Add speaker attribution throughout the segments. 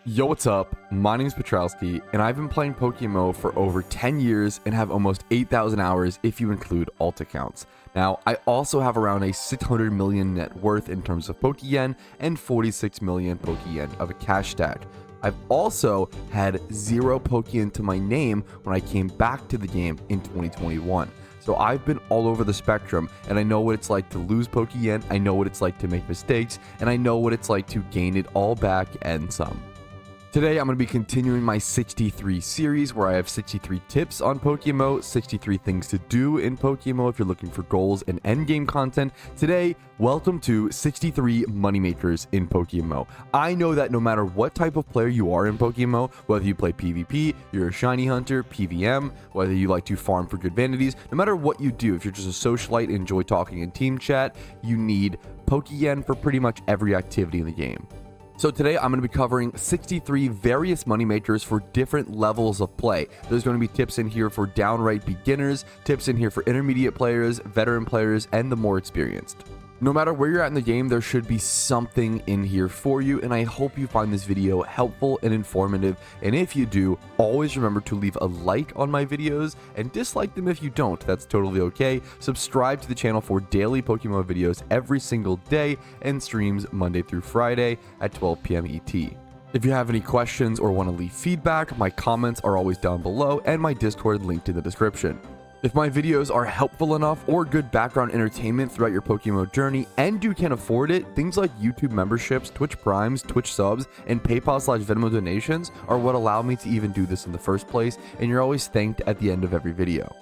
Speaker 1: Yo, what's up? My name is Patrouski, and I've been playing PokeMMO for over 10 years and have almost 8,000 hours if you include alt accounts. Now, I also have around a 600 million net worth in terms of Pokeyen and 46 million Pokeyen of a cash stack. I've also had 0 Pokeyen to my name when I came back to the game in 2021. So I've been all over the spectrum, and I know what it's like to lose Pokeyen, I know what it's like to make mistakes, and I know what it's like to gain it all back and some. Today, I'm going to be continuing my 63 series where I have 63 tips on PokeMMO, 63 things to do in PokeMMO if you're looking for goals and endgame content. Today, welcome to 63 moneymakers in PokeMMO. I know that no matter what type of player you are in PokeMMO, whether you play PvP, you're a shiny hunter, PVM, whether you like to farm for good vanities, no matter what you do, if you're just a socialite and enjoy talking in team chat, you need Pokeyen for pretty much every activity in the game. So today I'm going to be covering 63 various moneymakers for different levels of play. There's going to be tips in here for downright beginners, tips in here for intermediate players, veteran players, and the more experienced. No matter where you're at in the game, there should be something in here for you, and I hope you find this video helpful and informative. And if you do, always remember to leave a like on my videos and dislike them if you don't. That's totally okay. Subscribe to the channel for daily PokeMMO videos every single day and streams Monday through Friday at 12 p.m. ET. If you have any questions or want to leave feedback, my comments are always down below and my Discord linked in the description. If my videos are helpful enough or good background entertainment throughout your PokeMMO journey and you can afford it, things like YouTube memberships, Twitch Primes, Twitch subs, and PayPal/Venmo donations are what allow me to even do this in the first place, and you're always thanked at the end of every video.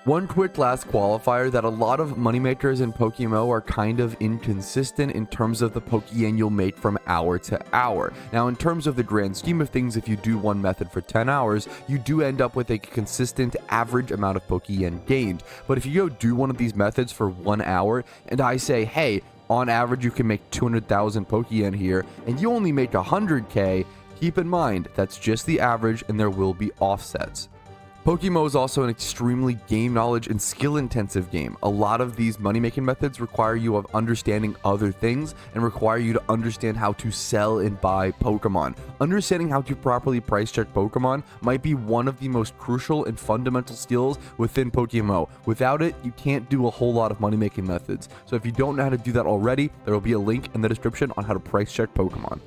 Speaker 1: One quick last qualifier that a lot of moneymakers in PokeMMO are kind of inconsistent in terms of the Pokeyen you'll make from hour to hour. Now, in terms of the grand scheme of things, if you do one method for 10 hours, you do end up with a consistent average amount of Pokeyen gained. But if you go do one of these methods for 1 hour, and I say, hey, on average you can make 200,000 Pokeyen here, and you only make 100k, keep in mind that's just the average and there will be offsets. PokeMMO is also an extremely game knowledge and skill intensive game. A lot of these money making methods require you of understanding other things and require you to understand how to sell and buy Pokemon. Understanding how to properly price check Pokemon might be one of the most crucial and fundamental skills within PokeMMO. Without it, you can't do a whole lot of money making methods. So if you don't know how to do that already, there will be a link in the description on how to price check Pokemon.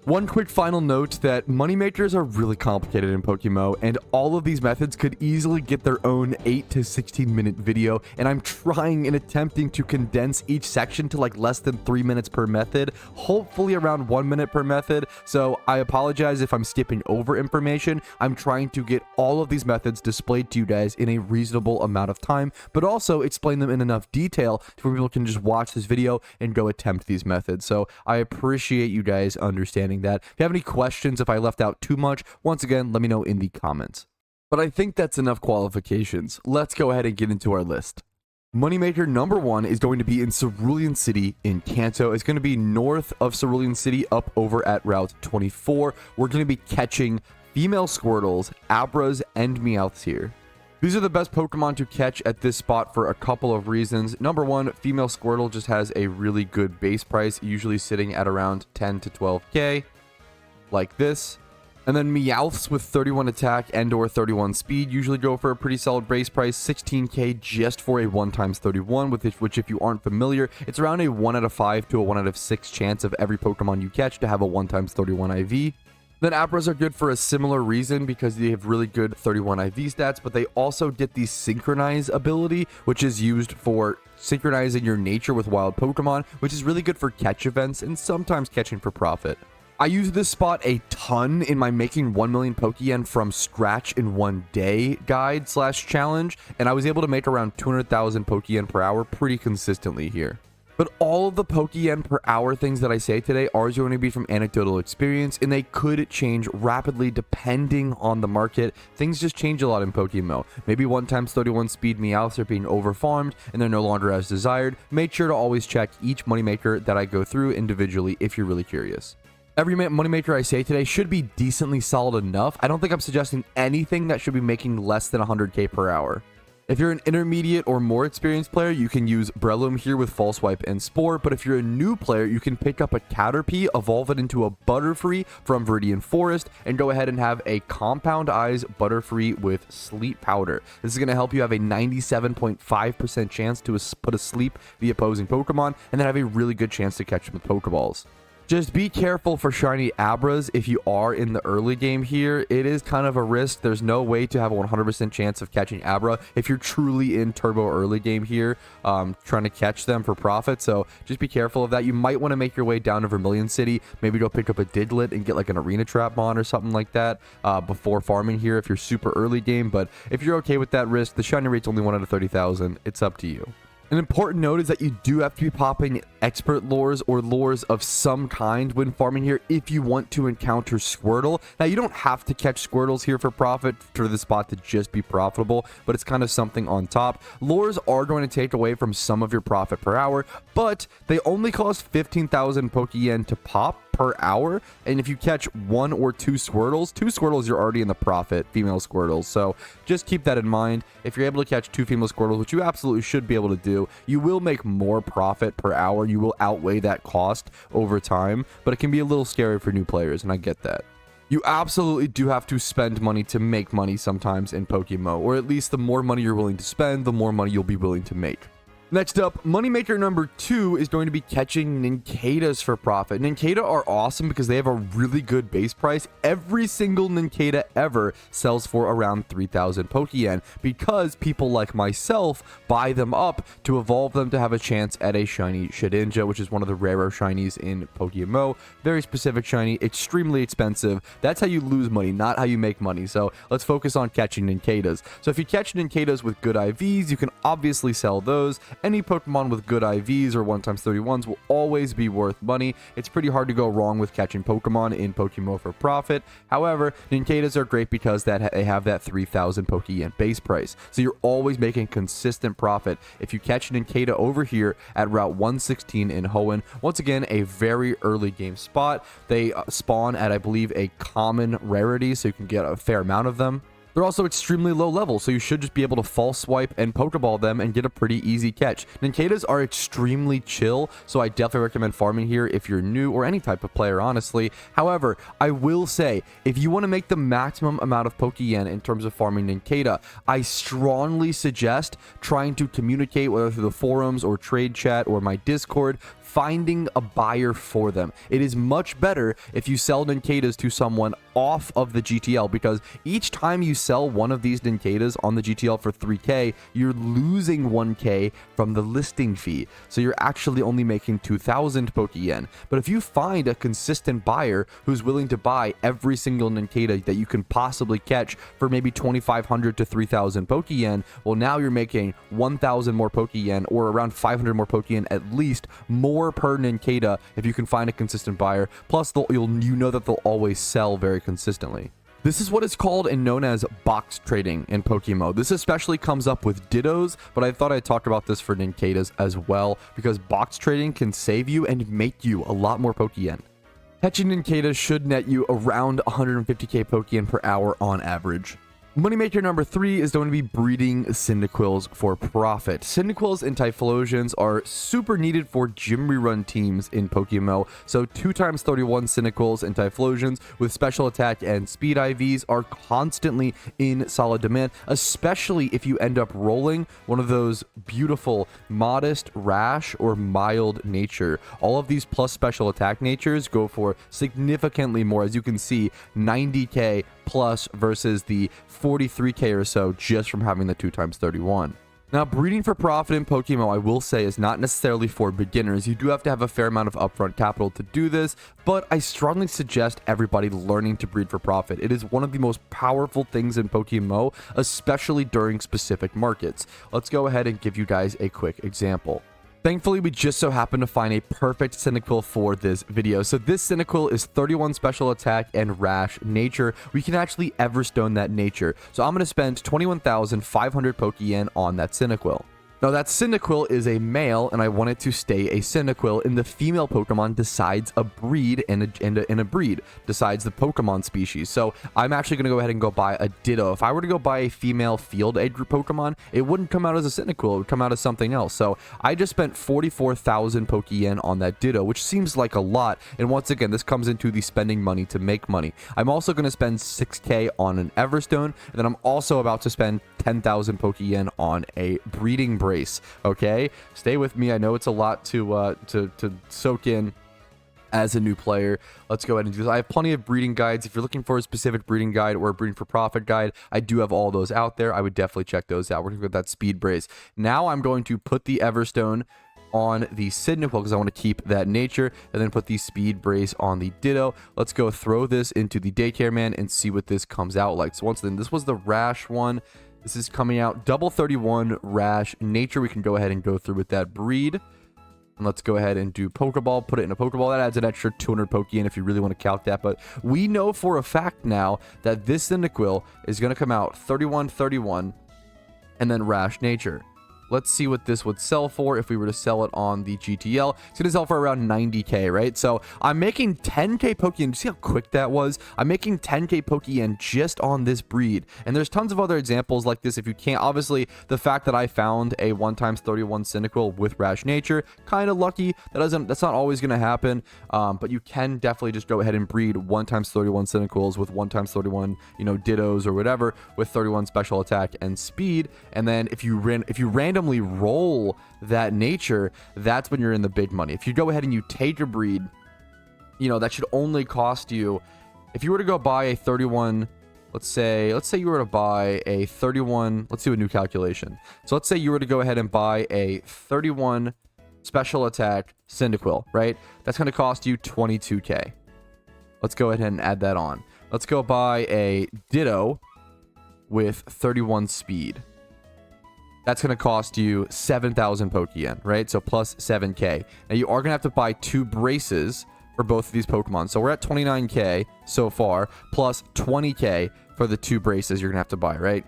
Speaker 1: One quick final note that moneymakers are really complicated in PokeMMO, and all of these methods could easily get their own 8 to 16 minute video, and I'm trying and attempting to condense each section to like less than 3 minutes per method, hopefully around 1 minute per method. So I apologize if I'm skipping over information. I'm trying to get all of these methods displayed to you guys in a reasonable amount of time, but also explain them in enough detail so people can just watch this video and go attempt these methods. So I appreciate you guys understanding that. If you have any questions, if I left out too much, once again, let me know in the comments. But I think that's enough qualifications. Let's go ahead and get into our list. Moneymaker number 1 is going to be in Cerulean City in Kanto. It's going to be north of Cerulean City up over at Route 24. We're going to be catching female Squirtles, Abras, and Meowths here. These are the best Pokemon to catch at this spot for a couple of reasons. Number 1, female Squirtle just has a really good base price, usually sitting at around 10 to 12k, like this. And then Meowths with 31 attack and or 31 speed usually go for a pretty solid base price, 16k just for a 1x31, which if you aren't familiar, it's around a 1 out of 5 to a 1 out of 6 chance of every Pokemon you catch to have a 1x31 IV. Then Abras are good for a similar reason because they have really good 31 IV stats, but they also get the Synchronize ability, which is used for synchronizing your nature with wild Pokemon, which is really good for catch events and sometimes catching for profit. I use this spot a ton in my making 1 million Pokeyen from scratch in 1 day guide/challenge, and I was able to make around 200,000 Pokeyen per hour pretty consistently here. But all of the Pokeyen per hour things that I say today are going to be from anecdotal experience, and they could change rapidly depending on the market. Things just change a lot in PokeMMO. Maybe 1x31 speed Meowths are being overfarmed and they're no longer as desired. Make sure to always check each moneymaker that I go through individually if you're really curious. Every moneymaker I say today should be decently solid enough. I don't think I'm suggesting anything that should be making less than 100k per hour. If you're an intermediate or more experienced player, you can use Breloom here with False Swipe and Spore, but if you're a new player, you can pick up a Caterpie, evolve it into a Butterfree from Viridian Forest, and go ahead and have a Compound Eyes Butterfree with Sleep Powder. This is going to help you have a 97.5% chance to put asleep the opposing Pokemon, and then have a really good chance to catch them with Pokeballs. Just be careful for shiny Abras if you are in the early game here. It is kind of a risk. There's no way to have a 100% chance of catching Abra if you're truly in turbo early game here, trying to catch them for profit. So just be careful of that. You might want to make your way down to Vermilion City, maybe go pick up a Diglett and get like an Arena Trap Mon or something like that before farming here if you're super early game. But if you're okay with that risk, the shiny rate's only 1 out of 30,000. It's up to you. An important note is that you do have to be popping expert lures or lures of some kind when farming here if you want to encounter Squirtle. Now, you don't have to catch Squirtles here for profit for the spot to just be profitable, but it's kind of something on top. Lures are going to take away from some of your profit per hour, but they only cost 15,000 Pokeyen to pop per hour, and if you catch 1 or 2 Squirtles, you're already in the profit, female Squirtles. So just keep that in mind. If you're able to catch 2 female Squirtles, which you absolutely should be able to do, you will make more profit per hour. You will outweigh that cost over time, but it can be a little scary for new players, and I get that. You absolutely do have to spend money to make money sometimes in PokeMMO, or at least the more money you're willing to spend, the more money you'll be willing to make. Next up, moneymaker number 2 is going to be catching Ninkadas for profit. Ninkata are awesome because they have a really good base price. Every single Ninkata ever sells for around 3,000 Pokeyen because people like myself buy them up to evolve them to have a chance at a shiny Shedinja, which is one of the rarer shinies in PokeMMO. Very specific shiny, extremely expensive. That's how you lose money, not how you make money. So let's focus on catching Ninkadas. So if you catch Ninkadas with good IVs, you can obviously sell those. Any Pokemon with good IVs or 1x31s will always be worth money. It's pretty hard to go wrong with catching Pokemon in PokeMMO for profit. However, Ninkadas are great because they have that 3,000 Pokeyen base price. So you're always making consistent profit. If you catch Ninkata over here at Route 116 in Hoenn, once again, a very early game spot. They spawn at, I believe, a common rarity, so you can get a fair amount of them. They're also extremely low level, so you should just be able to false swipe and Pokeball them and get a pretty easy catch. Ninkadas are extremely chill, so I definitely recommend farming here if you're new or any type of player, honestly. However, I will say, if you want to make the maximum amount of Pokeyen in terms of farming Ninkata, I strongly suggest trying to communicate, whether through the forums or trade chat or my Discord, finding a buyer for them. It is much better if you sell Ninkadas to someone off of the GTL, because each time you sell one of these Ninkadas on the GTL for 3k, you're losing 1k from the listing fee. So you're actually only making 2,000 Pokeyen. But if you find a consistent buyer who's willing to buy every single Ninkata that you can possibly catch for maybe 2,500 to 3,000 Pokeyen, well, now you're making 1,000 more Pokeyen, or around 500 more Pokeyen at least, more per Ninkata if you can find a consistent buyer. Plus, you know that they'll always sell very consistently. This is what is called and known as box trading in PokeMMO. This especially comes up with Dittos, but I thought I'd talk about this for Ninkadas as well, because box trading can save you and make you a lot more Pokeyen. Catching Ninkadas should net you around 150k Pokeyen per hour on average. Moneymaker number 3 is going to be breeding Cyndaquils for profit. Cyndaquils and Typhlosions are super needed for gym rerun teams in PokeMMO, so 2x31 Cyndaquils and Typhlosions with special attack and speed IVs are constantly in solid demand, especially if you end up rolling one of those beautiful modest, rash, or mild nature. All of these plus special attack natures go for significantly more, as you can see, 90k plus versus the 43k or so just from having the 2x31. Now, breeding for profit in PokeMMO, I will say, is not necessarily for beginners. You do have to have a fair amount of upfront capital to do this, but I strongly suggest everybody learning to breed for profit. It is one of the most powerful things in PokeMMO, especially during specific markets. Let's go ahead and give you guys a quick example. Thankfully, we just so happen to find a perfect Cyndaquil for this video. So this Cyndaquil is 31 special attack and rash nature. We can actually Everstone that nature. So I'm going to spend 21,500 Pokeyen on that Cyndaquil. Now that Cyndaquil is a male, and I want it to stay a Cyndaquil, and the female Pokemon decides a breed and a breed decides the Pokemon species. So I'm actually going to go ahead and go buy a Ditto. If I were to go buy a female Field Egg Group Pokemon, it wouldn't come out as a Cyndaquil, it would come out as something else. So I just spent 44,000 Pokeyen on that Ditto, which seems like a lot. And once again, this comes into the spending money to make money. I'm also going to spend 6K on an Everstone, and then I'm also about to spend 10,000 Pokeyen on a breeding brace. Okay, stay with me. I know it's a lot to soak in as a new player. Let's go ahead and do this. I have plenty of breeding guides. If you're looking for a specific breeding guide or a breeding for profit guide, I do have all those out there. I would definitely check those out. We're gonna go with that speed brace. Now I'm going to put the Everstone on the Cyndaquil because I want to keep that nature, and then put the speed brace on the Ditto. Let's go throw this into the daycare man and see what this comes out like. So once then, this was the rash one. This is coming out double 31 rash nature. We can go ahead and go through with that breed. And let's go ahead and do Pokeball, put it in a Pokeball. That adds an extra 200 Pokeyen if you really want to calc that. But we know for a fact now that this Cyndaquil is going to come out 31, 31, and then rash nature. Let's see what this would sell for if we were to sell it on the GTL. It's going to sell for around 90K, right? So I'm making 10K Pokeyen. See how quick that was? I'm making 10K Pokeyen just on this breed. And there's tons of other examples like this if you can't. Obviously, the fact that I found a 1x31 Cyndaquil with Rash Nature, kind of lucky. That's not always going to happen. But you can definitely just go ahead and breed 1x31 Cyndaquils with 1x31, Dittos or whatever with 31 special attack and speed. And then if you randomly roll that nature, that's when you're in the big money. If you go ahead and you take a breed, that should only cost you, if you were to go buy a 31, let's say you were to buy a 31, let's do a new calculation. So let's say you were to go ahead and buy a 31 special attack Cyndaquil, right? That's going to cost you 22K. Let's go ahead and add that on. Let's go buy a Ditto with 31 speed. That's going to cost you 7,000 Pokeyen, right? So plus 7K. Now you are going to have to buy 2 braces for both of these Pokemon. So we're at 29K so far, plus 20K for the 2 braces you're going to have to buy, right?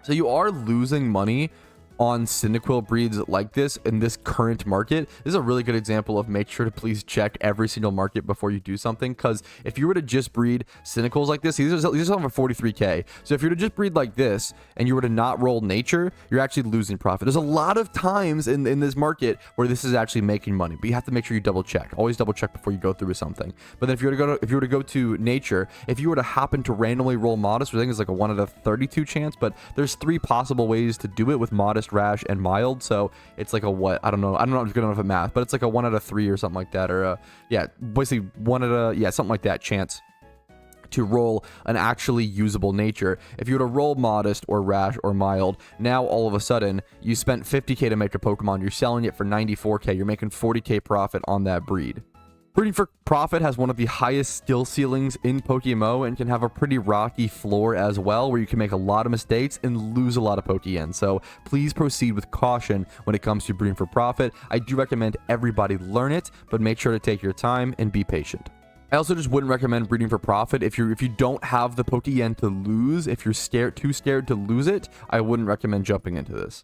Speaker 1: So you are losing money on Cyndaquil breeds like this in this current market. This is a really good example of make sure to please check every single market before you do something, because if you were to just breed Cyndaquils like this, these are selling for 43K. So if you were to just breed like this and you were to not roll nature, you're actually losing profit. There's a lot of times in this market where this is actually making money, but you have to make sure you double check. Always double check before you go through with something. But then if you were to go to nature, if you were to happen to randomly roll modest, which I think is like a 1 out of 32 chance, but there's 3 possible ways to do it with modest, rash, and mild. So it's like a what? I don't know if I'm good enough at math, but it's like a 1 out of 3 or something like that, or basically 1 out of something like that chance to roll an actually usable nature. If you were to roll modest or rash or mild, now all of a sudden you spent 50K to make a Pokemon, you're selling it for 94K, you're making 40K profit on that breed. Breeding for profit has one of the highest skill ceilings in PokeMMO and can have a pretty rocky floor as well, where you can make a lot of mistakes and lose a lot of Pokeyen. So please proceed with caution when it comes to breeding for profit. I do recommend everybody learn it, but make sure to take your time and be patient. I also just wouldn't recommend breeding for profit if you don't have the Pokeyen to lose. If you're too scared to lose it, I wouldn't recommend jumping into this.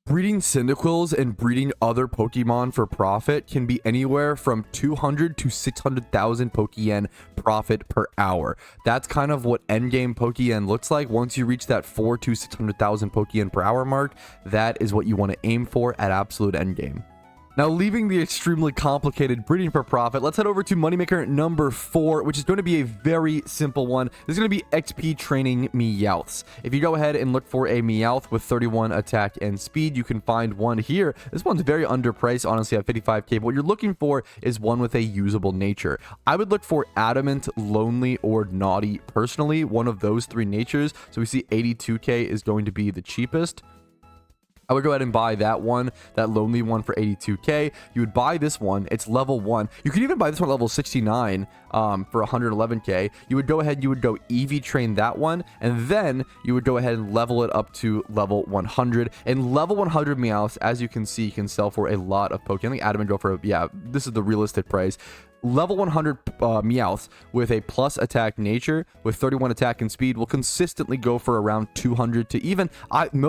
Speaker 1: Breeding Cyndaquils and breeding other Pokemon for profit can be anywhere from 200 to 600,000 Pokeyen profit per hour. That's kind of what endgame Pokeyen looks like. Once you reach that 400 to 600,000 Pokeyen per hour mark, that is what you want to aim for at absolute endgame. Now, leaving the extremely complicated breeding for profit, let's head over to moneymaker number 4, which is going to be a very simple one. This is going to be XP training Meowths. If you go ahead and look for a Meowth with 31 attack and speed, you can find one here. This one's very underpriced, honestly, at 55K. But what you're looking for is one with a usable nature. I would look for Adamant, Lonely, or Naughty personally, one of those 3 natures. So we see 82K is going to be the cheapest. I would go ahead and buy that one, that Lonely one, for 82K. You would buy this one. It's level 1. You could even buy this one level 69 for 111K. You would go ahead, you would go EV train that one, and then you would go ahead and level it up to level 100. And level 100 Meowths, as you can see, can sell for a lot of Pokemon. I think Adam would go for, this is the realistic price. Level 100 Meowths with a plus attack nature with 31 attack and speed will consistently go for around 200 to even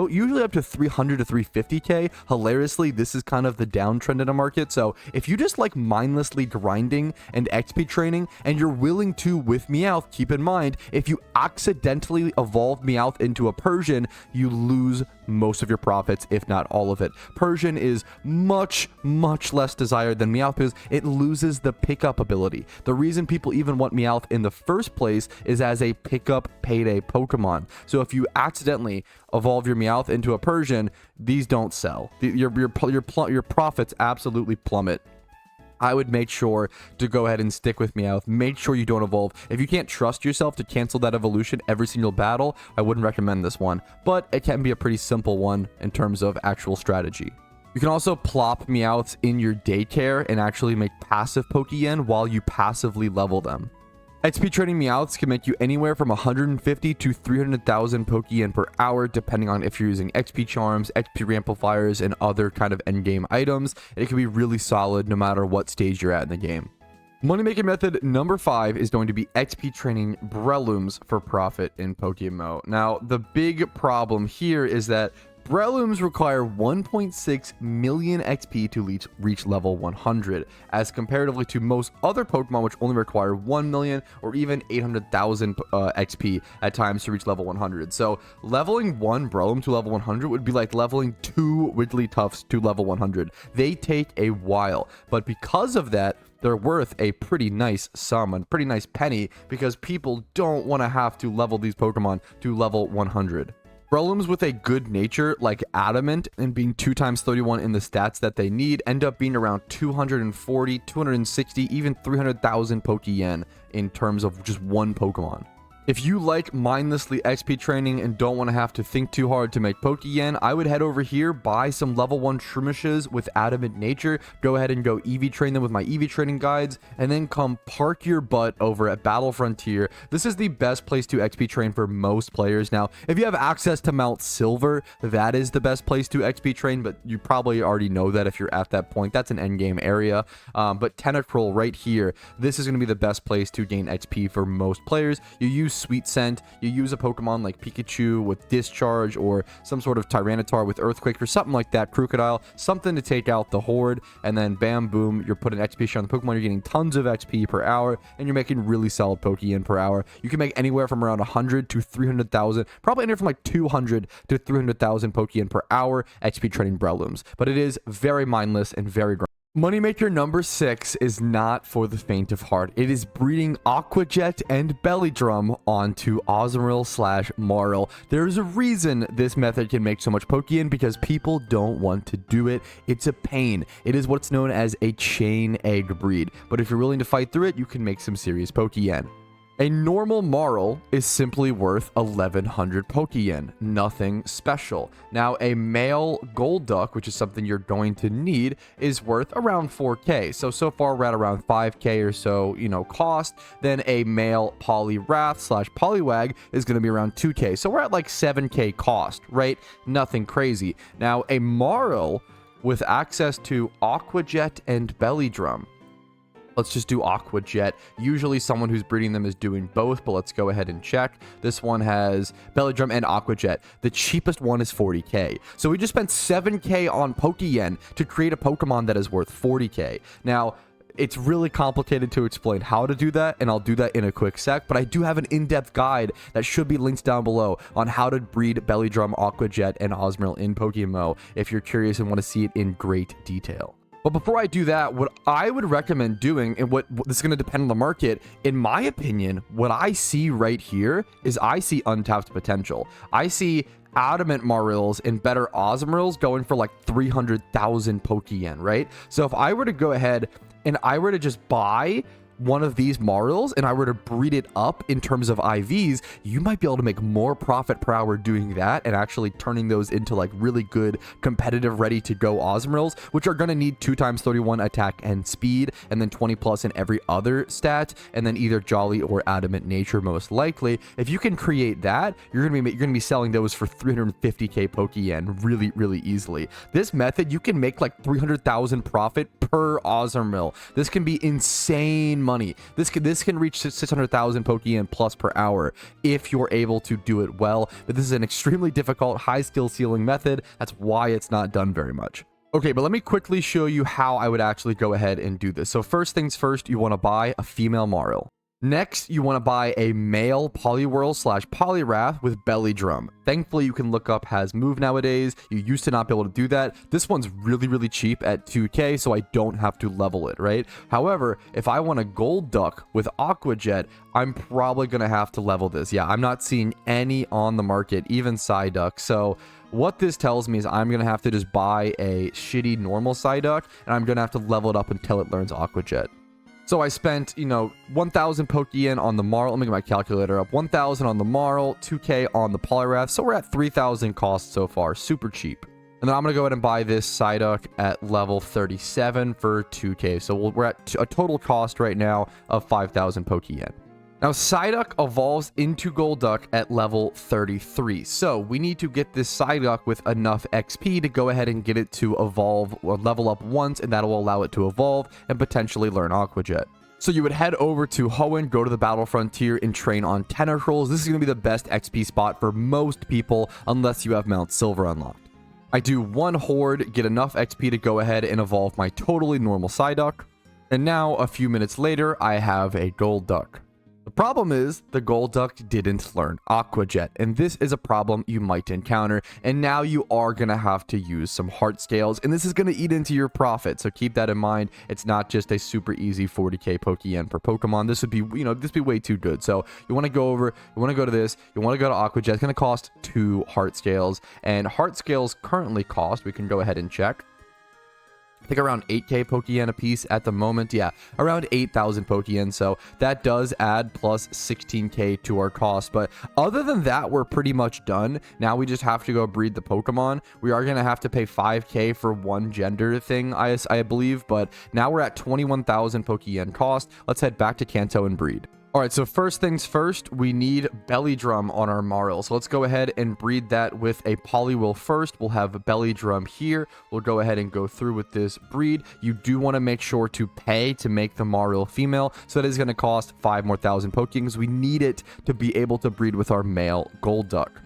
Speaker 1: usually up to 300 to 350k. Hilariously, this is kind of the downtrend in the market. So if you just like mindlessly grinding and XP training and you're willing to with Meowth, keep in mind, if you accidentally evolve Meowth into a Persian, you lose most of your profits, if not all of it. Persian is much less desired than Meowth because it loses the pickup ability. The reason people even want Meowth in the first place is as a pickup payday Pokemon. So if you accidentally evolve your Meowth into a Persian, these don't sell. Your profits absolutely plummet. I would make sure to go ahead and stick with Meowth. Make sure you don't evolve. If you can't trust yourself to cancel that evolution every single battle, I wouldn't recommend this one. But it can be a pretty simple one in terms of actual strategy. You can also plop Meowths in your daycare and actually make passive Pokeyen while you passively level them. XP training Meowths can make you anywhere from 150 to 300,000 Pokeyen per hour, depending on if you're using XP charms, XP reamplifiers, and other kind of endgame items. It can be really solid no matter what stage you're at in the game. Money-making method number 5 is going to be XP training Breloons for profit in PokeMMO. Now, the big problem here is that Breloons require 1.6 million XP to reach level 100, as comparatively to most other Pokemon which only require 1 million or even 800,000 XP at times to reach level 100. So leveling one Breloom to level 100 would be like leveling 2 Wigglytuffs to level 100. They take a while, but because of that, they're worth a pretty nice sum, a pretty nice penny, because people don't want to have to level these Pokemon to level 100. Brelooms with a good nature like Adamant and being 2 times 31 in the stats that they need end up being around 240, 260, even 300,000 Pokeyen in terms of just one Pokemon. If you like mindlessly XP training and don't want to have to think too hard to make Pokeyen, I would head over here, buy some level 1 Shroomishes with Adamant Nature, go ahead and go EV train them with my EV training guides, and then come park your butt over at Battle Frontier. This is the best place to XP train for most players. Now, if you have access to Mount Silver, that is the best place to XP train, but you probably already know that if you're at that point. That's an endgame area. But Tentacruel right here, this is going to be the best place to gain XP for most players. You use Sweet Scent, you use a Pokemon like Pikachu with Discharge or some sort of Tyranitar with Earthquake or something like that, Crocodile, something to take out the Horde, and then bam, boom, you're putting XP share on the Pokemon, you're getting tons of XP per hour, and you're making really solid Pokeyen per hour. You can make anywhere from around 100 to 300,000, probably anywhere from like 200 to 300,000 Pokeyen per hour XP training Brelooms, but it is very mindless and very grind. Moneymaker number 6 is not for the faint of heart. It is breeding Aqua Jet and Belly Drum onto Azumarill/Marill. There's a reason this method can make so much Pokeyen, because people don't want to do it. It's a pain. It is what's known as a chain egg breed, but if you're willing to fight through it, you can make some serious Pokeyen. A normal Marill is simply worth 1100 Pokeyen, nothing special. Now, a male Golduck, which is something you're going to need, is worth around 4k. So far we're at around 5k or so, cost. Then a male Poliwrath/Poliwag is going to be around 2k. So we're at like 7k cost, right? Nothing crazy. Now, a Marill with access to Aqua Jet and Belly Drum. Let's just do Aqua Jet. Usually someone who's breeding them is doing both, but let's go ahead and check. This one has Belly Drum and Aqua Jet. The cheapest one is 40k. So we just spent 7k on Pokeyen to create a Pokemon that is worth 40k. Now, it's really complicated to explain how to do that, and I'll do that in a quick sec, but I do have an in-depth guide that should be linked down below on how to breed Belly Drum, Aqua Jet, and Azumarill in PokeMMO if you're curious and want to see it in great detail. But before I do that, what I would recommend doing, and what this is going to depend on the market, in my opinion, what I see right here is I see untapped potential. I see Adamant Marills and better Azumarills going for like 300,000 Pokeyen, right? So if I were to go ahead and I were to just buy one of these Marials and I were to breed it up in terms of IVs, you might be able to make more profit per hour doing that and actually turning those into like really good competitive ready to go Osmorils, which are going to need 2x31 attack and speed, and then 20 plus in every other stat, and then either Jolly or Adamant Nature most likely. If you can create that, you're going to be selling those for 350k Pokeyen really easily. This method, you can make like 300,000 profit per Osmoril. This can be insane money. This can reach 600,000 Pokeyen plus per hour if you're able to do it well. But this is an extremely difficult, high skill ceiling method. That's why it's not done very much. Okay, but let me quickly show you how I would actually go ahead and do this. So first things first, you want to buy a female Marill. Next, you want to buy a male Poliwhirl / Poliwrath with Belly Drum. Thankfully, you can look up has move nowadays. You used to not be able to do that. This one's really cheap at 2k, so I don't have to level it, right? However, if I want a Gold Duck with Aqua Jet, I'm probably going to have to level this. Yeah, I'm not seeing any on the market, even Psyduck. So what this tells me is I'm going to have to just buy a shitty normal Psyduck, and I'm going to have to level it up until it learns Aqua Jet. So I spent, 1,000 Pokeyen on the Marl. Let me get my calculator up. 1,000 on the Marl, 2k on the Poliwrath. So we're at 3,000 cost so far. Super cheap. And then I'm going to go ahead and buy this Psyduck at level 37 for 2k. So we're at a total cost right now of 5,000 Pokeyen. Now, Psyduck evolves into Golduck at level 33. So we need to get this Psyduck with enough XP to go ahead and get it to evolve or level up once, and that'll allow it to evolve and potentially learn Aqua Jet. So you would head over to Hoenn, go to the Battle Frontier, and train on Tentacruels. This is going to be the best XP spot for most people unless you have Mount Silver unlocked. I do one Horde, get enough XP to go ahead and evolve my totally normal Psyduck. And now, a few minutes later, I have a Golduck. The problem is the Golduck didn't learn Aqua Jet, and this is a problem you might encounter, and now you are going to have to use some heart scales, and this is going to eat into your profit, so keep that in mind. It's not just a super easy 40k Pokeyen per Pokemon. This would be, this would be way too good. So you want to go over, you want to go to this, you want to go to Aqua Jet. It's going to cost 2 heart scales, and heart scales currently cost, we can go ahead and check, I think around 8k Pokeyen a piece at the moment. Yeah, around 8,000 Pokeyen. So that does add plus 16k to our cost. But other than that, we're pretty much done. Now we just have to go breed the Pokemon. We are going to have to pay 5k for one gender thing, I believe. But now we're at 21,000 Pokeyen cost. Let's head back to Kanto and breed. All right, so first things first, we need Belly Drum on our Marill. So let's go ahead and breed that with a Poliwhirl first. We'll have Belly Drum here. We'll go ahead and go through with this breed. You do want to make sure to pay to make the Marill female. So that is going to cost 5,000 more Pokeyen because we need it to be able to breed with our male Golduck.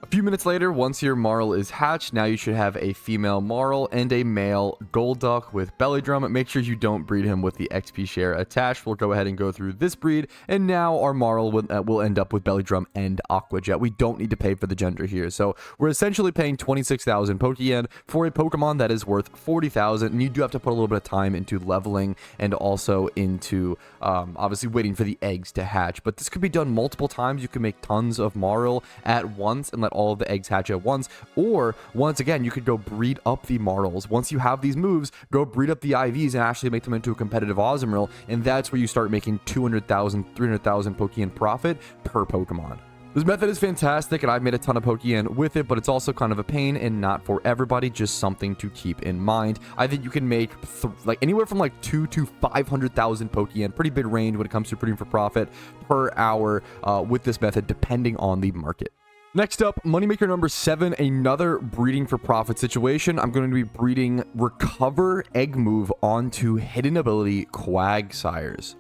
Speaker 1: A few minutes later, once your Marill is hatched, now you should have a female Marill and a male Golduck with Belly Drum. Make sure you don't breed him with the XP share attached. We'll go ahead and go through this breed, and now our Marill will end up with Belly Drum and Aqua Jet. We don't need to pay for the gender here, so we're essentially paying 26,000 Pokeyen for a Pokemon that is worth 40,000, and you do have to put a little bit of time into leveling and also into obviously waiting for the eggs to hatch. But this could be done multiple times. You can make tons of Marill at once and let all of the eggs hatch at once, or once again you could go breed up the Marills. Once you have these moves, go breed up the IVs and actually make them into a competitive Osmoril, and that's where you start making 200,000 300,000 Pokeyen profit per Pokemon. This method is fantastic, and I've made a ton of Pokeyen with it, but it's also kind of a pain and not for everybody, just something to keep in mind. I think you can make like anywhere from like 2 to 500,000 Pokeyen, pretty big range when it comes to breeding for profit per hour with this method, depending on the market. Next up, moneymaker number 7, another breeding for profit situation. I'm going to be breeding Recover Egg Move onto Hidden Ability Quagsires.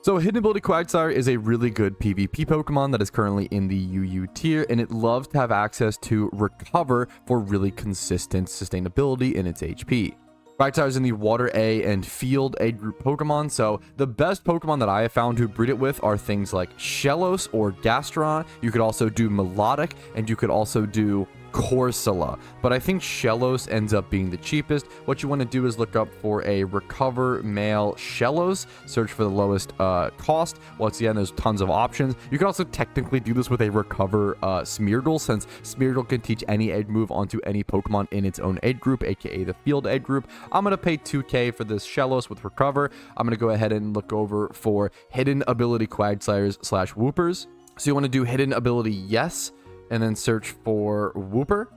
Speaker 1: So Hidden Ability Quagsire is a really good PvP Pokemon that is currently in the UU tier, and it loves to have access to Recover for really consistent sustainability in its HP. Quagsire is in the Water A and Field A group Pokemon, so the best Pokemon that I have found to breed it with are things like Shellos or Gastron. You could also do Melodic, and you could also do Corsola, but I think Shellos ends up being the cheapest. What you want to do is look up for a recover male Shellos, search for the lowest cost. Once again, there's tons of options. You can also technically do this with a recover Smeargle, since Smeargle can teach any egg move onto any Pokemon in its own egg group, aka the field egg group. I'm going to pay 2k for this Shellos with recover. I'm going to go ahead and look over for hidden ability Quagsires / Whoopers. So you want to do hidden ability yes, and then search for Whooper,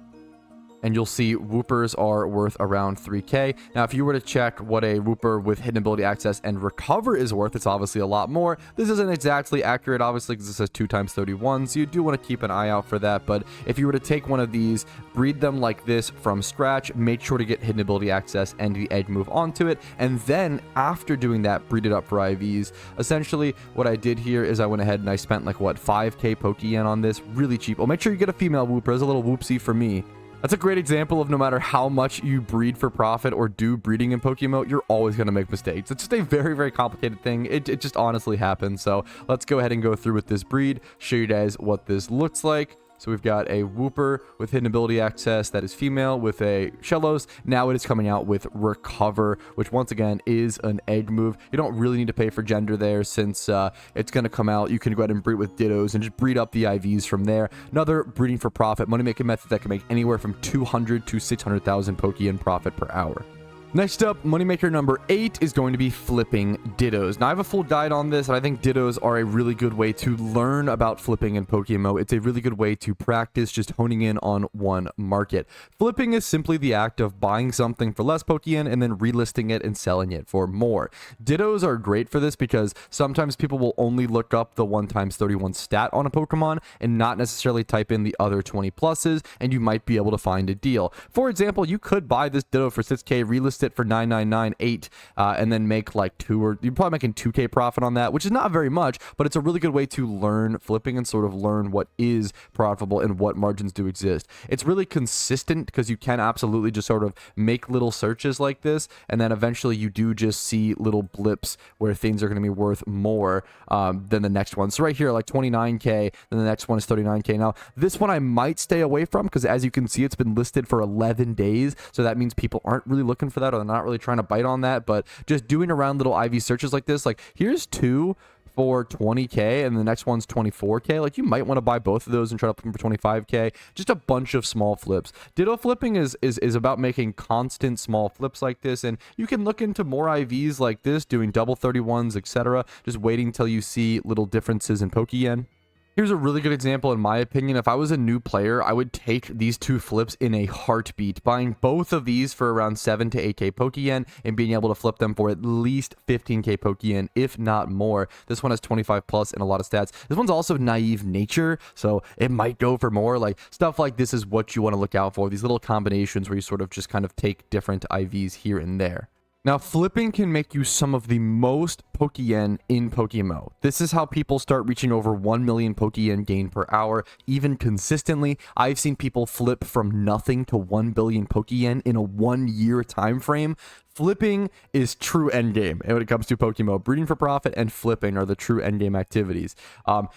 Speaker 1: and you'll see Whoopers are worth around 3k. Now, if you were to check what a Whooper with hidden ability access and recover is worth, it's obviously a lot more. This isn't exactly accurate, obviously, because this says 2 times 31, so you do want to keep an eye out for that. But if you were to take one of these, breed them like this from scratch, make sure to get hidden ability access and the egg move onto it, and then after doing that, breed it up for IVs. Essentially, what I did here is I went ahead and I spent like, what, 5k Pokeyen on this, really cheap. Oh, make sure you get a female Whooper. It's a little whoopsie for me. That's a great example of no matter how much you breed for profit or do breeding in PokeMMO, you're always going to make mistakes. It's just a very, very complicated thing. It just honestly happens. So let's go ahead and go through with this breed, show you guys what this looks like. So we've got a Whooper with hidden ability access that is female with a Shellos. Now it is coming out with recover, which once again is an egg move. You don't really need to pay for gender there, since it's going to come out. You can go ahead and breed with Dittos and just breed up the IVs from there. Another breeding for profit money making method that can make anywhere from 200 to 600,000 Pokeyen profit per hour. Next up, moneymaker number 8 is going to be flipping Dittos. Now, I have a full guide on this, and I think Dittos are a really good way to learn about flipping in PokeMMO. It's a really good way to practice just honing in on one market. Flipping is simply the act of buying something for less Pokeyen and then relisting it and selling it for more. Dittos are great for this because sometimes people will only look up the 1 times 31 stat on a Pokemon and not necessarily type in the other 20 pluses, and you might be able to find a deal. For example, you could buy this Ditto for 6k, relist it for 9,998, and then make like you're probably making 2k profit on that, which is not very much, but it's a really good way to learn flipping and sort of learn what is profitable and what margins do exist. It's really consistent because you can absolutely just sort of make little searches like this, and then eventually you do just see little blips where things are going to be worth more than the next one. So right here, like 29k, then the next one is 39k. Now, this one I might stay away from because, as you can see, it's been listed for 11 days, so that means people aren't really looking for that, or they're not really trying to bite on that. But just doing around little IV searches like this, like here's 2 for 20k and the next one's 24k, like you might want to buy both of those and try to flip them for 25k. Just a bunch of small flips. Ditto flipping is about making constant small flips like this, and you can look into more IVs like this, doing double 31s, etc., just waiting till you see little differences in Pokeyen. Here's a really good example, in my opinion. If I was a new player, I would take these 2 flips in a heartbeat, buying both of these for around 7 to 8k Pokeyen and being able to flip them for at least 15k Pokeyen, if not more. This one has 25 plus and a lot of stats. This one's also naive nature, so it might go for more. Like, stuff like this is what you want to look out for, these little combinations where you sort of just kind of take different IVs here and there. Now, flipping can make you some of the most Pokeyen in PokeMMO. This is how people start reaching over 1 million Pokeyen gain per hour, even consistently. I've seen people flip from nothing to 1 billion Pokeyen in a 1-year time frame. Flipping is true endgame, and when it comes to PokeMMO, breeding for profit and flipping are the true endgame activities.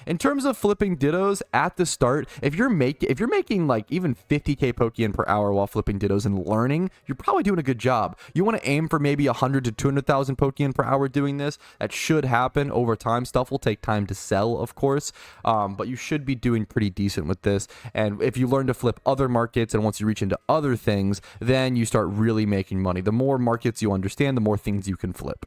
Speaker 1: In terms of flipping Dittos at the start, if you're making like even 50k Pokeyen per hour while flipping Dittos and learning, you're probably doing a good job. You want to aim for maybe 100 to 200,000 Pokeyen per hour doing this. That should happen over time. Stuff will take time to sell, of course, but you should be doing pretty decent with this. And if you learn to flip other markets, and once you reach into other things, then you start really making money. The more markets you understand, the more things you can flip.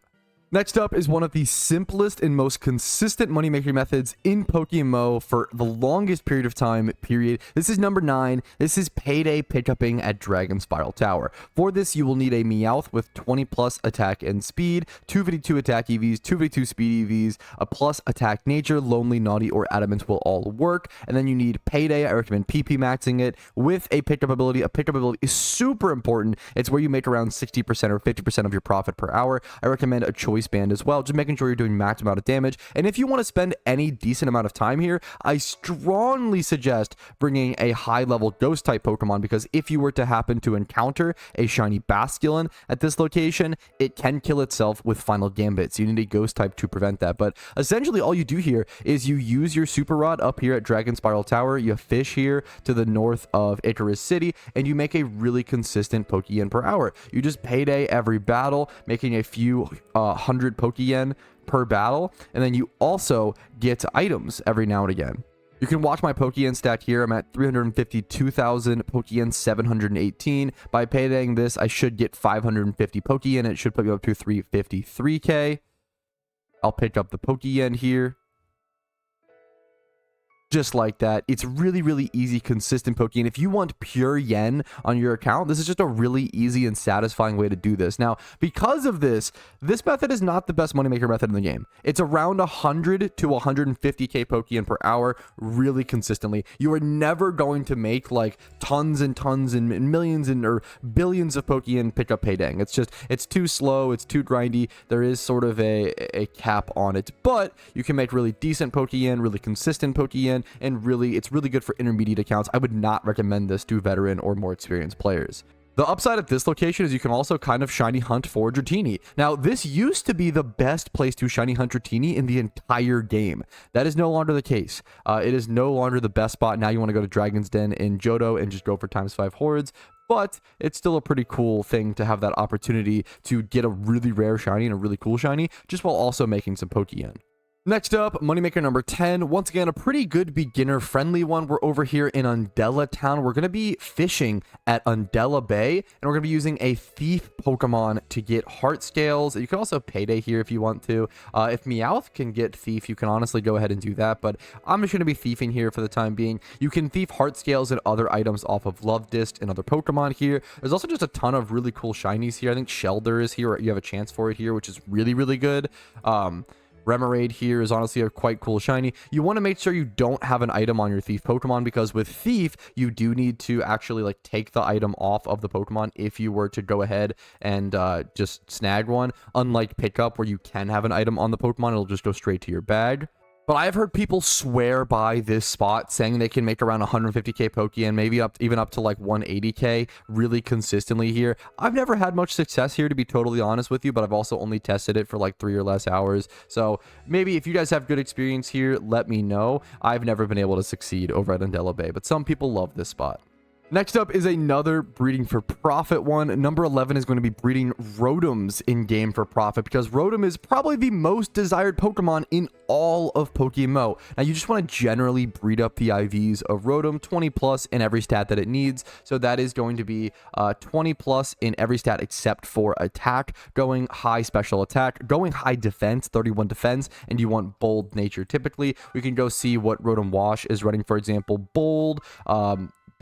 Speaker 1: Next up is one of the simplest and most consistent money-making methods in PokeMMO for the longest period of time, period. This is number 9. This is payday pickuping at Dragon Spiral Tower. For this, you will need a Meowth with 20 plus attack and speed, 252 attack EVs, 252 speed EVs, a plus attack nature, lonely, naughty, or adamant will all work. And then you need payday. I recommend PP maxing it with a pickup ability. A pickup ability is super important. It's where you make around 60% or 50% of your profit per hour. I recommend a choice voice band as well, just making sure you're doing max amount of damage. And if you want to spend any decent amount of time here, I strongly suggest bringing a high level ghost type Pokemon, because if you were to happen to encounter a shiny Basculin at this location, it can kill itself with Final Gambit. So you need a ghost type to prevent that. But essentially all you do here is you use your Super Rod up here at Dragon Spiral Tower, you fish here to the north of Icarus City, and you make a really consistent Pokeyen per hour. You just payday every battle, making a few 100 Pokeyen per battle, and then you also get items every now and again. You can watch my Pokeyen stat here. I'm at 352,000, Pokeyen 718. By paydaying this, I should get 550 Pokeyen. It should put me up to 353k. I'll pick up the Pokeyen here. Just like that. It's really, really easy, consistent Pokeyen. If you want pure yen on your account, this is just a really easy and satisfying way to do this. Now, because of this method is not the best moneymaker method in the game. It's around 100 to 150k Pokeyen per hour, really consistently. You are never going to make like tons and tons and millions and or billions of Pokeyen pick up paydaying. It's too slow, it's too grindy. There is sort of a cap on it, but you can make really decent Pokeyen, really consistent Pokeyen, and really it's really good for intermediate accounts. I would not recommend this to veteran or more experienced players. The upside at this location is you can also kind of shiny hunt for Dratini. Now, this used to be the best place to shiny hunt Dratini in the entire game. That is no longer the case. It is no longer the best spot. Now you want to go to Dragon's Den in Johto and just go for ×5 hordes. But it's still a pretty cool thing to have that opportunity to get a really rare shiny and a really cool shiny, just while also making some Pokeyen. Next up, moneymaker number 10. Once again, a pretty good beginner-friendly one. We're over here in Undella Town. We're going to be fishing at Undella Bay, and we're going to be using a Thief Pokemon to get Heart Scales. You can also Payday here if you want to. If Meowth can get Thief, you can honestly go ahead and do that, but I'm just going to be thiefing here for the time being. You can thief Heart Scales and other items off of Love Disc and other Pokemon here. There's also just a ton of really cool shinies here. I think Shelder is here. You have a chance for it here, which is really, really good. Remoraid here is honestly a quite cool shiny. You want to make sure you don't have an item on your Thief Pokemon, because with Thief, you do need to actually like take the item off of the Pokemon if you were to go ahead and just snag one. Unlike Pickup, where you can have an item on the Pokemon, it'll just go straight to your bag. But I've heard people swear by this spot, saying they can make around 150k Pokeyen, maybe even up to like 180k really consistently here. I've never had much success here, to be totally honest with you, but I've also only tested it for like 3 or less hours. So maybe if you guys have good experience here, let me know. I've never been able to succeed over at Undella Bay, but some people love this spot. Next up is another breeding for profit one. Number 11 is going to be breeding Rotoms in game for profit, because Rotom is probably the most desired Pokemon in all of PokeMMO. Now, you just want to generally breed up the IVs of Rotom, 20 plus in every stat that it needs. So that is going to be 20 plus in every stat except for attack, going high special attack, going high defense, 31 defense, and you want bold nature typically. We can go see what Rotom Wash is running, for example, bold,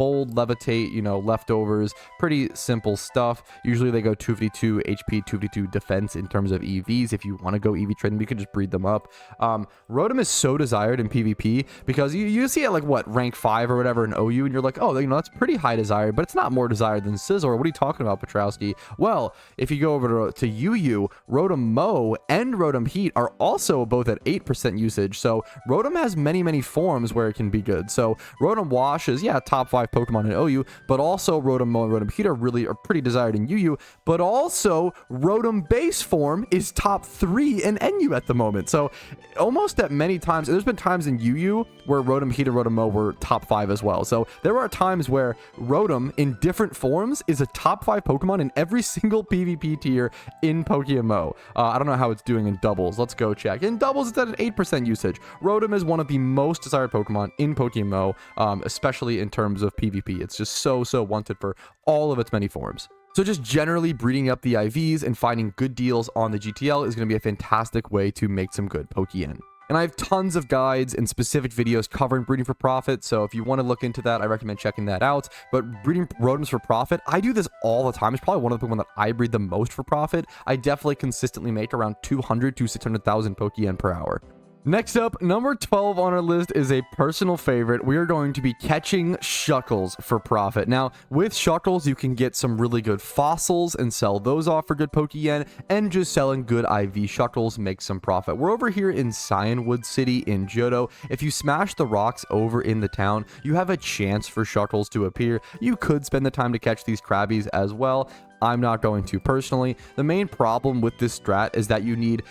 Speaker 1: levitate, you know, leftovers, pretty simple stuff. Usually they go 252 HP, 252 defense in terms of EVs. If you want to go EV trade them, you can just breed them up. Rotom is so desired in PvP, because you see it like what, rank 5 or whatever in OU, and you're like, oh, you know, that's pretty high desired, but it's not more desired than Scizor. What are you talking about, Patrouski? Well, if you go over to UU, Rotom Mo and Rotom Heat are also both at 8% usage. So Rotom has many, many forms where it can be good. So Rotom Wash is, yeah, top 5 Pokemon in OU, but also Rotom Mo and Rotom Heat are pretty desired in UU, but also Rotom base form is top 3 in NU at the moment. So almost at many times, there's been times in UU where Rotom Heat and Rotom Mo were top 5 as well. So there are times where Rotom in different forms is a top 5 Pokemon in every single PvP tier in PokeMMO. I don't know how it's doing in doubles. Let's go check. In doubles, it's at an 8% usage. Rotom is one of the most desired Pokemon in PokeMMO, especially in terms of PvP. It's just so wanted for all of its many forms. So just generally breeding up the IVs and finding good deals on the GTL is going to be a fantastic way to make some good Pokeyen. And I have tons of guides and specific videos covering breeding for profit, so if you want to look into that, I recommend checking that out. But breeding Rotoms for profit, I do this all the time. It's probably one of the Pokemon that I breed the most for profit. I definitely consistently make around 200 to 600,000 Pokeyen per hour. Next up, number 12 on our list is a personal favorite. We are going to be catching shuckles for profit. Now, with shuckles, you can get some really good fossils and sell those off for good Pokeyen, and just selling good IV shuckles makes some profit. We're over here in Cyanwood City in Johto. If you smash the rocks over in the town, you have a chance for shuckles to appear. You could spend the time to catch these Krabbies as well. I'm not going to personally. The main problem with this strat is that you need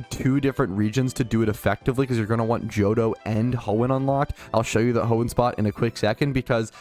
Speaker 1: 2 different regions to do it effectively, because you're going to want Johto and Hoenn unlocked. I'll show you the Hoenn spot in a quick second, because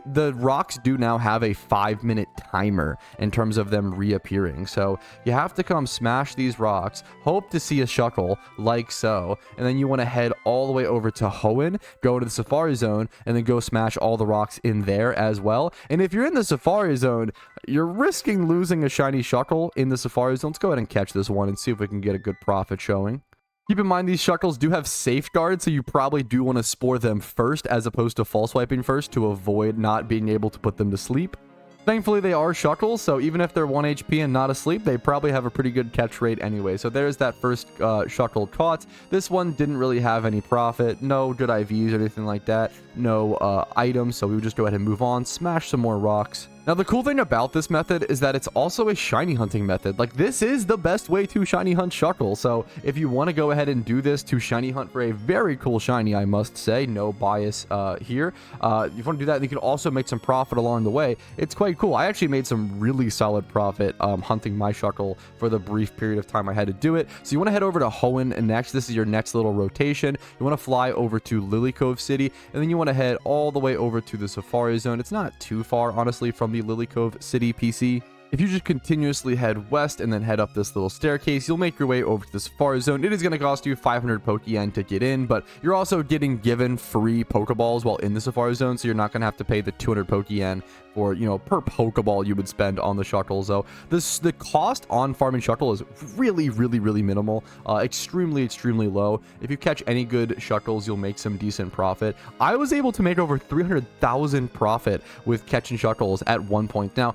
Speaker 1: the rocks do now have a 5-minute timer in terms of them reappearing. So you have to come smash these rocks, hope to see a shuckle like so, and then you want to head all the way over to Hoenn, go to the Safari Zone, and then go smash all the rocks in there as well. And if you're in the Safari Zone, you're risking losing a shiny shuckle in the Safari Zone. Let's go ahead and catch this one and see if we can get a good profit showing. Keep in mind, these shuckles do have safeguards, so you probably do want to spore them first as opposed to false wiping first to avoid not being able to put them to sleep. Thankfully, they are shuckles, so even if they're 1 HP and not asleep, they probably have a pretty good catch rate anyway. So there's that first shuckle caught. This one didn't really have any profit, no good IVs or anything like that, no items, so we would just go ahead and move on, smash some more rocks. Now, the cool thing about this method is that it's also a shiny hunting method. Like, this is the best way to shiny hunt shuckle. So if you want to go ahead and do this to shiny hunt for a very cool shiny, I must say, no bias here. If you want to do that, you can also make some profit along the way. It's quite cool. I actually made some really solid profit hunting my shuckle for the brief period of time I had to do it. So you want to head over to Hoenn next. This is your next little rotation. You want to fly over to Lily Cove City, and then you want to head all the way over to the Safari Zone. It's not too far, honestly, from the Lily Cove City PC. If you just continuously head west and then head up this little staircase, you'll make your way over to the Safari Zone. It is going to cost you 500 Pokeyen to get in, but you're also getting given free Pokeballs while in the Safari Zone, so you're not going to have to pay the 200 Pokeyen for, per Pokeball you would spend on the shuckle. So the cost on farming shuckle is really, really, really minimal, extremely, extremely low. If you catch any good shuckles, you'll make some decent profit. I was able to make over 300,000 profit with catching shuckles at one point. Now,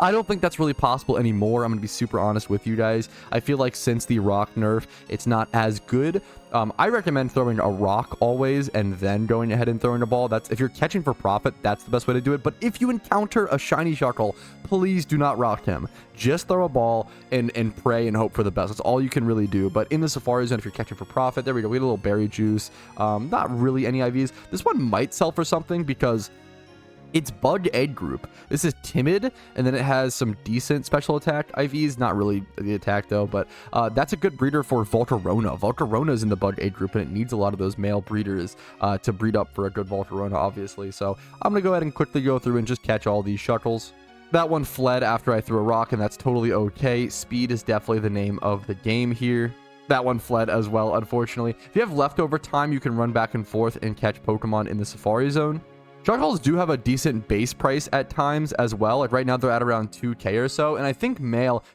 Speaker 1: I don't think that's really possible anymore. I'm going to be super honest with you guys. I feel like since the rock nerf, it's not as good. I recommend throwing a rock always and then going ahead and throwing a ball. That's, if you're catching for profit, that's the best way to do it. But if you encounter a shiny shuckle, please do not rock him. Just throw a ball and pray and hope for the best. That's all you can really do. But in the Safari Zone, if you're catching for profit, there we go. We get a little berry juice. Not really any IVs. This one might sell for something because it's Bug Egg Group. This is timid, and then it has some decent special attack IVs. Not really the attack, though, but that's a good breeder for Volcarona. Volcarona is in the Bug Egg Group, and it needs a lot of those male breeders to breed up for a good Volcarona, obviously. So I'm going to go ahead and quickly go through and just catch all these shuckles. That one fled after I threw a rock, and that's totally okay. Speed is definitely the name of the game here. That one fled as well, unfortunately. If you have leftover time, you can run back and forth and catch Pokemon in the Safari Zone. Shuckles do have a decent base price at times as well. Like right now they're at around 2K or so. And I think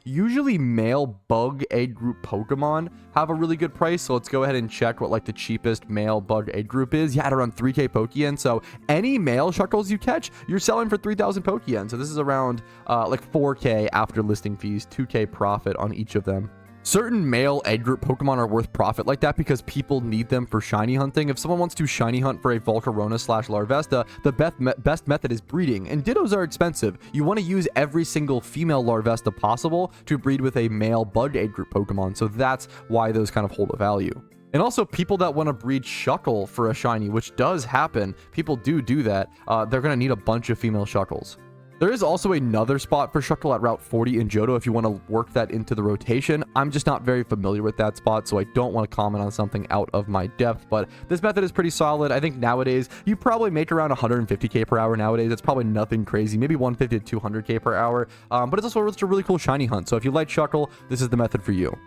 Speaker 1: usually male Bug Egg Group Pokemon have a really good price. So let's go ahead and check what like the cheapest male Bug Egg Group is. Yeah, at around 3K Pokeyen. So any male Shuckles you catch, you're selling for 3,000 Pokeyen. So this is around like 4K after listing fees, 2K profit on each of them. Certain male egg group Pokemon are worth profit like that because people need them for shiny hunting. If someone wants to shiny hunt for a Volcarona/Larvesta, the best method is breeding, and Dittos are expensive. You want to use every single female Larvesta possible to breed with a male bug egg group Pokemon, so that's why those kind of hold a value. And also, people that want to breed Shuckle for a shiny, which does happen, people do that, they're going to need a bunch of female Shuckles. There is also another spot for Shuckle at Route 40 in Johto if you want to work that into the rotation. I'm just not very familiar with that spot, so I don't want to comment on something out of my depth, but this method is pretty solid. I think nowadays, you probably make around 150k per hour nowadays. It's probably nothing crazy, maybe 150 to 200k per hour, but it's also just a really cool shiny hunt. So if you like Shuckle, this is the method for you.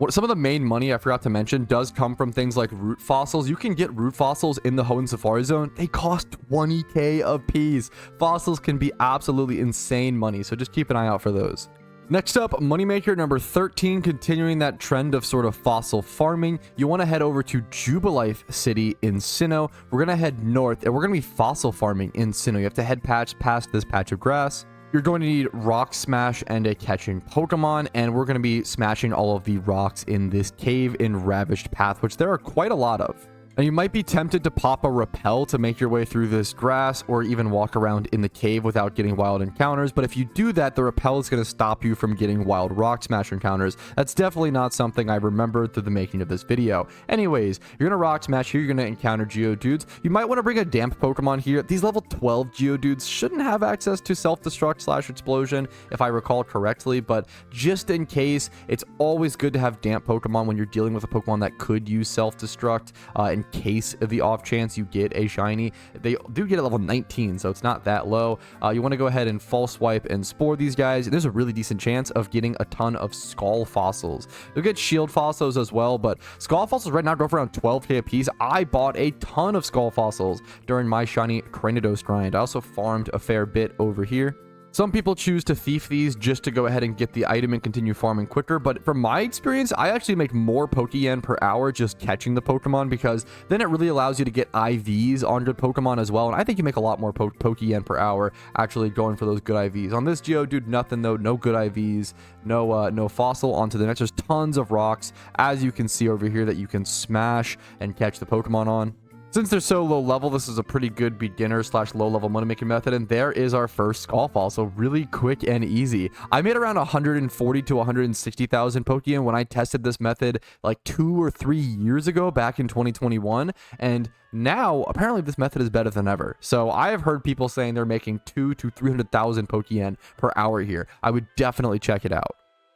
Speaker 1: Some of the main money I forgot to mention does come from things like root fossils. You can get root fossils in the Hoenn Safari Zone. They cost 20k a piece. Fossils can be absolutely insane money, so just keep an eye out for those. Next up, moneymaker number 13, continuing that trend of sort of fossil farming. You want to head over to Jubilife City in Sinnoh. We're going to head north, and we're going to be fossil farming in Sinnoh. You have to head past this patch of grass. You're going to need Rock Smash and a catching Pokemon, and we're going to be smashing all of the rocks in this cave in Ravaged Path, which there are quite a lot of. Now, you might be tempted to pop a repel to make your way through this grass or even walk around in the cave without getting wild encounters, but if you do that, the repel is going to stop you from getting wild rock smash encounters. That's definitely not something I remembered through the making of this video. Anyways, you're going to rock smash here, you're going to encounter Geodudes. You might want to bring a damp Pokemon here. These level 12 Geodudes shouldn't have access to self-destruct / explosion, if I recall correctly, but just in case, it's always good to have damp Pokemon when you're dealing with a Pokemon that could use self-destruct in case of the off chance you get a shiny. They do get at level 19, so it's not that low. You want to go ahead and false swipe and spore these guys. There's a really decent chance of getting a ton of skull fossils. You'll get shield fossils as well, but skull fossils right now go for around 12k a piece. I bought a ton of skull fossils during my shiny Cranidos grind. I also farmed a fair bit over here. Some people choose to thief these just to go ahead and get the item and continue farming quicker, but from my experience, I actually make more Pokeyen per hour just catching the Pokemon, because then it really allows you to get IVs on good Pokemon as well, and I think you make a lot more Pokeyen per hour actually going for those good IVs. On this Geodude, nothing though, no good IVs, no fossil. On to the next. There's tons of rocks, as you can see over here, that you can smash and catch the Pokemon on. Since they're so low level, this is a pretty good beginner / low level money making method, and there is our first skull fossil. Really quick and easy. I made around 140 to 160,000 Pokeyen when I tested this method like 2 or 3 years ago back in 2021, and now apparently this method is better than ever. So I have heard people saying they're making 200 to 300,000 Pokeyen per hour here. I would definitely check it out.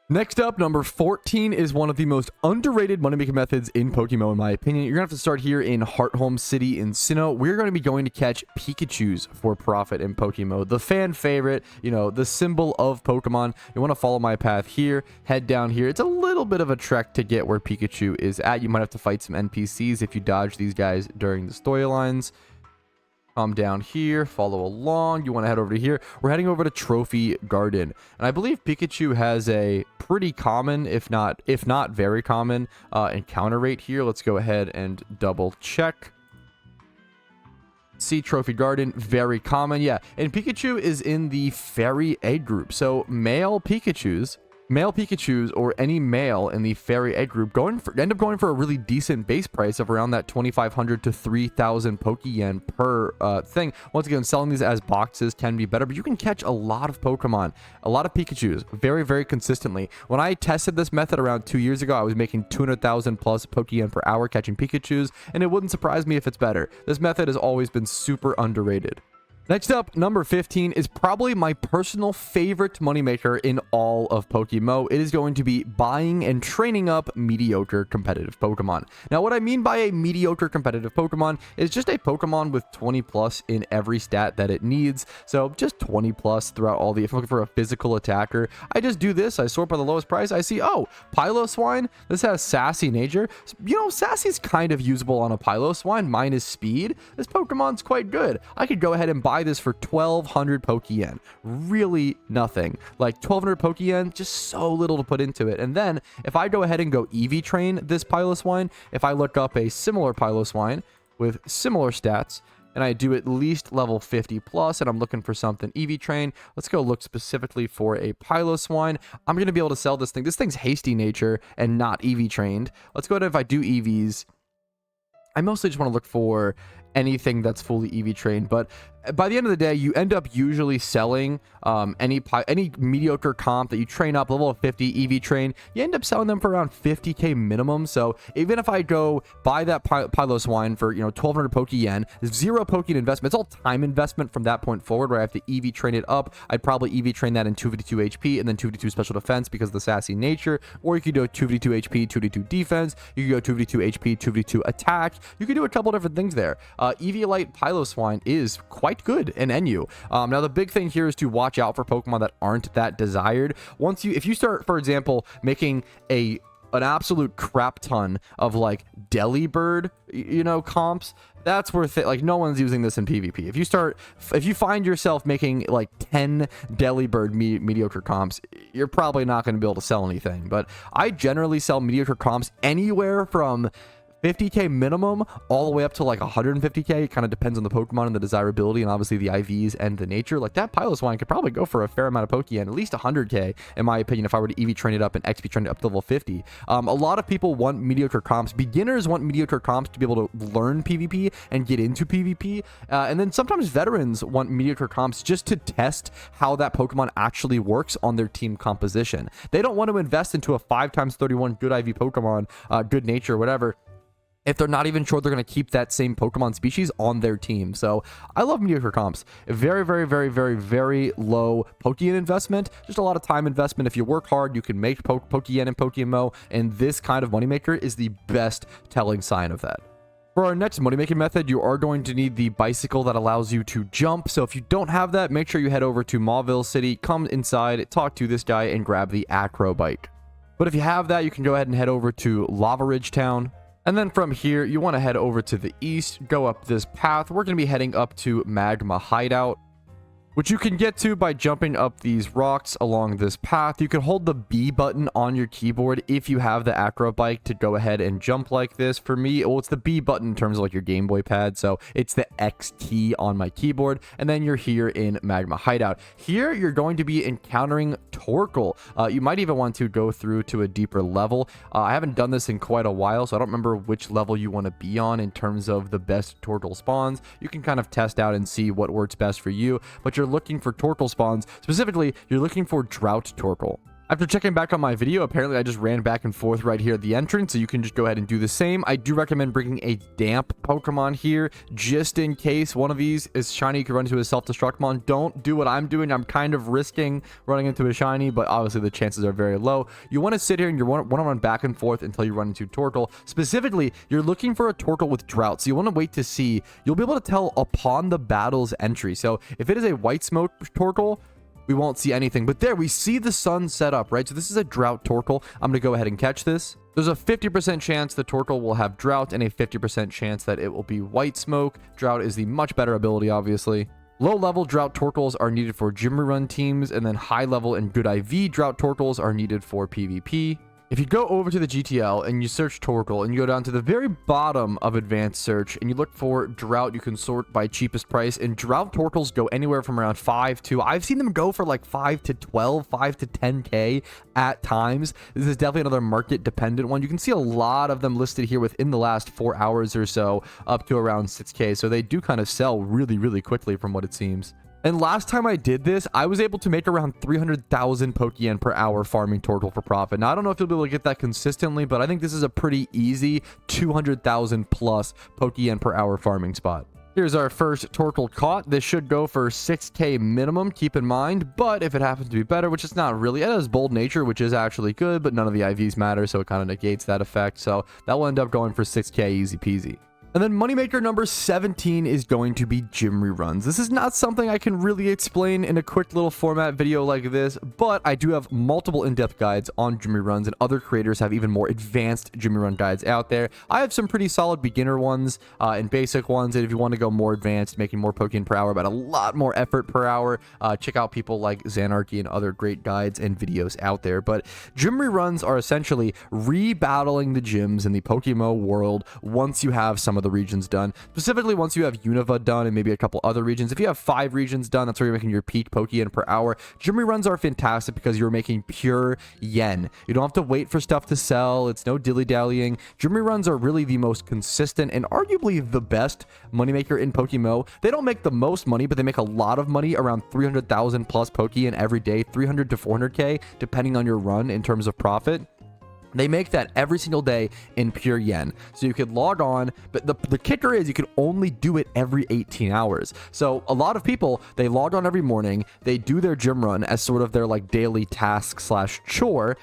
Speaker 1: Next up, number 14 is one of the most underrated money-making methods in PokeMMO, in my opinion. You're going to have to start here in Hearthome City in Sinnoh. We're going to be going to catch Pikachus for profit in PokeMMO. The fan favorite, you know, the symbol of Pokemon. You want to follow my path here, head down here. It's a little bit of a trek to get where Pikachu is at. You might have to fight some NPCs if you dodge these guys during the storylines. Come down here, follow along. You want to head over to here. We're heading over to Trophy Garden, and I believe Pikachu has a pretty common, if not very common, encounter rate here. Let's go ahead and double check. See, Trophy Garden, very common, yeah. And Pikachu is in the Fairy Egg group, so male Pikachus or any male in the Fairy Egg group end up going for a really decent base price of around that 2,500 to 3,000 Pokeyen per thing. Once again, selling these as boxes can be better, but you can catch a lot of Pokemon, a lot of Pikachus, very, very consistently. When I tested this method around 2 years ago, I was making 200,000 plus Pokeyen per hour catching Pikachus, and it wouldn't surprise me if it's better. This method has always been super underrated. Next up, number 15 is probably my personal favorite moneymaker in all of PokeMMO. It is going to be buying and training up mediocre competitive Pokemon. Now, what I mean by a mediocre competitive Pokemon is just a Pokemon with 20 plus in every stat that it needs. So just 20 plus throughout all the, if I'm looking for a physical attacker, I just do this. I sort by the lowest price. I see, oh, Piloswine. This has sassy nature. You know, sassy's kind of usable on a Piloswine minus speed. This Pokemon's quite good. I could go ahead and buy this for 1,200 Pokeyen. Really nothing. Like 1,200 Pokeyen, just so little to put into it. And then if I go ahead and go EV train this Piloswine, if I look up a similar Piloswine with similar stats, and I do at least level 50 plus, and I'm looking for something EV train, let's go look specifically for a Piloswine. I'm going to be able to sell this thing. This thing's hasty nature and not EV trained. Let's go ahead, if I do EVs, I mostly just want to look for anything that's fully EV trained, but by the end of the day, you end up usually selling any mediocre comp that you train up level of 50 EV train. You end up selling them for around 50k minimum. So even if I go buy that Piloswine for 1,200 Pokeyen, 0 Pokeyen investment, it's all time investment from that point forward, where I have to EV train it up. I'd probably EV train that in 252 HP and then 252 special defense because of the sassy nature. Or you could go 252 HP, 252 defense. You could go 252 HP, 252 attack. You could do a couple different things there. Eviolite Piloswine is quite good in NU. Now the big thing here is to watch out for Pokemon that aren't that desired. If you start, for example, making an absolute crap ton of like Delibird, comps, that's worth it. Like, no one's using this in PvP. If you find yourself making like 10 Delibird mediocre comps, you're probably not going to be able to sell anything. But I generally sell mediocre comps anywhere from 50k minimum all the way up to like 150k. It kind of depends on the Pokemon and the desirability and obviously the IVs and the nature. Like that Piloswine could probably go for a fair amount of Pokeyen, at least 100k in my opinion, if I were to EV train it up and XP train it up to level 50. A lot of people want mediocre comps. Beginners want mediocre comps to be able to learn PvP and get into PvP. And then sometimes veterans want mediocre comps just to test how that Pokemon actually works on their team composition. They don't want to invest into a 5x31 good IV Pokemon, good nature, whatever, if they're not even sure they're going to keep that same Pokemon species on their team. So I love mediocre comps. Very, very, very, very, very low Pokeyen investment. Just a lot of time investment. If you work hard, you can make Pokeyen and PokeMMO, and this kind of moneymaker is the best telling sign of that. For our next money-making method, you are going to need the bicycle that allows you to jump. So if you don't have that, make sure you head over to Mauville City, come inside, talk to this guy, and grab the Acro Bike. But if you have that, you can go ahead and head over to Lava Ridge Town. And then from here, you want to head over to the east, go up this path. We're going to be heading up to Magma Hideout, which you can get to by jumping up these rocks along this path. You can hold the B button on your keyboard if you have the Acro Bike to go ahead and jump like this. For me, well, it's the B button in terms of like your Game Boy pad, so it's the X key on my keyboard, and then you're here in Magma Hideout. Here, you're going to be encountering Torkoal. You might even want to go through to a deeper level. I haven't done this in quite a while, so I don't remember which level you want to be on in terms of the best Torkoal spawns. You can kind of test out and see what works best for you, but you're looking for Torkoal spawns. Specifically, you're looking for Drought Torkoal. After checking back on my video, apparently I just ran back and forth right here at the entrance, so you can just go ahead and do the same. I do recommend bringing a damp Pokemon here, just in case one of these is shiny. You could run into a self-destruct mon. Don't do what I'm doing. I'm kind of risking running into a shiny, but obviously the chances are very low. You want to sit here and you want to run back and forth until you run into Torkoal. Specifically, you're looking for a Torkoal with Drought, so you want to wait to see. You'll be able to tell upon the battle's entry. So if it is a White Smoke Torkoal, we won't see anything, but there we see the sun set up, right? So this is a Drought Torkoal. I'm going to go ahead and catch this. There's a 50% chance the Torkoal will have Drought and a 50% chance that it will be White Smoke. Drought is the much better ability, obviously. Low-level Drought Torkoals are needed for gym run teams, and then high-level and good IV Drought Torkoals are needed for PvP. If you go over to the GTL and you search Torkoal and you go down to the very bottom of advanced search and you look for Drought, you can sort by cheapest price, and Drought Torkoals go anywhere from around 5 to, I've seen them go for like 5 to 12, 5 to 10k at times. This is definitely another market dependent one. You can see a lot of them listed here within the last 4 hours or so, up to around 6k. So they do kind of sell really, really quickly from what it seems. And last time I did this, I was able to make around 300,000 Pokeyen per hour farming Torkoal for profit. Now, I don't know if you'll be able to get that consistently, but I think this is a pretty easy 200,000 plus Pokeyen per hour farming spot. Here's our first Torkoal caught. This should go for 6k minimum, keep in mind, but if it happens to be better, which it's not really, it has bold nature, which is actually good, but none of the IVs matter, so it kind of negates that effect. So that will end up going for 6k easy peasy. And then moneymaker number 17 is going to be gym reruns. This is not something I can really explain in a quick little format video like this, but I do have multiple in-depth guides on gym reruns, and other creators have even more advanced gym rerun guides out there. I have some pretty solid beginner ones and basic ones, and if you want to go more advanced, making more Pokeyen per hour, but a lot more effort per hour, check out people like Xanarchy and other great guides and videos out there. But gym reruns are essentially rebattling the gyms in the PokeMMO world once you have some of the regions done. Specifically, once you have Unova done and maybe a couple other regions. If you have 5 regions done, that's where you're making your peak Pokeyen per hour. Gym reruns are fantastic because you're making pure yen. You don't have to wait for stuff to sell. It's no dilly-dallying. Gym reruns are really the most consistent and arguably the best moneymaker in PokeMMO. They don't make the most money, but they make a lot of money, around 300,000 plus Pokeyen every day, 300 to 400k, depending on your run in terms of profit. They make that every single day in pure yen. So you could log on, but the kicker is you can only do it every 18 hours. So a lot of people, they log on every morning, they do their gym run as sort of their like daily task slash chore,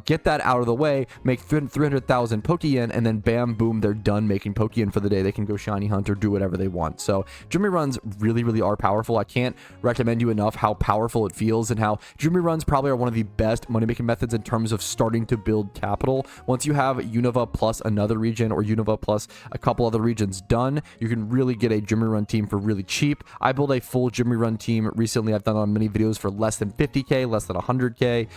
Speaker 1: get that out of the way, make 300,000 Pokeyen, and then bam, boom, they're done making Pokeyen for the day. They can go shiny hunt or do whatever they want. So gym reruns really, really are powerful. I can't recommend you enough how powerful it feels, and how gym reruns probably are one of the best money-making methods in terms of starting to build capital. Once you have Unova plus another region or Unova plus a couple other regions done, you can really get a gym rerun team for really cheap. I built a full gym rerun team recently. I've done on many videos for less than 50k, less than 100k.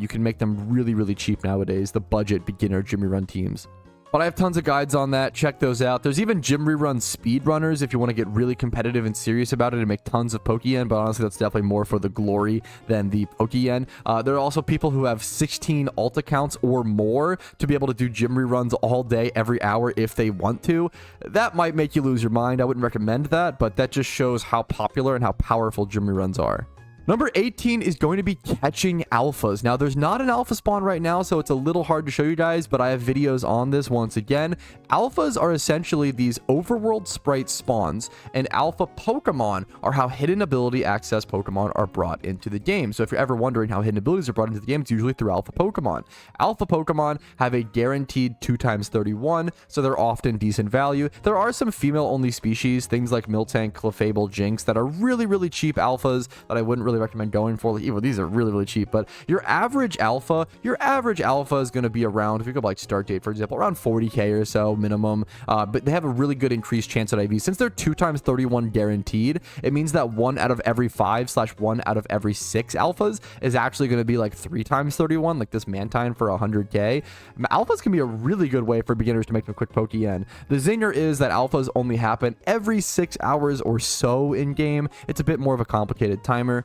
Speaker 1: You can make them really, really cheap nowadays, the budget beginner gym rerun teams. But I have tons of guides on that. Check those out. There's even gym rerun speedrunners if you want to get really competitive and serious about it and make tons of Pokeyen. But honestly, that's definitely more for the glory than the Pokeyen. There are also people who have 16 alt accounts or more to be able to do gym reruns all day, every hour if they want to. That might make you lose your mind. I wouldn't recommend that, but that just shows how popular and how powerful gym reruns are. Number 18 is going to be catching alphas. Now, there's not an alpha spawn right now, so it's a little hard to show you guys, but I have videos on this once again. Alphas are essentially these overworld sprite spawns, and alpha Pokemon are how hidden ability access Pokemon are brought into the game. So if you're ever wondering how hidden abilities are brought into the game, it's usually through alpha Pokemon. Alpha Pokemon have a guaranteed 2x31, so they're often decent value. There are some female-only species, things like Miltank, Clefable, Jinx, that are really, really cheap alphas that I wouldn't really recommend going for. Like, even these are really, really cheap, but your average alpha is going to be around, if you go by like start date, for example, around 40k or so minimum. But they have a really good increased chance at IV. Since they're 2x31 guaranteed, it means that 1 out of every 5/1 out of every 6 alphas is actually going to be like 3x31, like this Mantine for 100k. Alphas can be a really good way for beginners to make a quick Pokeyen. The zinger is that alphas only happen every 6 hours or so in game. It's a bit more of a complicated timer.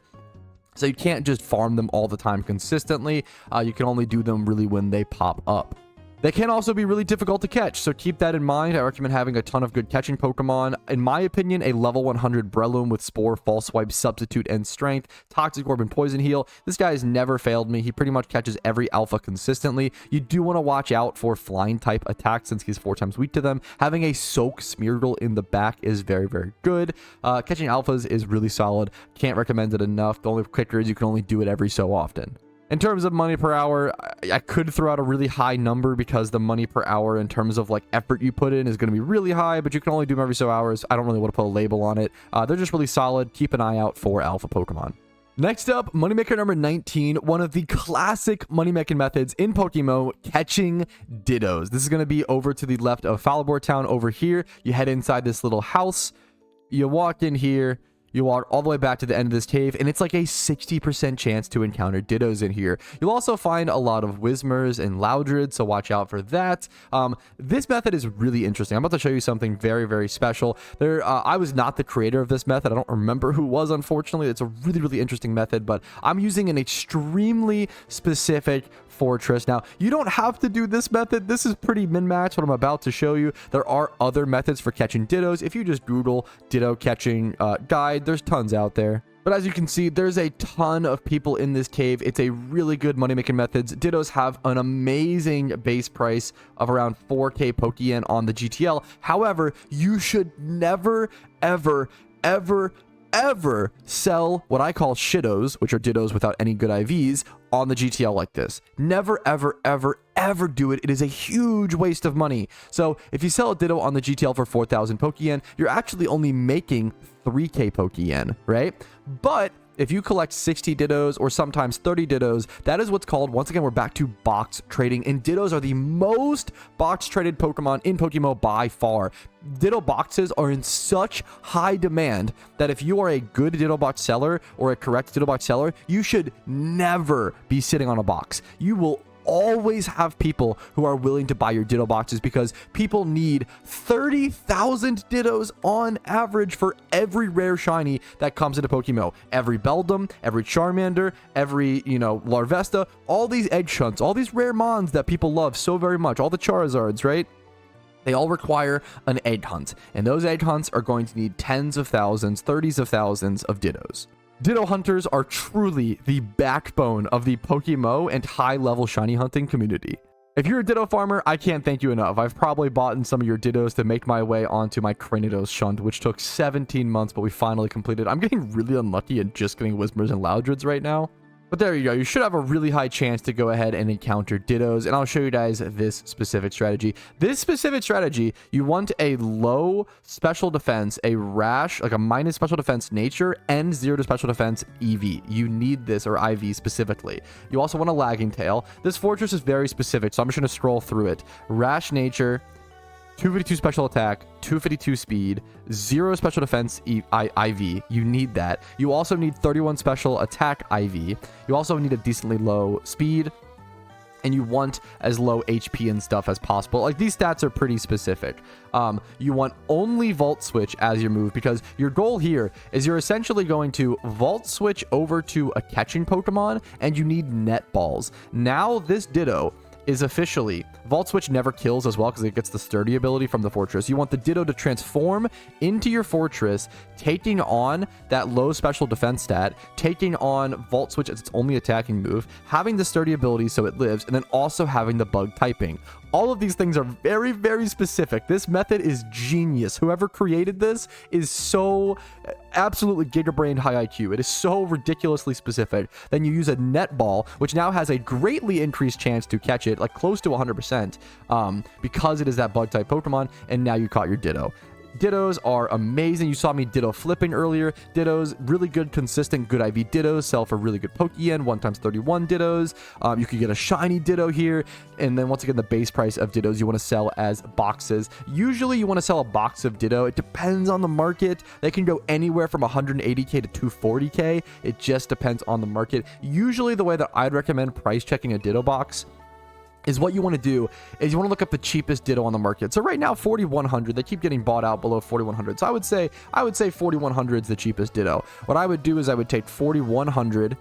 Speaker 1: So you can't just farm them all the time consistently. You can only do them really when they pop up. They can also be really difficult to catch, so keep that in mind. I recommend having a ton of good catching Pokemon. In my opinion, a level 100 Breloom with Spore, False Swipe, Substitute, and Strength, Toxic Orb, and Poison Heal. This guy has never failed me. He pretty much catches every alpha consistently. You do want to watch out for flying type attacks since he's 4 times weak to them. Having a Soak Smeargle in the back is very, very good. Catching alphas is really solid. Can't recommend it enough. The only kicker is you can only do it every so often. In terms of money per hour, I could throw out a really high number because the money per hour in terms of like effort you put in is going to be really high, but you can only do them every so hours. I don't really want to put a label on it. They're just really solid. Keep an eye out for alpha Pokemon. Next up, moneymaker number 19, one of the classic money-making methods in PokeMMO, catching Dittos. This is going to be over to the left of Falibor Town over here. You head inside this little house. You walk in here. You walk all the way back to the end of this cave, and it's like a 60% chance to encounter Dittos in here. You'll also find a lot of Whismurs and Loudred, so watch out for that. This method is really interesting. I'm about to show you something very, very special. I was not the creator of this method. I don't remember who was, unfortunately. It's a really, really interesting method, but I'm using an extremely specific fortress. Now, you don't have to do this method. This is pretty min-max what I'm about to show you. There are other methods for catching Dittos. If you just Google Ditto catching guide, there's tons out there. But as you can see, there's a ton of people in this cave. It's a really good money-making methods. Dittos have an amazing base price of around 4k Pokeyen on the GTL. However, you should never, ever, ever, ever sell what I call shittos, which are Dittos without any good IVs, on the GTL like this. Never, ever, ever, ever do it. It is a huge waste of money. So if you sell a Ditto on the GTL for 4,000 Pokeyen, you're actually only making 3k Pokeyen, right? But if you collect 60 Dittos or sometimes 30 Dittos, that is what's called, once again, we're back to box trading, and Dittos are the most box traded Pokemon in PokeMMO by far. Ditto boxes are in such high demand that if you are a good Ditto box seller or a correct Ditto box seller, you should never be sitting on a box. You will always have people who are willing to buy your Ditto boxes because people need 30,000 Dittos on average for every rare shiny that comes into PokeMMO. Every Beldum, every Charmander, every, Larvesta, all these Edge Hunts, all these rare mons that people love so very much, all the Charizards, right? They all require an egg hunt, and those egg hunts are going to need tens of thousands, 30s of thousands of Dittos. Ditto hunters are truly the backbone of the PokeMMO and high-level shiny hunting community. If you're a Ditto farmer, I can't thank you enough. I've probably bought in some of your Dittos to make my way onto my Cranidos shunt, which took 17 months, but we finally completed. I'm getting really unlucky and just getting Whismurs and Loudreds right now. But there you go. You should have a really high chance to go ahead and encounter Dittos. And I'll show you guys this specific strategy. This specific strategy, you want a low special defense, a rash, like a minus special defense nature, and 0 to special defense EV. You need this, or IV specifically. You also want a lagging tail. This fortress is very specific, so I'm just going to scroll through it. Rash nature, 252 special attack, 252 speed, 0 special defense IV. You need that. You also need 31 special attack IV. You also need a decently low speed. and you want as low HP and stuff as possible. Like, these stats are pretty specific. You want only Vault Switch as your move, because your goal here is you're essentially going to Vault Switch over to a catching Pokemon, and you need Net Balls. Now this Ditto is officially Vault Switch never kills as well, because it gets the sturdy ability from the fortress. You want the Ditto to transform into your fortress, taking on that low special defense stat, taking on Vault Switch as its only attacking move, having the sturdy ability so it lives, and then also having the bug typing. All of these things are very, very specific. This method is genius. Whoever created this is so absolutely gigabrained high IQ. It is so ridiculously specific. Then you use a Net Ball, which now has a greatly increased chance to catch it, like close to 100%, because it is that bug type Pokemon, and now you caught your Ditto. Dittos are amazing. You saw me Ditto flipping earlier. Dittos, really good, consistent, good IV Dittos sell for really good Pokeyen, 1x31 Dittos. You could get a shiny Ditto here. And then once again, the base price of Dittos you want to sell as boxes. Usually you want to sell a box of Ditto. It depends on the market. They can go anywhere from 180k to 240k. It just depends on the market. Usually the way that I'd recommend price checking a Ditto box is what you want to do is you want to look up the cheapest Ditto on the market. So right now, 4,100, they keep getting bought out below 4,100. So I would say 4,100 is the cheapest Ditto. What I would do is I would take 4,100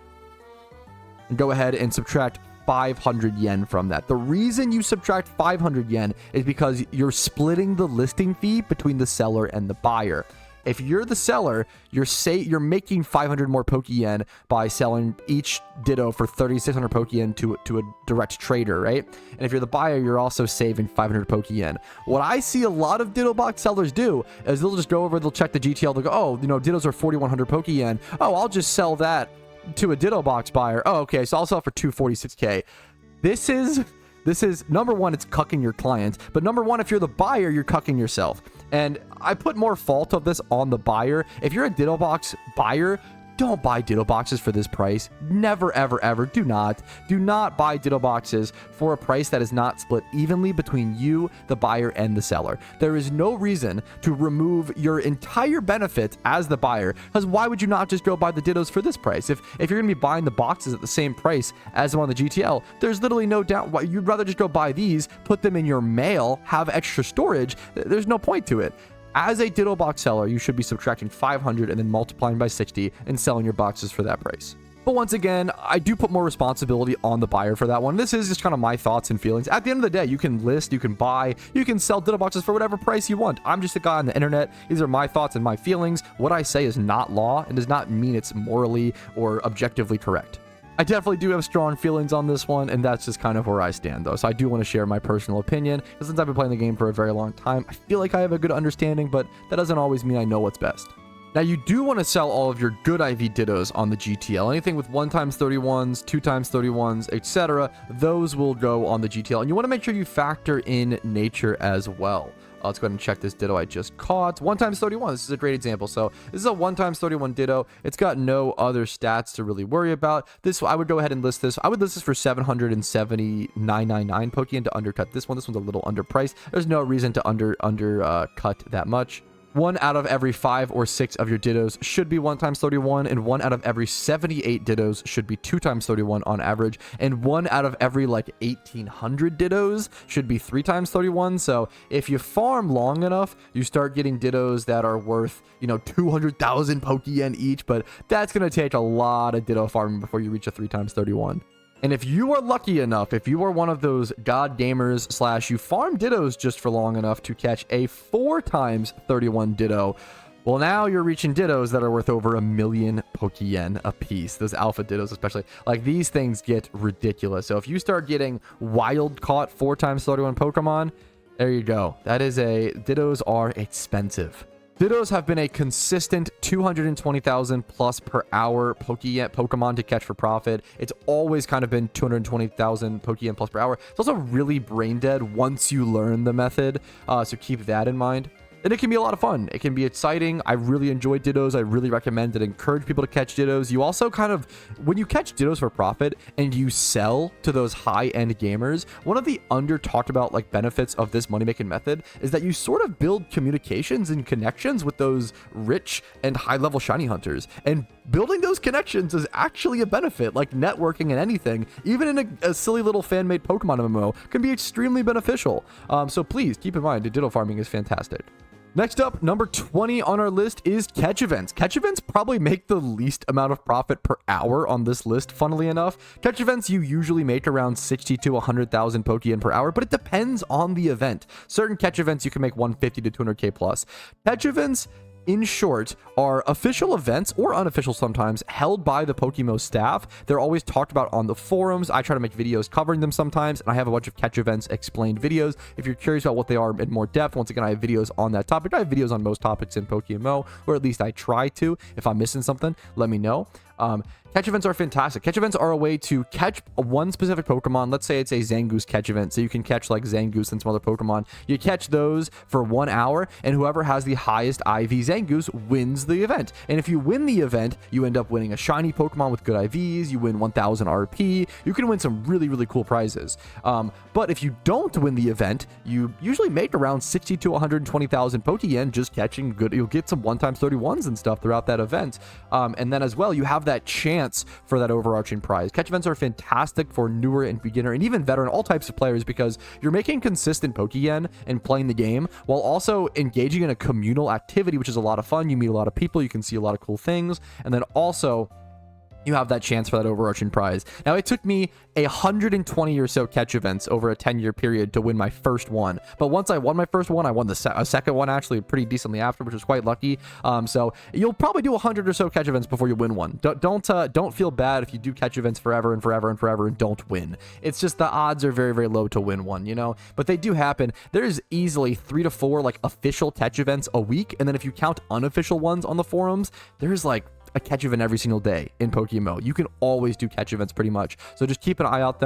Speaker 1: and go ahead and subtract 500 yen from that. The reason you subtract 500 yen is because you're splitting the listing fee between the seller and the buyer. If you're the seller, you're making 500 more Pokeyen by selling each Ditto for 3,600 Pokeyen to a direct trader, right? And if you're the buyer, you're also saving 500 Pokeyen. What I see a lot of Ditto box sellers do is they'll just go over, they'll check the GTL, they'll go, oh, you know, Dittos are 4,100 Pokeyen. Oh, I'll just sell that to a Ditto box buyer. Oh, okay, so I'll sell it for 246k. This is number one, it's cucking your client. But number one, if you're the buyer, you're cucking yourself. And I put more fault of this on the buyer. If you're a Ditto box buyer, don't buy Ditto boxes for this price. Never, ever, ever. Do not buy Ditto boxes for a price that is not split evenly between you, the buyer, and the seller. There is no reason to remove your entire benefit as the buyer, because why would you not just go buy the Dittos for this price? If you're going to be buying the boxes at the same price as them on the GTL, there's literally no doubt why you'd rather just go buy these, put them in your mail, have extra storage. There's no point to it. As a Ditto box seller, you should be subtracting 500 and then multiplying by 60 and selling your boxes for that price. But once again, I do put more responsibility on the buyer for that one. This is just kind of my thoughts and feelings. At the end of the day, you can list, you can buy, you can sell Ditto boxes for whatever price you want. I'm just a guy on the internet. These are my thoughts and my feelings. What I say is not law and does not mean it's morally or objectively correct. I definitely do have strong feelings on this one, and that's just kind of where I stand, though. So I do want to share my personal opinion, because since I've been playing the game for a very long time, I feel like I have a good understanding, but that doesn't always mean I know what's best. Now, you do want to sell all of your good IV Dittos on the GTL. Anything with 1x31s, 2x31s, etc., those will go on the GTL. And you want to make sure you factor in nature as well. Let's go ahead and check this Ditto I just caught. 1x31. This is a great example. So this is a 1x31 Ditto. It's got no other stats to really worry about. This, I would go ahead and list this. I would list this for 779.99 Pokeyen to undercut this one. This one's a little underpriced. There's no reason to undercut that much. 1 out of every 5 or 6 of your Dittos should be 1x31, and 1 out of every 78 Dittos should be 2x31 on average, and 1 out of every like 1,800 Dittos should be 3x31. So if you farm long enough, you start getting Dittos that are worth, 200,000 Pokeyen each, but that's going to take a lot of Ditto farming before you reach a 3x31. And if you are lucky enough, if you are one of those god gamers / you farm Dittos just for long enough to catch a 4x31 Ditto, well, now you're reaching Dittos that are worth over 1 million Pokeyen a piece. Those alpha Dittos especially. Like, these things get ridiculous. So if you start getting wild caught 4x31 Pokemon, there you go. Dittos are expensive. Dittos have been a consistent 220,000 plus per hour Pokemon to catch for profit. It's always kind of been 220,000 Pokeyen plus per hour. It's also really brain dead once you learn the method, so keep that in mind. And it can be a lot of fun. It can be exciting. I really enjoy Dittos. I really recommend and encourage people to catch Dittos. You also kind of, when you catch Dittos for profit and you sell to those high-end gamers, one of the under talked about like benefits of this money-making method is that you sort of build communications and connections with those rich and high-level shiny hunters. And building those connections is actually a benefit, like networking and anything, even in a silly little fan-made Pokemon MMO, can be extremely beneficial. So please keep in mind, Ditto farming is fantastic. Next up, number 20 on our list is catch events. Catch events probably make the least amount of profit per hour on this list, funnily enough. Catch events, you usually make around 60 to 100,000 Pokeyen per hour, but it depends on the event. Certain catch events, you can make 150 to 200k plus. Catch events, in short, are official events, or unofficial sometimes, held by the PokeMMO staff. They're always talked about on the forums. I try to make videos covering them sometimes, and I have a bunch of catch events explained videos. If you're curious about what they are in more depth, once again, I have videos on that topic. I have videos on most topics in PokeMMO, or at least I try to. If I'm missing something, let me know. Catch events are fantastic. Catch events are a way to catch one specific Pokemon. Let's say it's a Zangoose catch event, so you can catch like Zangoose and some other Pokemon. You catch those for 1 hour, and whoever has the highest IV Zangoose wins the event. And if you win the event, you end up winning a shiny Pokemon with good IVs. You win 1,000 RP. You can win some really, really cool prizes. But if you don't win the event, you usually make around 60 to 120,000 Pokeyen just catching good. You'll get some 1x31s and stuff throughout that event. And then as well, you have that chance for that overarching prize. Catch events are fantastic for newer and beginner and even veteran, all types of players, because you're making consistent Pokeyen and playing the game while also engaging in a communal activity, which is a lot of fun. You meet a lot of people, you can see a lot of cool things, and then also you have that chance for that overarching prize. Now, it took me 120 or so catch events over a 10-year period to win my first one. But once I won my first one, I won a second one actually pretty decently after, which was quite lucky. So you'll probably do 100 or so catch events before you win one. Don't feel bad if you do catch events forever and forever and forever and don't win. It's just the odds are very, very low to win one, you know? But they do happen. There's easily 3 to 4 like official catch events a week. And then if you count unofficial ones on the forums, there's like a catch event every single day in PokeMMO. You can always do catch events pretty much. So just keep an eye out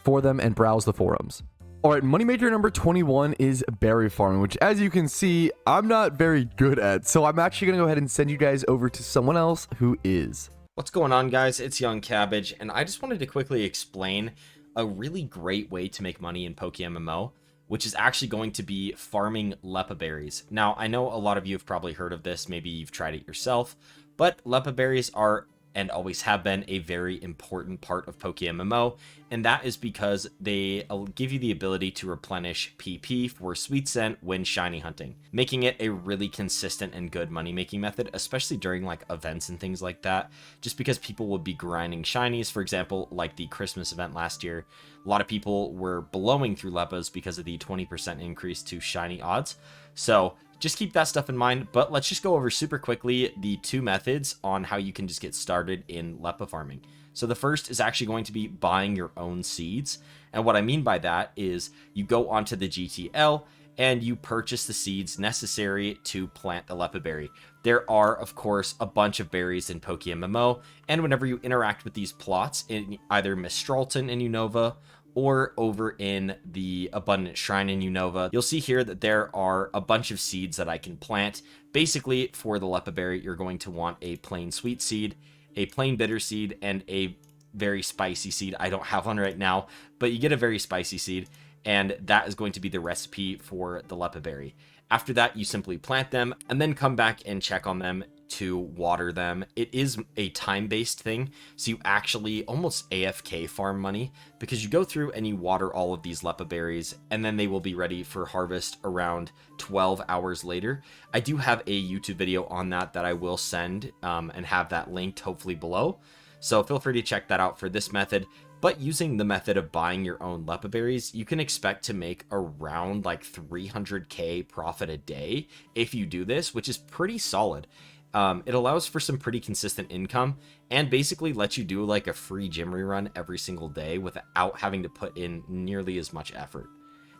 Speaker 1: for them and browse the forums. All right, moneymaker number 21 is berry farming, which as you can see, I'm not very good at. So I'm actually going to go ahead and send you guys over to someone else who is.
Speaker 2: What's going on, guys? It's Young Cabbage, and I just wanted to quickly explain a really great way to make money in PokeMMO, which is actually going to be farming Leppa berries. Now, I know a lot of you have probably heard of this, maybe you've tried it yourself, but Leppa berries are, and always have been, a very important part of PokeMMO, and that is because they give you the ability to replenish PP for Sweet Scent when shiny hunting, making it a really consistent and good money-making method, especially during like events and things like that, just because people would be grinding shinies. For example, like the Christmas event last year, a lot of people were blowing through Leppas because of the 20% increase to shiny odds. So just keep that stuff in mind, but let's just go over super quickly the 2 methods on how you can just get started in Leppa farming. So the first is actually going to be buying your own seeds. And what I mean by that is you go onto the GTL and you purchase the seeds necessary to plant the Leppa berry. There are, of course, a bunch of berries in PokeMMO, and whenever you interact with these plots in either Mistralton in Unova or over in the Abundant Shrine in Unova, you'll see here that there are a bunch of seeds that I can plant. Basically, for the Leppa berry, you're going to want a plain sweet seed, a plain bitter seed, and a very spicy seed. I don't have one right now, but you get a very spicy seed, and that is going to be the recipe for the Leppa berry. After that, you simply plant them and then come back and check on them to water them. It is a time-based thing, so you actually almost AFK farm money, because you go through and you water all of these Leppa berries, and then they will be ready for harvest around 12 hours later. I do have a YouTube video on that I will send and have that linked hopefully below, so feel free to check that out for this method. But using the method of buying your own Leppa berries, you can expect to make around like 300k profit a day if you do this, which is pretty solid. It allows for some pretty consistent income and basically lets you do like a free gym rerun every single day without having to put in nearly as much effort.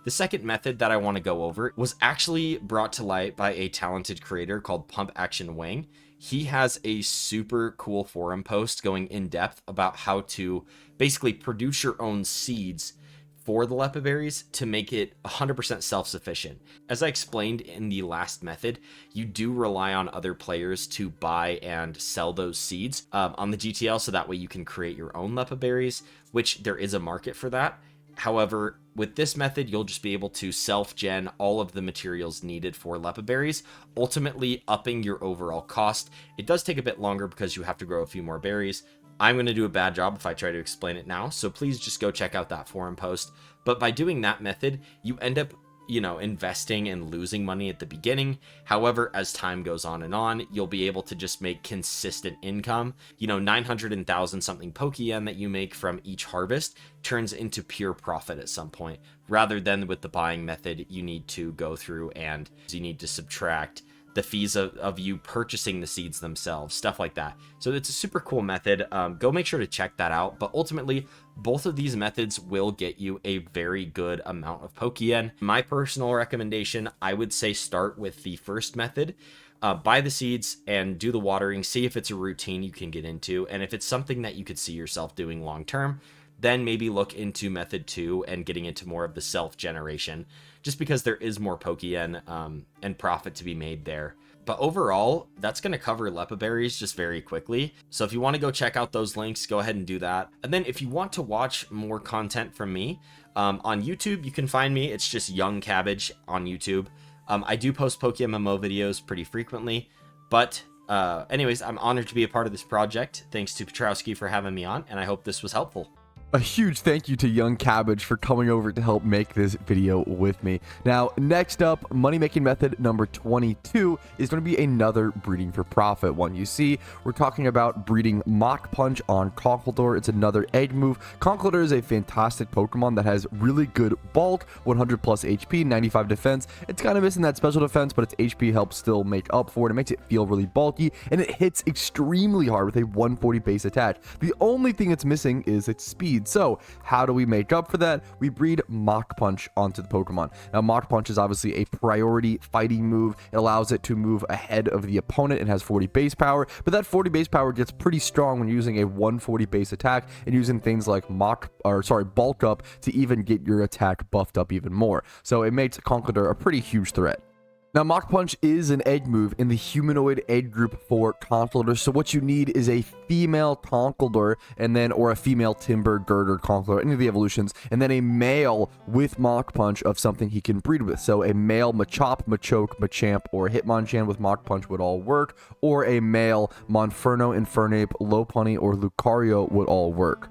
Speaker 2: The second method that I want to go over was actually brought to light by a talented creator called Pump Action Wing. He has a super cool forum post going in depth about how to basically produce your own seeds for the Lepa berries to make it 100% self-sufficient. As I explained in the last method, you do rely on other players to buy and sell those seeds on the GTL, so that way you can create your own Lepa berries, which there is a market for that. However, with this method, you'll just be able to self-gen all of the materials needed for Lepa berries, ultimately upping your overall cost. It does take a bit longer because you have to grow a few more berries. I'm going to do a bad job if I try to explain it now, so please just go check out that forum post. But by doing that method, you end up, investing and losing money at the beginning. However, as time goes on, you'll be able to just make consistent income. 900 and 1,000 something Pokeyen that you make from each harvest turns into pure profit at some point, rather than with the buying method, you need to go through and you need to subtract the fees of you purchasing the seeds themselves, stuff like that. So it's a super cool method. Go make sure to check that out. But ultimately, both of these methods will get you a very good amount of Pokeyen. My personal recommendation, I would say start with the first method. Buy the seeds and do the watering. See if it's a routine you can get into. And if it's something that you could see yourself doing long term, then maybe look into method 2 and getting into more of the self-generation, just because there is more Pokeyen and profit to be made there. But overall, that's going to cover Lepa berries just very quickly. So if you want to go check out those links, go ahead and do that. And then if you want to watch more content from me, on YouTube, you can find me. It's just Young Cabbage on YouTube. I do post PokeMMO videos pretty frequently. But anyways, I'm honored to be a part of this project. Thanks to Patrouski for having me on, and I hope this was helpful.
Speaker 1: A huge thank you to Young Cabbage for coming over to help make this video with me. Now, next up, money-making method number 22 is going to be another breeding for profit one. You see, we're talking about breeding Mach Punch on Conkeldurr. It's another egg move. Conkeldurr is a fantastic Pokemon that has really good bulk, 100 plus HP, 95 defense. It's kind of missing that special defense, but its HP helps still make up for it. It makes it feel really bulky, and it hits extremely hard with a 140 base attack. The only thing it's missing is its speed. So how do we make up for that? We breed Mach Punch onto the Pokemon. Now, Mach Punch is obviously a priority fighting move. It allows it to move ahead of the opponent. It has 40 base power, but that 40 base power gets pretty strong when using a 140 base attack and using things like bulk up to even get your attack buffed up even more. So it makes Conkeldurr a pretty huge threat. Now, Mach Punch is an egg move in the humanoid egg group for Conkeldurr, so what you need is a female Conkeldurr, or a female Timber, Girder, Conkeldurr, any of the evolutions, and then a male with Mach Punch of something he can breed with. So a male Machop, Machoke, Machamp, or Hitmonchan with Mach Punch would all work, or a male Monferno, Infernape, Lopunny, or Lucario would all work.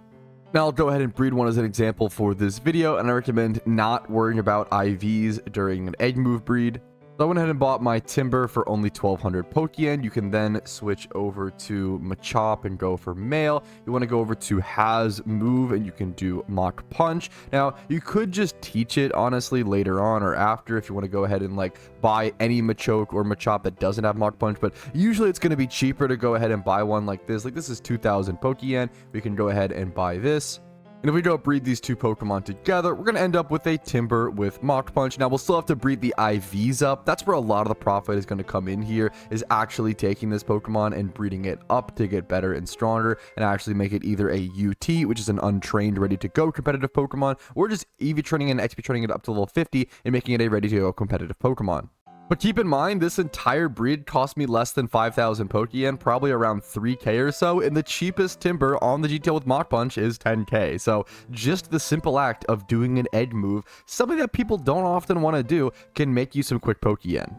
Speaker 1: Now, I'll go ahead and breed one as an example for this video, and I recommend not worrying about IVs during an egg move breed. So I went ahead and bought my Timber for only 1,200 Pokeyen. You can then switch over to Machop and go for male. You want to go over to Has Move and you can do Mach Punch. Now, you could just teach it, honestly, later on or after if you want to go ahead and buy any Machoke or Machop that doesn't have Mach Punch. But usually it's going to be cheaper to go ahead and buy one like this. This is 2,000 Pokeyen. We can go ahead and buy this. And if we go breed these two Pokemon together, we're going to end up with a Timber with Mach Punch. Now, we'll still have to breed the IVs up. That's where a lot of the profit is going to come in here, is actually taking this Pokemon and breeding it up to get better and stronger and actually make it either a UT, which is an untrained, ready-to-go competitive Pokemon, or just EV training and XP training it up to level 50 and making it a ready-to-go competitive Pokemon. But keep in mind, this entire breed cost me less than 5,000 Pokeyen, probably around 3k or so, and the cheapest Timber on the GTL with Mach Punch is 10k. So just the simple act of doing an egg move, something that people don't often want to do, can make you some quick Pokeyen.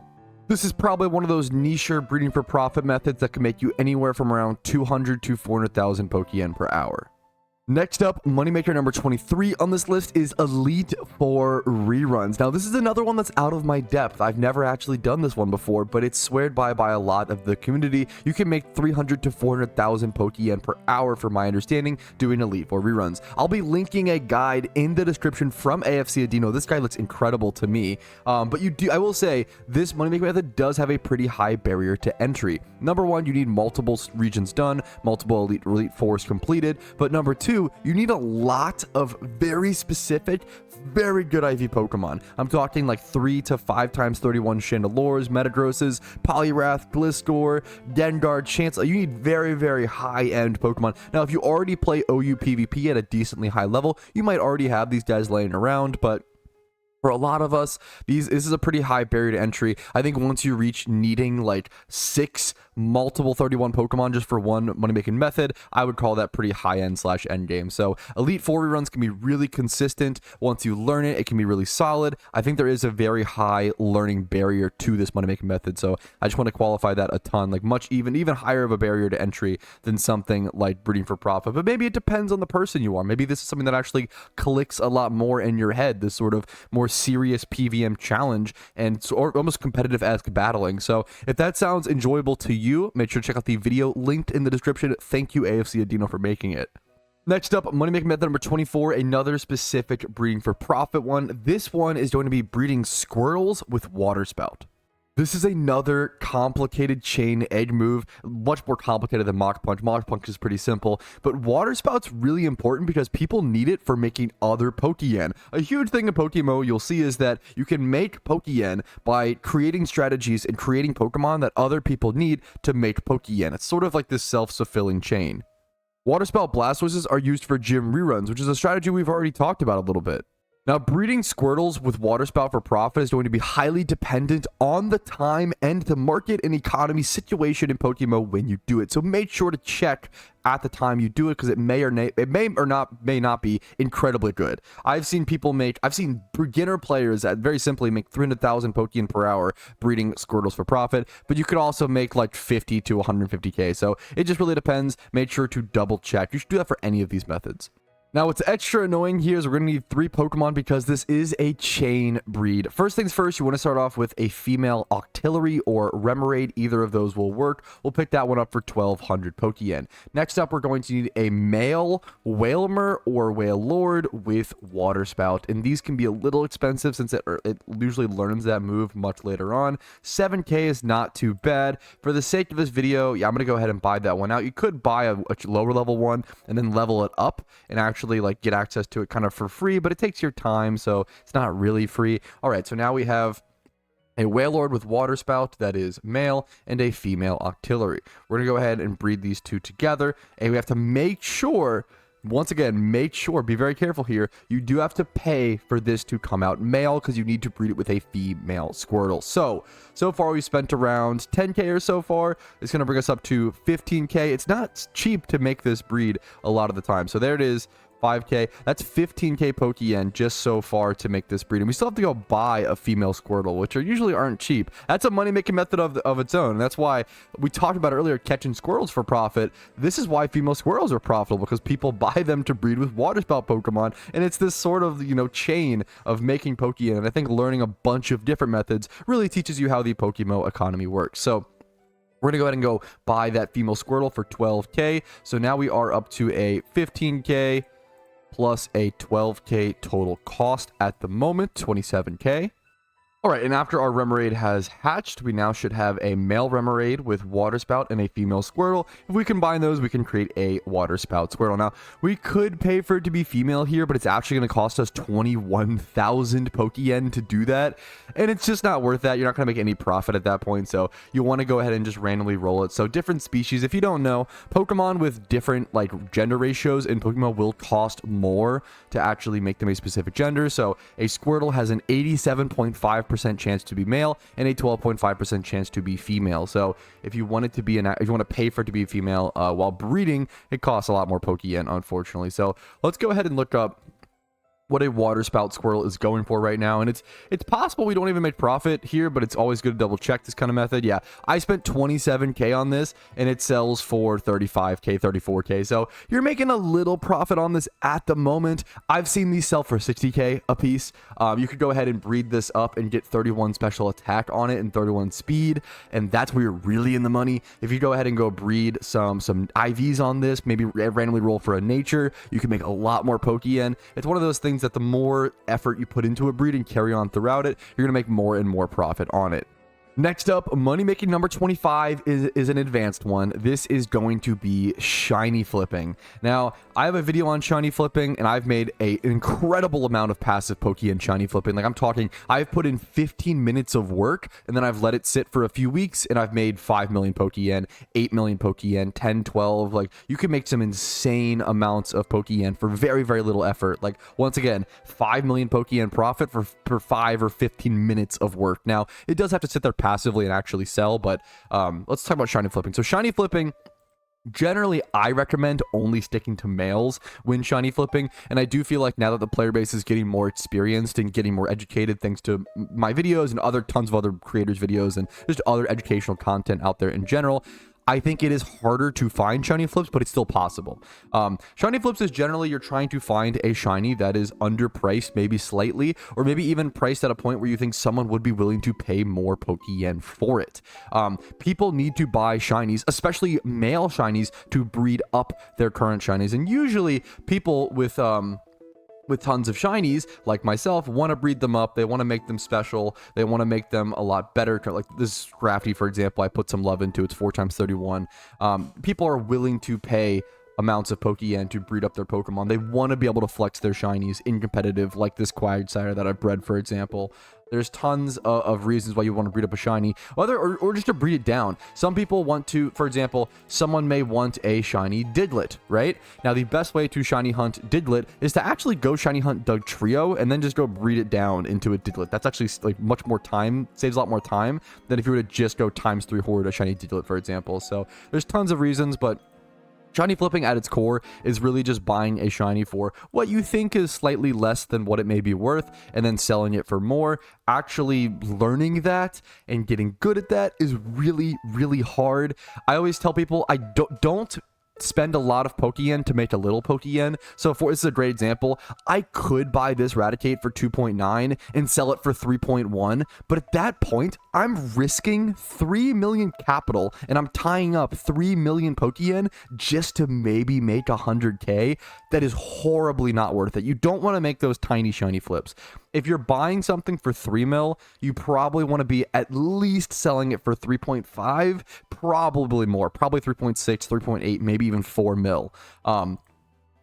Speaker 1: This is probably one of those niche breeding for profit methods that can make you anywhere from around 200 to 400,000 Pokeyen per hour. Next up, moneymaker number 23 on this list is Elite for reruns. Now, this is another one that's out of my depth. I've never actually done this one before, but it's sweared by a lot of the community. You can make 300 to 400,000 Pokeyen per hour, from my understanding, doing Elite for reruns. I'll be linking a guide in the description from AFC Adino. This guy looks incredible to me. But I will say, this moneymaker method does have a pretty high barrier to entry. Number one, you need multiple regions done, multiple Elite Fours completed. But number two, 2, you need a lot of very specific, very good IV Pokemon. I'm talking like 3 to 5 times 31 Chandelures, Metagrosses, Poliwrath, Gliscor, Gengar, Chansey. You need very, very high-end Pokemon. Now, if you already play OU PvP at a decently high level, you might already have these guys laying around, but for a lot of us, this is a pretty high barrier to entry. I think once you reach needing like 6 multiple 31 Pokemon just for one money-making method, I would call that pretty high-end / end game. So Elite 4 reruns can be really consistent. Once you learn it, it can be really solid. I think there is a very high learning barrier to this money-making method. So I just want to qualify that a ton, like much even higher of a barrier to entry than something like breeding for profit. But maybe it depends on the person you are. Maybe this is something that actually clicks a lot more in your head, this sort of more serious PVM challenge and or almost competitive-esque battling. So if that sounds enjoyable to you, make sure to check out the video linked in the description. Thank you, AFC Adino, for making it. Next up, money making method number 24, another specific breeding for profit one. This one is going to be breeding Squirtles with Water Spout. This is another complicated chain egg move, much more complicated than Mach Punch. Mach Punch is pretty simple, but Water Spout's really important because people need it for making other Pokeyen. A huge thing in PokeMMO you'll see is that you can make Pokeyen by creating strategies and creating Pokemon that other people need to make Pokeyen. It's sort of like this self-fulfilling chain. Water Spout Blastoises are used for gym reruns, which is a strategy we've already talked about a little bit. Now, breeding Squirtles with Water Spout for profit is going to be highly dependent on the time and the market and economy situation in PokeMMO when you do it. So make sure to check at the time you do it because it may or may not be incredibly good. I've seen beginner players that very simply make 300,000 Pokeyen per hour breeding Squirtles for profit, but you could also make like 50 to 150k. So it just really depends. Make sure to double check. You should do that for any of these methods. Now, what's extra annoying here is we're going to need 3 Pokemon because this is a chain breed. First things first, you want to start off with a female Octillery or Remoraid. Either of those will work. We'll pick that one up for 1,200 Pokeyen. Next up, we're going to need a male Wailmer or Wailord with Water Spout. And these can be a little expensive since it usually learns that move much later on. 7k is not too bad. For the sake of this video, yeah, I'm going to go ahead and buy that one out. You could buy a lower level one and then level it up and actually like get access to it kind of for free, but it takes your time, so it's not really free. All right, so now we have a Wailord with Water Spout that is male and a female Octillery. We're gonna go ahead and breed these two together, and we have to make sure, once again, be very careful here. You do have to pay for this to come out male because you need to breed it with a female Squirtle. So far we spent around 10k or so far. It's going to bring us up to 15k. It's not cheap to make this breed a lot of the time. So there it is. 5k. That's 15k Pokeyen just so far to make this breed. And we still have to go buy a female Squirtle, which usually aren't cheap. That's a money-making method of its own. And that's why we talked about earlier catching Squirtles for profit. This is why female Squirtles are profitable, because people buy them to breed with Water Spout Pokemon. And it's this sort of, chain of making Pokeyen. And I think learning a bunch of different methods really teaches you how the PokeMMO economy works. So we're going to go ahead and go buy that female Squirtle for 12k. So now we are up to a 15k. Plus a 12k total cost at the moment, 27k. All right, and after our Remoraid has hatched, we now should have a male Remoraid with Water Spout and a female Squirtle. If we combine those, we can create a Water Spout Squirtle. Now, we could pay for it to be female here, but it's actually going to cost us 21,000 Pokeyen to do that, and it's just not worth that. You're not going to make any profit at that point, so you want to go ahead and just randomly roll it. So different species, if you don't know, Pokemon with different gender ratios in Pokemon will cost more to actually make them a specific gender. So a Squirtle has an 87.5% chance to be male and a 12.5% chance to be female. So if you want it to be if you want to pay for it to be a female while breeding, it costs a lot more Pokeyen, unfortunately. So let's go ahead and look up what a Water Spout Squirtle is going for right now. And it's possible we don't even make profit here, but it's always good to double check this kind of method. Yeah, I spent 27k on this and it sells for 35k, 34k. So you're making a little profit on this at the moment. I've seen these sell for 60k a piece. You could go ahead and breed this up and get 31 special attack on it and 31 speed, and that's where you're really in the money. If you go ahead and go breed some IVs on this, maybe randomly roll for a nature, you can make a lot more Pokeyen. It's one of those things that the more effort you put into a breed and carry on throughout it, you're going to make more and more profit on it. Next up, money making number 25 is an advanced one. This is going to be shiny flipping. Now, I have a video on shiny flipping, and I've made an incredible amount of passive Pokeyen shiny flipping. Like, I'm talking, I've put in 15 minutes of work, and then I've let it sit for a few weeks, and I've made 5 million Pokeyen, 8 million Pokeyen, 10, 12. Like, you can make some insane amounts of Pokeyen for very, very little effort. Like, once again, 5 million Pokeyen profit for 5 or 15 minutes of work. Now, it does have to sit there passively and actually sell, but let's talk about shiny flipping. So shiny flipping, generally I recommend only sticking to males when shiny flipping, and I do feel like now that the player base is getting more experienced and getting more educated thanks to my videos and tons of other creators videos and just other educational content out there in general, I think it is harder to find shiny flips, but it's still possible. Shiny flips is generally you're trying to find a shiny that is underpriced, maybe slightly, or maybe even priced at a point where you think someone would be willing to pay more Pokeyen for it. People need to buy shinies, especially male shinies, to breed up their current shinies. And usually people with tons of shinies, like myself, want to breed them up. They want to make them special. They want to make them a lot better. Like this Crafty, for example, I put some love into. It's 4x31. People are willing to pay amounts of Pokeyen to breed up their Pokemon. They want to be able to flex their shinies in competitive, like this Quagsire that I bred, for example. There's tons of reasons why you want to breed up a shiny, or just to breed it down. Some people want to, for example, someone may want a shiny Diglett, right? Now, the best way to shiny hunt Diglett is to actually go shiny hunt Dugtrio and then just go breed it down into a Diglett. That's actually like much more time, saves a lot more time than if you were to just go ×3 horde a shiny Diglett, for example. So there's tons of reasons, but shiny flipping at its core is really just buying a shiny for what you think is slightly less than what it may be worth and then selling it for more. Actually learning that and getting good at that is really, really hard. I always tell people I don't spend a lot of Pokeyen to make a little Pokeyen. So this is a great example. I could buy this Raticate for 2.9 and sell it for 3.1, but at that point, I'm risking 3 million capital and I'm tying up 3 million Pokeyen just to maybe make 100k. That is horribly not worth it. You don't want to make those tiny shiny flips. If you're buying something for 3 mil, you probably want to be at least selling it for 3.5, probably more, probably 3.6, 3.8, maybe even 4 mil.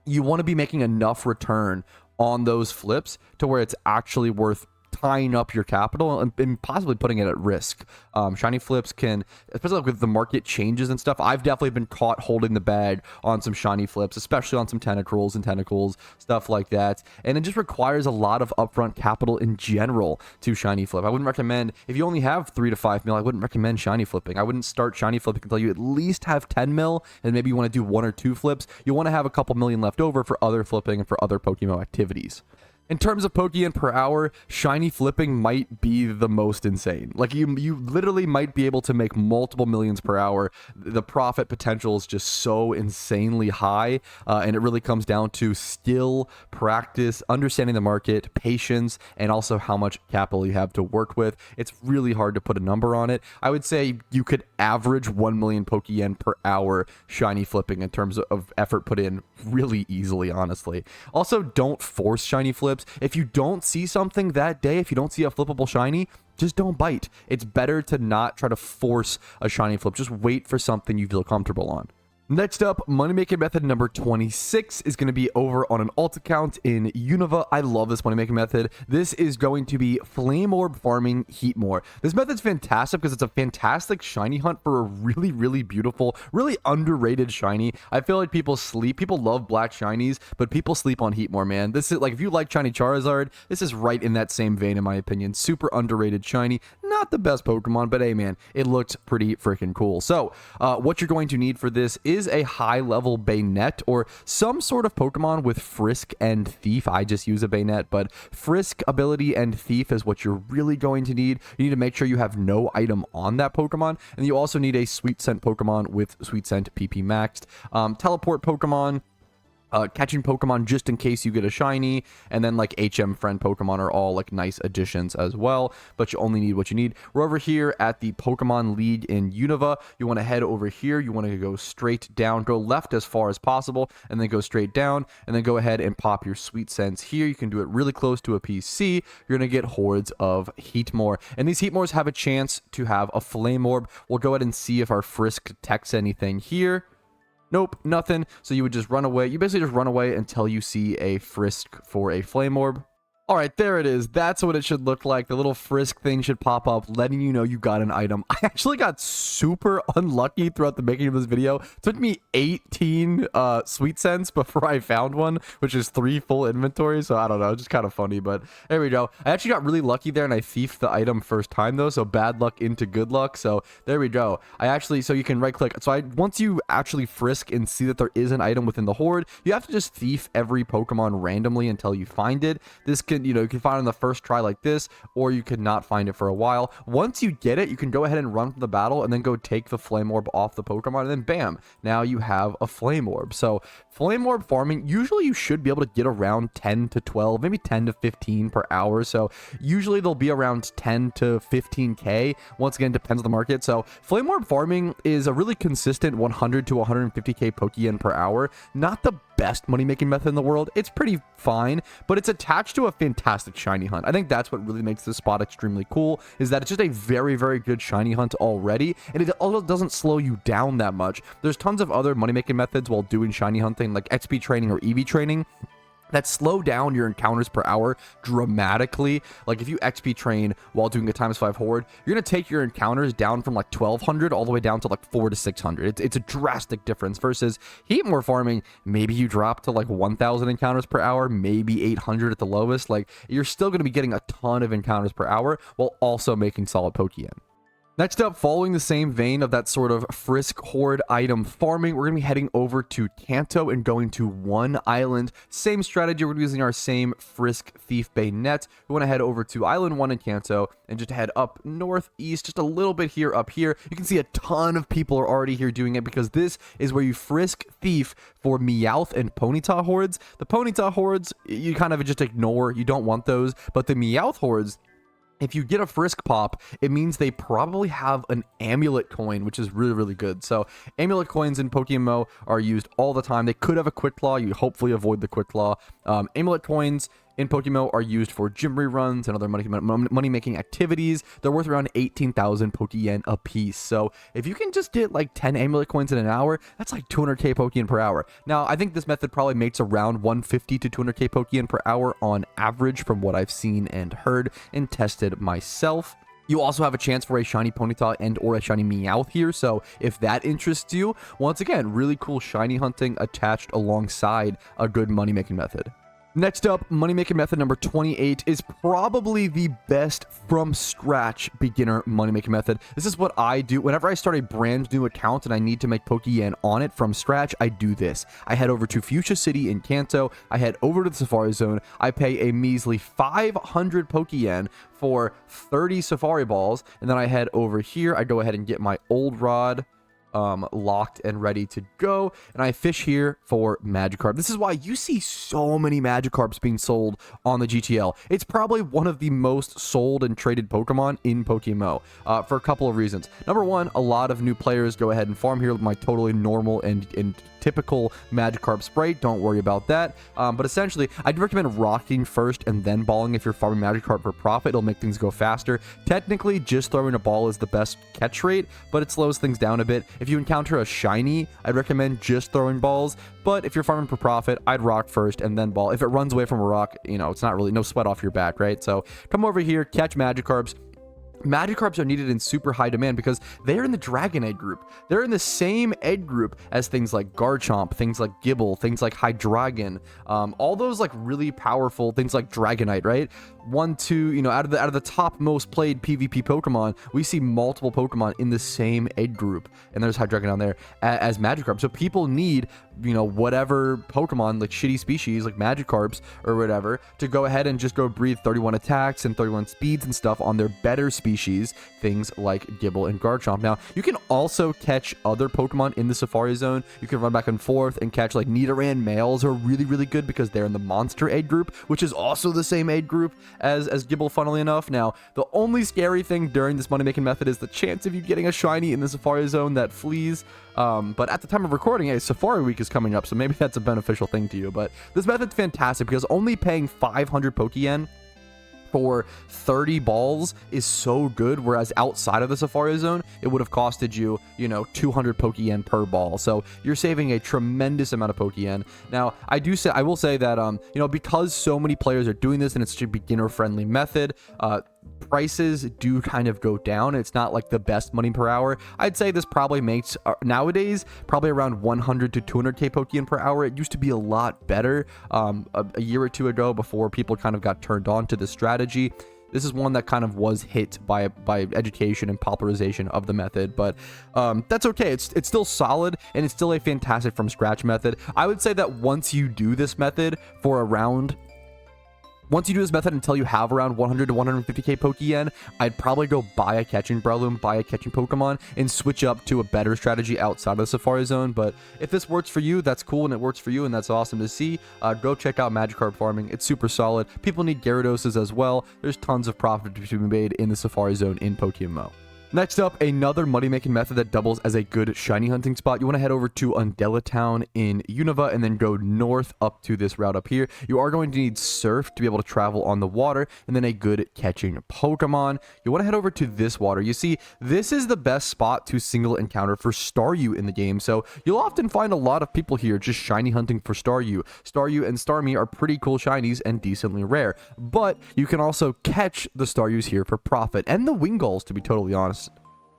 Speaker 1: You want to be making enough return on those flips to where it's actually worth tying up your capital and possibly putting it at risk. Shiny flips can, especially with the market changes and stuff, I've definitely been caught holding the bag on some shiny flips, especially on some tentacles, stuff like that. And it just requires a lot of upfront capital in general to shiny flip. I wouldn't recommend, if you only have 3 to 5 mil, I wouldn't recommend shiny flipping. I wouldn't start shiny flipping until you at least have 10 mil, and maybe you want to do 1 or 2 flips. You want to have a couple million left over for other flipping and for other PokeMMO activities. In terms of Pokeyen per hour, shiny flipping might be the most insane. Like you literally might be able to make multiple millions per hour. The profit potential is just so insanely high, and it really comes down to skill, practice, understanding the market, patience, and also how much capital you have to work with. It's really hard to put a number on it. I would say you could average 1 million Pokeyen per hour shiny flipping in terms of effort put in really easily, honestly. Also, don't force shiny flips. If you don't see something that day, if you don't see a flippable shiny, just don't bite. It's better to not try to force a shiny flip. Just wait for something you feel comfortable on. Next up, money making method number 26 is going to be over on an alt account in Unova. I love this money making method. This is going to be Flame Orb farming Heatmore. This method's fantastic because it's a fantastic shiny hunt for a really, really beautiful, really underrated shiny. I feel like people love black shinies, but people sleep on Heatmore, man. This is like, if you like shiny Charizard, this is right in that same vein, in my opinion. Super underrated shiny. Not the best Pokemon, but hey, man, it looks pretty freaking cool. So what you're going to need for this is a high level Bayonet or some sort of Pokemon with Frisk and Thief. I just use a Bayonet, but Frisk ability and Thief is what you're really going to need. You need to make sure you have no item on that Pokemon, and you also need a Sweet Scent Pokemon with Sweet Scent PP maxed. Teleport Pokemon. catching Pokemon just in case you get a shiny, and then like HM friend Pokemon are all like nice additions as well, but you only need what you need. We're over here at the Pokemon League in Unova. You want to head over here, you want to go straight down, go left as far as possible, and then go straight down, and then go ahead and pop your Sweet Sense here. You can do it really close to a PC. You're going to get hordes of Heatmore, and these Heatmores have a chance to have a Flame Orb. We'll go ahead and see if our Frisk detects anything here. Nope, nothing. So you would just run away. You basically just run away until you see a Frisk for a Flame Orb. All right, there it is. That's what it should look like. The little Frisk thing should pop up, letting you know you got an item. I actually got super unlucky throughout the making of this video. It took me 18 Sweet Sense before I found one, which is 3 full inventory. So I don't know, just kind of funny, but there we go. I actually got really lucky there, and I thiefed the item first time though, so bad luck into good luck. So there we go. So you can right click. So once you actually Frisk and see that there is an item within the horde, you have to just thief every Pokemon randomly until you find it. This can, you can find it on the first try like this, or you could not find it for a while. Once you get it, you can go ahead and run from the battle and then go take the Flame Orb off the Pokemon, and then bam, now you have a Flame Orb. So Flame Orb farming, usually you should be able to get around 10 to 12, maybe 10 to 15 per hour. So usually they'll be around 10 to 15k. Once again, depends on the market. So Flame Orb farming is a really consistent 100 to 150k Pokeyen per hour. Not the best money making method in the world. It's pretty fine, but it's attached to a fantastic shiny hunt. I think that's what really makes this spot extremely cool, is that it's just a very, very good shiny hunt already, and it also doesn't slow you down that much. There's tons of other money making methods while doing shiny hunting, like XP training or EV training, that slow down your encounters per hour dramatically. Like if you XP train while doing a ×5 horde, you're going to take your encounters down from like 1200 all the way down to like 400 to 600. It's a drastic difference versus Heatmore farming. Maybe you drop to like 1000 encounters per hour, maybe 800 at the lowest. Like you're still going to be getting a ton of encounters per hour while also making solid Pokeyen. Next up, following the same vein of that sort of Frisk horde item farming, we're going to be heading over to Kanto and going to one island. Same strategy, we're going to be using our same Frisk Thief Bay net. We want to head over to Island 1 in Kanto and just head up northeast, just a little bit here, up here. You can see a ton of people are already here doing it because this is where you Frisk Thief for Meowth and Ponyta hordes. The Ponyta hordes, you kind of just ignore. You don't want those, but the Meowth hordes, if you get a Frisk pop, it means they probably have an amulet coin, which is really, really good. So amulet coins in PokeMMO are used all the time. They could have a Quick Claw. You hopefully avoid the Quick Claw. Amulet coins in PokeMMO are used for gym reruns and other money-making activities. They're worth around 18,000 Pokeyen a piece. So if you can just get like 10 amulet coins in an hour, that's like 200k Pokeyen per hour. Now, I think this method probably makes around 150 to 200k Pokeyen per hour on average from what I've seen and heard and tested myself. You also have a chance for a shiny Ponyta and or a shiny Meowth here, so if that interests you, once again, really cool shiny hunting attached alongside a good money-making method. Next up, money-making method number 28 is probably the best from scratch beginner money-making method. This is what I do. Whenever I start a brand new account and I need to make Pokeyen on it from scratch, I do this. I head over to Fuchsia City in Kanto. I head over to the Safari Zone. I pay a measly 500 Pokeyen for 30 Safari Balls, and then I head over here. I go ahead and get my old rod locked and ready to go, and I fish here for Magikarp. This is why you see so many Magikarps being sold on the GTL. It's probably one of the most sold and traded Pokemon in PokeMMO for a couple of reasons. Number one, a lot of new players go ahead and farm here with my totally normal and typical Magikarp sprite. Don't worry about that. But essentially, I'd recommend rocking first and then balling if you're farming Magikarp for profit. It'll make things go faster. Technically, just throwing a ball is the best catch rate, but it slows things down a bit. If you encounter a shiny, I'd recommend just throwing balls. But if you're farming for profit, I'd rock first and then ball. If it runs away from a rock, it's not really no sweat off your back, right? So come over here, catch Magikarps. Magikarps are needed in super high demand because they're in the Dragon Egg group. They're in the same egg group as things like Garchomp, things like Gibble, things like Hydreigon, all those like really powerful things like Dragonite, right? 1, 2, out of the top most played PvP Pokemon, we see multiple Pokemon in the same egg group, and there's Hydreigon down there as Magikarp. So people need, whatever Pokemon, like shitty species like Magikarps or whatever, to go ahead and just go breathe 31 attacks and 31 speeds and stuff on their better species species, things like Gibble and Garchomp. Now, you can also catch other Pokemon in the Safari Zone. You can run back and forth and catch like Nidoran males are really, really good because they're in the monster aid group, which is also the same aid group as Gibble, funnily enough. Now, the only scary thing during this money-making method is the chance of you getting a shiny in the Safari Zone that flees. But at the time of recording, Safari Week is coming up, so maybe that's a beneficial thing to you. But this method's fantastic because only paying 500 Pokeyen for 30 balls is so good, whereas outside of the Safari Zone, it would have costed you, 200 Pokeyen per ball. So you're saving a tremendous amount of Pokeyen. Now, I will say that, because so many players are doing this and it's such a beginner-friendly method, prices do kind of go down. It's not like the best money per hour. I'd say this probably makes nowadays probably around 100 to 200k Pokeyen per hour. It used to be a lot better a year or two ago before people kind of got turned on to the strategy. This is one that kind of was hit by education and popularization of the method, but that's okay. It's still solid, and it's still a fantastic from scratch method. I would say that once you do this method until you have around 100 to 150k Pokeyen, I'd probably go buy a catching Breloom, buy a catching Pokemon, and switch up to a better strategy outside of the Safari Zone. But if this works for you, that's cool, and it works for you, and that's awesome to see. Go check out Magikarp farming. It's super solid. People need Gyarados as well. There's tons of profit to be made in the Safari Zone in PokeMMO. Next up, another money-making method that doubles as a good shiny hunting spot. You want to head over to Undella Town in Unova and then go north up to this route up here. You are going to need Surf to be able to travel on the water, and then a good catching Pokemon. You want to head over to this water. You see, this is the best spot to single encounter for Staryu in the game, so you'll often find a lot of people here just shiny hunting for Staryu. Staryu and Starmie are pretty cool shinies and decently rare, but you can also catch the Staryus here for profit, and the Wingulls, to be totally honest.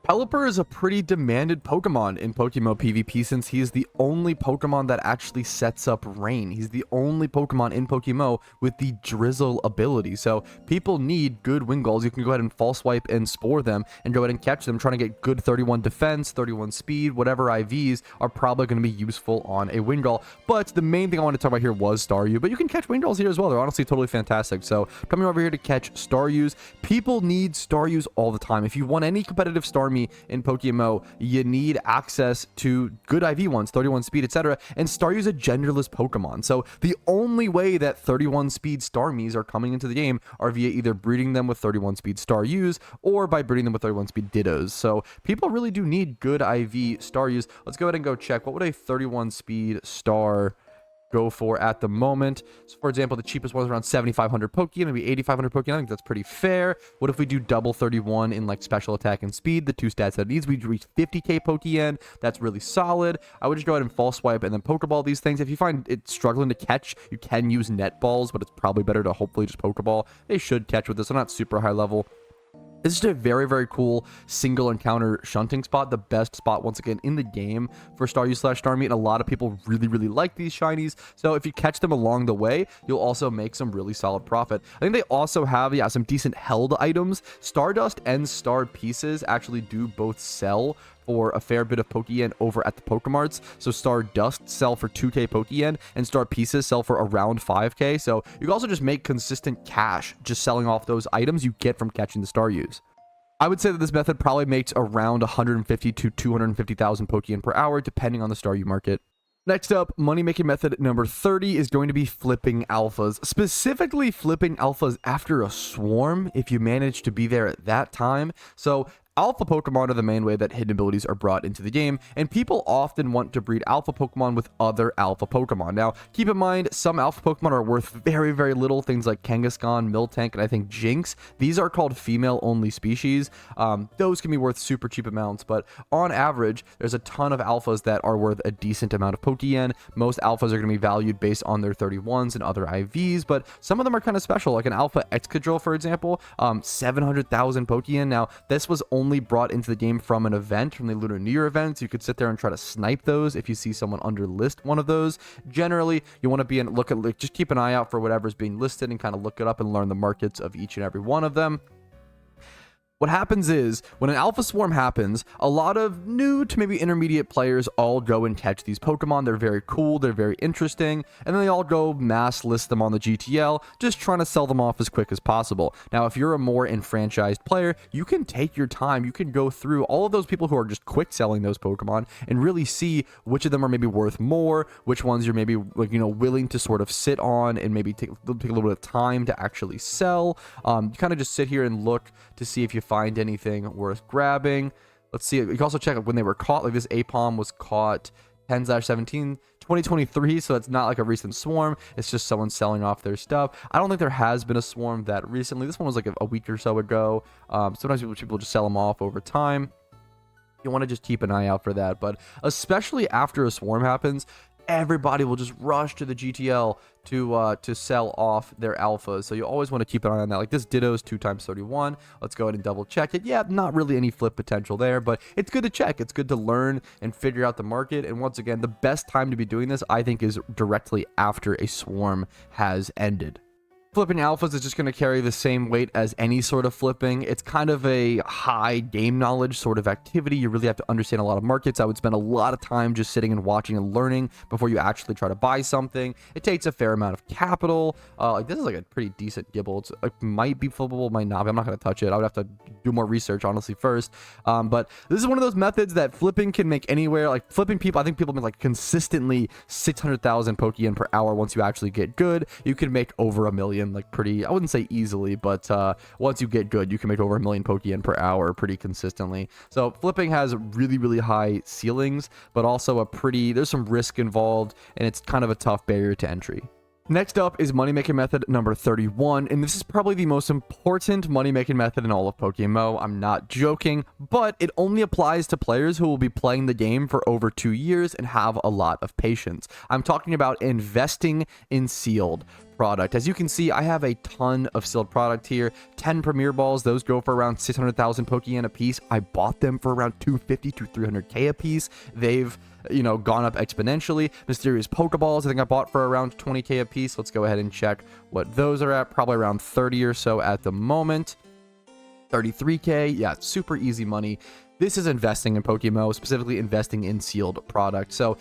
Speaker 1: Pelipper is a pretty demanded Pokemon in PokeMMO PvP since he is the only Pokemon that actually sets up rain. He's the only Pokemon in PokeMMO with the Drizzle ability. So people need good Wingulls. You can go ahead and false swipe and spore them and go ahead and catch them, trying to get good 31 defense, 31 speed, whatever IVs are probably going to be useful on a Wingull. But the main thing I want to talk about here was Staryu, but you can catch Wingulls here as well. They're honestly totally fantastic. So coming over here to catch Staryus. People need Staryus all the time. If you want any competitive Starmie in PokeMMO, you need access to good IV ones, 31 speed, etc. And Staryu's a genderless Pokemon. So the only way that 31 speed Starmies are coming into the game are via either breeding them with 31 speed Staryus or by breeding them with 31 speed Dittos. So people really do need good IV Staryus. Let's go ahead and go check. What would a 31 speed Star go for at the moment? So for example, the cheapest one is around 7,500 Pokeyen, maybe 8,500 Pokeyen. I think that's pretty fair. What if we do double 31 in like special attack and speed, the two stats that it needs? We reach 50k Pokeyen. That's really solid. I would just go ahead and false swipe and then Pokeball these things. If you find it struggling to catch, you can use net balls, but it's probably better to hopefully just Pokeball. They should catch with this. I'm not super high level. This is a very, very cool single encounter shunting spot. The best spot, once again, in the game for Staryu/Starmie. And a lot of people really, really like these shinies. So if you catch them along the way, you'll also make some really solid profit. I think they also have, some decent held items. Stardust and Star Pieces actually do both sell for a fair bit of Pokeyen over at the Pokemarts. So Stardust sell for 2k Pokeyen and Star Pieces sell for around 5k. So you can also just make consistent cash just selling off those items you get from catching the Staryus. I would say that this method probably makes around 150 to 250,000 Pokeyen per hour depending on the Staryu market. Next up, money-making method number 30 is going to be flipping alphas. Specifically flipping alphas after a swarm if you manage to be there at that time. So alpha Pokemon are the main way that hidden abilities are brought into the game, and people often want to breed alpha Pokemon with other alpha Pokemon. Now, keep in mind, some alpha Pokemon are worth very, very little. Things like Kangaskhan, Miltank, and I think Jinx. These are called female-only species. Those can be worth super cheap amounts, but on average, there's a ton of alphas that are worth a decent amount of Pokeyen. Most alphas are going to be valued based on their 31s and other IVs, but some of them are kind of special, like an alpha Excadrill, for example, 700,000 Pokeyen. Now, this was only brought into the game from an event, from the Lunar New Year events. You could sit there and try to snipe those if you see someone underlist one of those. Generally, you want to just keep an eye out for whatever's being listed and kind of look it up and learn the markets of each and every one of them. What happens is when an alpha swarm happens, a lot of new to maybe intermediate players all go and catch these Pokemon. They're very cool, they're very interesting, and then they all go mass list them on the GTL, just trying to sell them off as quick as possible. Now, if you're a more enfranchised player, you can take your time, you can go through all of those people who are just quick selling those Pokemon and really see which of them are maybe worth more, which ones you're maybe, like, you know, willing to sort of sit on and maybe take a little bit of time to actually sell. You kind of just sit here and look to see if you find anything worth grabbing. Let's see. You can also check when they were caught. Like this Apom was caught 10/17 2023, so it's not like a recent swarm. It's just someone selling off their stuff. I don't think there has been a swarm that recently. This one was like a week or so ago. Sometimes people just sell them off over time. You want to just keep an eye out for that. But especially after a swarm happens, everybody will just rush to the GTL to sell off their alphas. So you always want to keep an eye on that. Like this Ditto's 2x31. Let's go ahead and double check it. Yeah, not really any flip potential there, but it's good to check. It's good to learn and figure out the market. And once again, the best time to be doing this, I think, is directly after a swarm has ended. Flipping alphas is just going to carry the same weight as any sort of flipping. It's kind of a high game knowledge sort of activity. You really have to understand a lot of markets. I would spend a lot of time just sitting and watching and learning before you actually try to buy something. It takes a fair amount of capital. Like this is like a pretty decent Gibble. It might be flippable, might not be. I'm not going to touch it. I would have to do more research, honestly, first. But this is one of those methods that flipping can make anywhere. Like flipping people, I think people make like consistently 600,000 Pokeyen per hour. Once you actually get good, you can make over 1 million. Like pretty, I wouldn't say easily, but once you get good, you can make over 1 million Pokeyen per hour pretty consistently. So flipping has really high ceilings, but also there's some risk involved, and it's kind of a tough barrier to entry. Next up is money-making method number 31, and this is probably the most important money-making method in all of PokeMMO. I'm not joking, but it only applies to players who will be playing the game for over 2 years and have a lot of patience. I'm talking about investing in sealed product. As you can see, I have a ton of sealed product here. 10 Premier Balls, those go for around 600,000 Pokeyen a piece. I bought them for around 250 to 300k a piece. They've gone up exponentially. Mysterious Pokeballs, I think I bought for around 20k a piece. Let's go ahead and check what those are at. Probably around 30 or so at the moment. 33k, yeah, super easy money. This is investing in PokeMMO, specifically investing in sealed product. So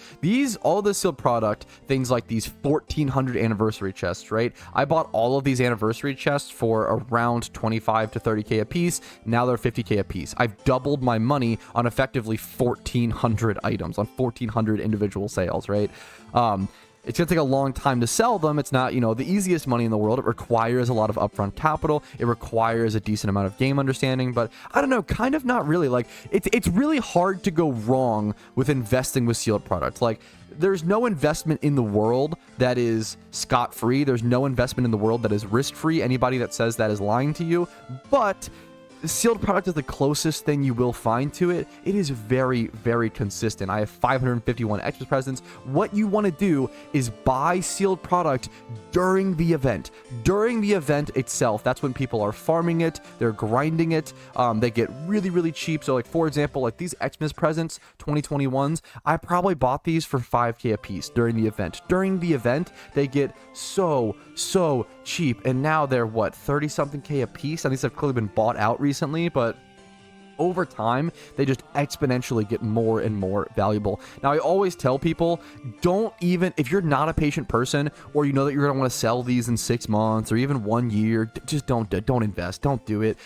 Speaker 1: all the sealed product, things like these 1400 anniversary chests, right? I bought all of these anniversary chests for around 25 to 30k a piece. Now they're 50k a piece. I've doubled my money on effectively 1400 items, on 1400 individual sales, right? It's going to take a long time to sell them. It's not, the easiest money in the world. It requires a lot of upfront capital. It requires a decent amount of game understanding, but I don't know, kind of not really. Like, it's really hard to go wrong with investing with sealed products. Like, there's no investment in the world that is scot-free. There's no investment in the world that is risk-free. Anybody that says that is lying to you, but sealed product is the closest thing you will find to it. It is very consistent. I have 551 extra presents. What you want to do is buy sealed product during the event. During the event itself, that's when people are farming it, they're grinding it. They get really cheap. So like, for example, like these Xmas presents, 2021s, I probably bought these for 5k a piece during the event. During the event, they get so cheap, and now they're what, 30 something k a piece. At least they've clearly been bought out recently, but over time, they just exponentially get more and more valuable. Now, I always tell people, if you're not a patient person, or you know that you're going to want to sell these in 6 months or even 1 year, just don't invest. Don't do it.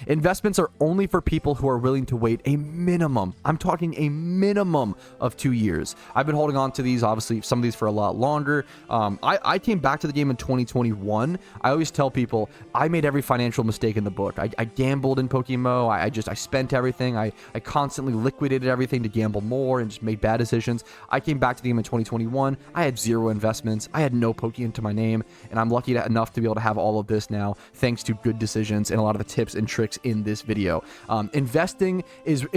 Speaker 1: Investments are only for people who are willing to wait a minimum. I'm talking a minimum of 2 years. I've been holding on to these, obviously, some of these for a lot longer. I came back to the game in 2021. I always tell people, I made every financial mistake in the book. I gambled in PokeMMO. I spent everything. I constantly liquidated everything to gamble more and just made bad decisions. I came back to the game in 2021. I had 0 investments. I had no Pokeyen to my name, and I'm lucky enough to be able to have all of this now, thanks to good decisions and a lot of the tips and tricks in this video. Investing is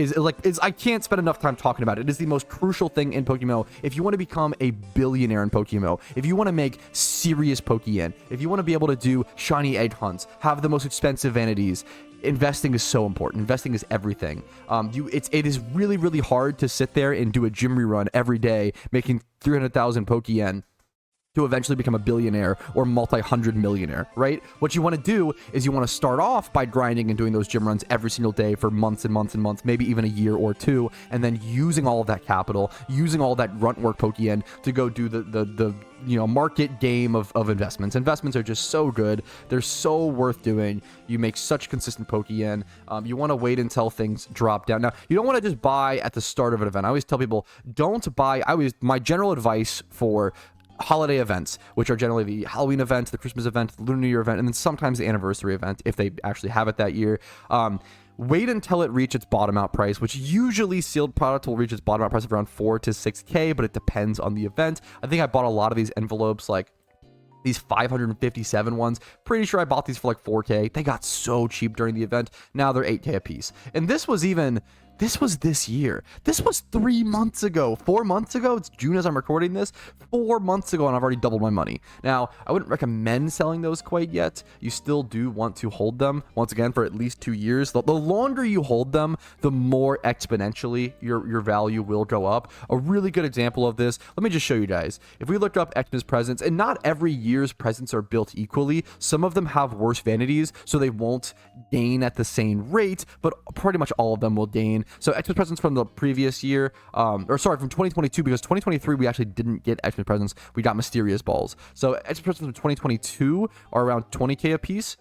Speaker 1: I can't spend enough time talking about it. It is the most crucial thing in PokeMMO. If you want to become a billionaire in PokeMMO, if you want to make serious Pokeyen, if you want to be able to do shiny egg hunts, have the most expensive vanities, investing is so important. Investing is everything. It is really hard to sit there and do a gym rerun every day, making 300,000 Pokeyen to eventually become a billionaire or multi-hundred millionaire, right? What you want to do is you want to start off by grinding and doing those gym runs every single day for months and months and months, maybe even a year or two, and then using all of that capital, using all that grunt work Pokeyen to go do the market game of investments. Investments are just so good. They're so worth doing. You make such consistent Pokeyen. You want to wait until things drop down. Now, you don't want to just buy at the start of an event. I always tell people, don't buy. My general advice for holiday events, which are generally the Halloween event, the Christmas event, the Lunar New Year event, and then sometimes the anniversary event, if they actually have it that year. Wait until it reaches its bottom out price, which usually sealed product will reach its bottom out price of around 4 to 6K, but it depends on the event. I think I bought a lot of these envelopes, like these 557 ones. Pretty sure I bought these for like 4K. They got so cheap during the event. Now they're 8K a piece. And this was this year. This was 3 months ago, 4 months ago. It's June as I'm recording this. 4 months ago, and I've already doubled my money. Now, I wouldn't recommend selling those quite yet. You still do want to hold them, once again, for at least 2 years. The longer you hold them, the more exponentially your value will go up. A really good example of this, let me just show you guys. If we look up Xmas presents, and not every year's presents are built equally. Some of them have worse vanities, so they won't gain at the same rate, but pretty much all of them will gain. So Xmas presents from the previous year, from 2022, because 2023 we actually didn't get Xmas presents. We got mysterious balls. So Xmas presents from 2022 are around 20K a piece.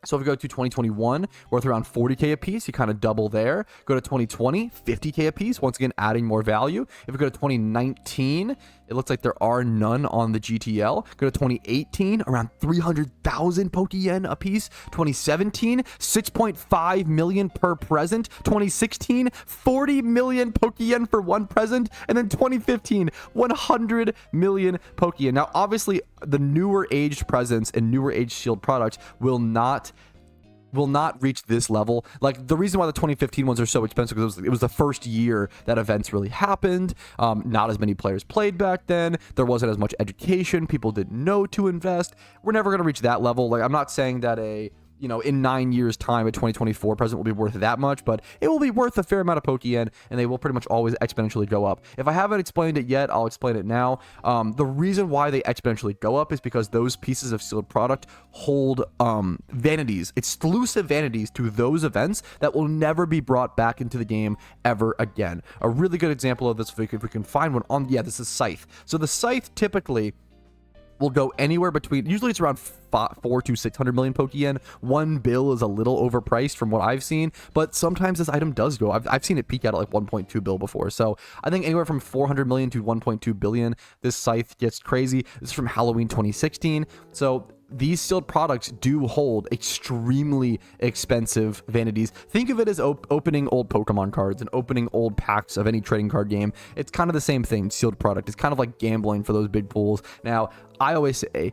Speaker 1: So if we go to 2021, worth around 40K a piece, you kind of double there. Go to 2020, 50K a piece, once again adding more value. If we go to 2019, it looks like there are none on the GTL. Go to 2018, around 300,000 Pokeyen a piece. 2017, 6.5 million per present. 2016, 40 million Pokeyen for one present. And then 2015, 100 million Pokeyen. Now, obviously, the newer aged presents and newer aged sealed products will not reach this level. Like, the reason why the 2015 ones are so expensive because it was the first year that events really happened. Not as many players played back then. There wasn't as much education. People didn't know to invest. We're never going to reach that level. Like, I'm not saying that in 9 years time, a 2024 present will be worth that much, but it will be worth a fair amount of Pokeyen, and they will pretty much always exponentially go up. If I haven't explained it yet, I'll explain it now. The reason why they exponentially go up is because those pieces of sealed product hold vanities, exclusive vanities to those events that will never be brought back into the game ever again. A really good example of this, if we can find one on, this is Scythe. So the Scythe typically will go anywhere between, usually it's around 4 to 600 million Pokeyen. One bill is a little overpriced from what I've seen, but sometimes this item does go. I've seen it peak out at like 1.2 bill before. So I think anywhere from 400 million to 1.2 billion, this Scythe gets crazy. This is from Halloween 2016. So these sealed products do hold extremely expensive vanities. Think of it as opening old Pokemon cards and opening old packs of any trading card game. It's kind of the same thing, sealed product. It's kind of like gambling for those big pools. Now, I always say,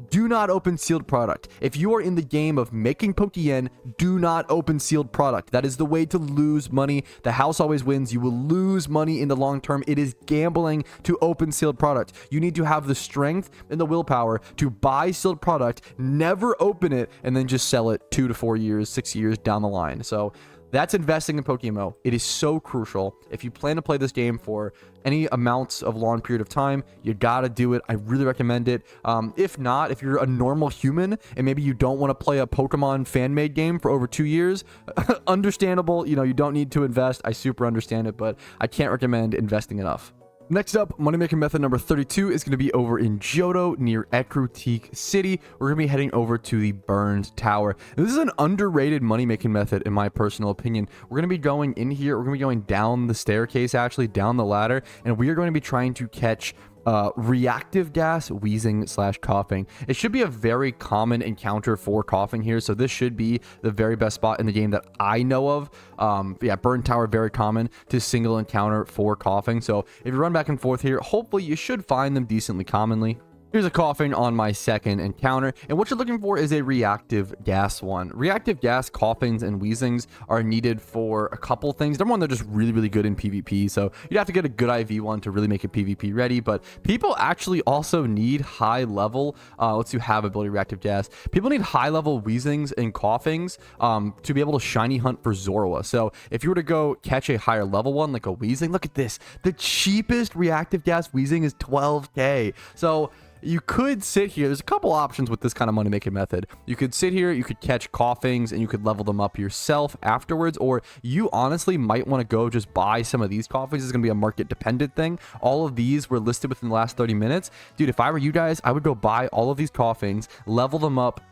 Speaker 1: do not open sealed product. If you are in the game of making Pokeyen, do not open sealed product. That is the way to lose money. The house always wins. You will lose money in the long term. It is gambling to open sealed product. You need to have the strength and the willpower to buy sealed product, never open it, and then just sell it 2 to 4 years, 6 years down the line. So that's investing in PokeMMO. It is so crucial. If you plan to play this game for any amounts of long period of time, you gotta do it. I really recommend it. If not, if you're a normal human and maybe you don't want to play a Pokemon fan-made game for over 2 years, understandable. You don't need to invest. I super understand it, but I can't recommend investing enough. Next up, money-making method number 32 is going to be over in Johto near Ekrutik City. We're going to be heading over to the Burned Tower. Now, this is an underrated money-making method in my personal opinion. We're going to be going in here. We're going to be going down the staircase, actually, down the ladder, and we are going to be trying to catch reactive gas, wheezing / coughing. It should be a very common encounter for coughing here, so this should be the very best spot in the game that I know of. Burn Tower, very common to single encounter for coughing. So if you run back and forth here, hopefully you should find them decently commonly. Here's a coughing on my second encounter, and what you're looking for is a reactive gas one. Reactive gas coughings and wheezings are needed for a couple things. Number one, they're just really, really good in PvP, so you'd have to get a good IV one to really make it PvP ready, but people actually also need high level, let's do have ability reactive gas. People need high level wheezings and coughings to be able to shiny hunt for Zorua. So if you were to go catch a higher level one, like a wheezing, look at this. The cheapest reactive gas wheezing is 12k. So you could sit here. There's a couple options with this kind of money making method. You could sit here, you could catch coughings, and you could level them up yourself afterwards, or you honestly might want to go just buy some of these coughings. It's going to be a market dependent thing. All of these were listed within the last 30 minutes. Dude, if I were you guys, I would go buy all of these coughings, level them up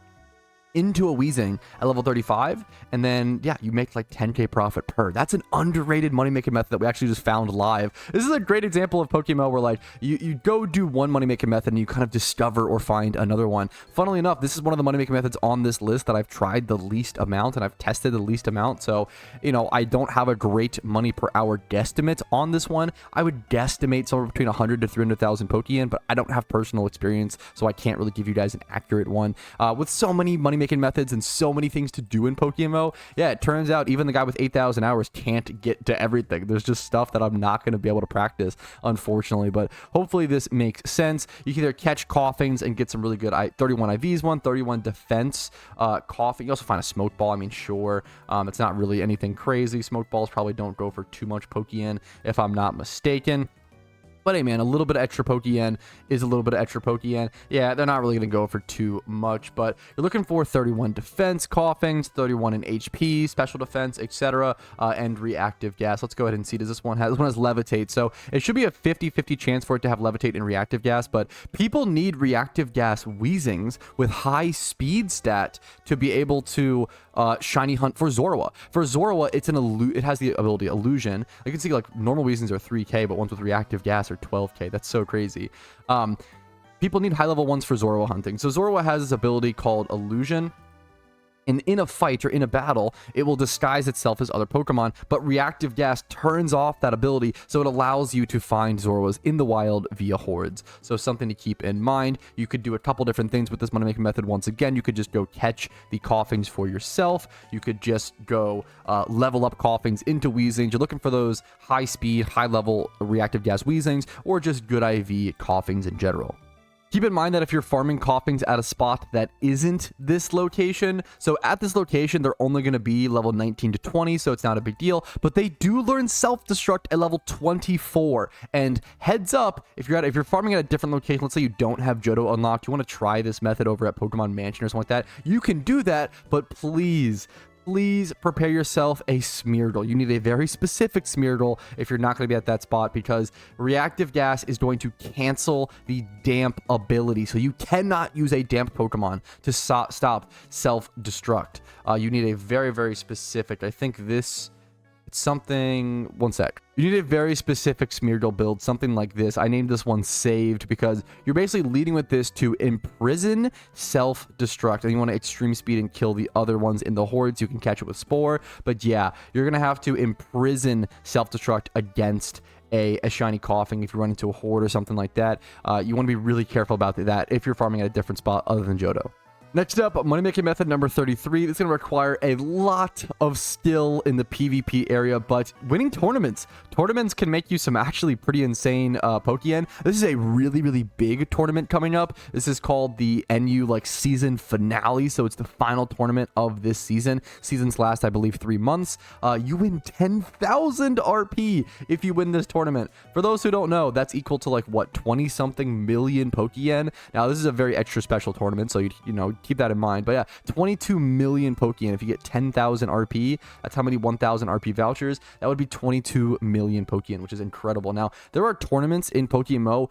Speaker 1: into a wheezing at level 35, and then yeah, you make like 10k profit per. That's an underrated money making method that we actually just found live. This is a great example of PokeMMO where like you go do one money making method and you kind of discover or find another one. Funnily enough, this is one of the money making methods on this list that I've tried the least amount and I've tested the least amount. So you know, I don't have a great money per hour guesstimate on this one. I would guesstimate somewhere between 100 to 300,000 Pokeyen, but I don't have personal experience, so I can't really give you guys an accurate one. With so many money making methods and so many things to do in PokeMMO, yeah, it turns out even the guy with 8,000 hours can't get to everything. There's just stuff that I'm not going to be able to practice, unfortunately, but hopefully this makes sense. You can either catch coughings and get some really good 31 IVs one, 31 defense coughing. You also find a smoke ball. I mean, sure, it's not really anything crazy. Smoke balls probably don't go for too much Pokeyen if I'm not mistaken. But hey, man, a little bit of extra Pokeyen is a little bit of extra Pokeyen. Yeah, they're not really going to go for too much, but you're looking for 31 defense coughings, 31 in HP, special defense, etc., and reactive gas. Let's go ahead and see. Does this one has levitate? So it should be a 50-50 chance for it to have levitate and reactive gas, but people need reactive gas wheezings with high speed stat to be able to shiny hunt for Zorua. For Zorua, it has the ability illusion. You can see like normal wheezings are 3k, but ones with reactive gas are 12k. That's so crazy. People need high level ones for Zorua hunting. So Zorua has this ability called illusion. And in a fight or in a battle, it will disguise itself as other Pokemon, but reactive gas turns off that ability, so it allows you to find Zoruas in the wild via hordes. So something to keep in mind. You could do a couple different things with this money making method. Once again, you could just go catch the coughings for yourself. You could just go level up coughings into wheezings. You're looking for those high speed, high level reactive gas wheezings, or just good IV coughings in general. Keep in mind that if you're farming coughings at a spot that isn't this location, so at this location, they're only going to be level 19 to 20, so it's not a big deal, but they do learn self-destruct at level 24. And heads up, if you're farming at a different location, let's say you don't have Johto unlocked, you want to try this method over at Pokemon Mansion or something like that, you can do that, but please prepare yourself a Smeargle. You need a very specific Smeargle if you're not going to be at that spot, because reactive gas is going to cancel the damp ability. So you cannot use a damp Pokemon to stop self-destruct. You need a very, very specific, I think this... It's something, one sec. You need a very specific Smeargle build, something like this. I named this one Saved because you're basically leading with this to imprison self-destruct, and you want to extreme speed and kill the other ones in the hordes. You can catch it with Spore, but yeah, you're going to have to imprison self-destruct against a shiny coughing if you run into a horde or something like that. You want to be really careful about that if you're farming at a different spot other than Johto. Next up, money making method number 33. This is going to require a lot of skill in the PvP area, but winning tournaments can make you some actually pretty insane Pokeyen. This is a really, really big tournament coming up. This is called the NU season finale, so it's the final tournament of this season. Seasons last, I believe, 3 months. You win 10,000 RP if you win this tournament. For those who don't know, that's equal to 20 something million Pokeyen. Now this is a very extra special tournament, so you know, keep that in mind. But yeah, 22 million Pokeyen. If you get 10,000 RP, that's how many 1,000 RP vouchers. That would be 22 million Pokeyen, which is incredible. Now, there are tournaments in PokeMMO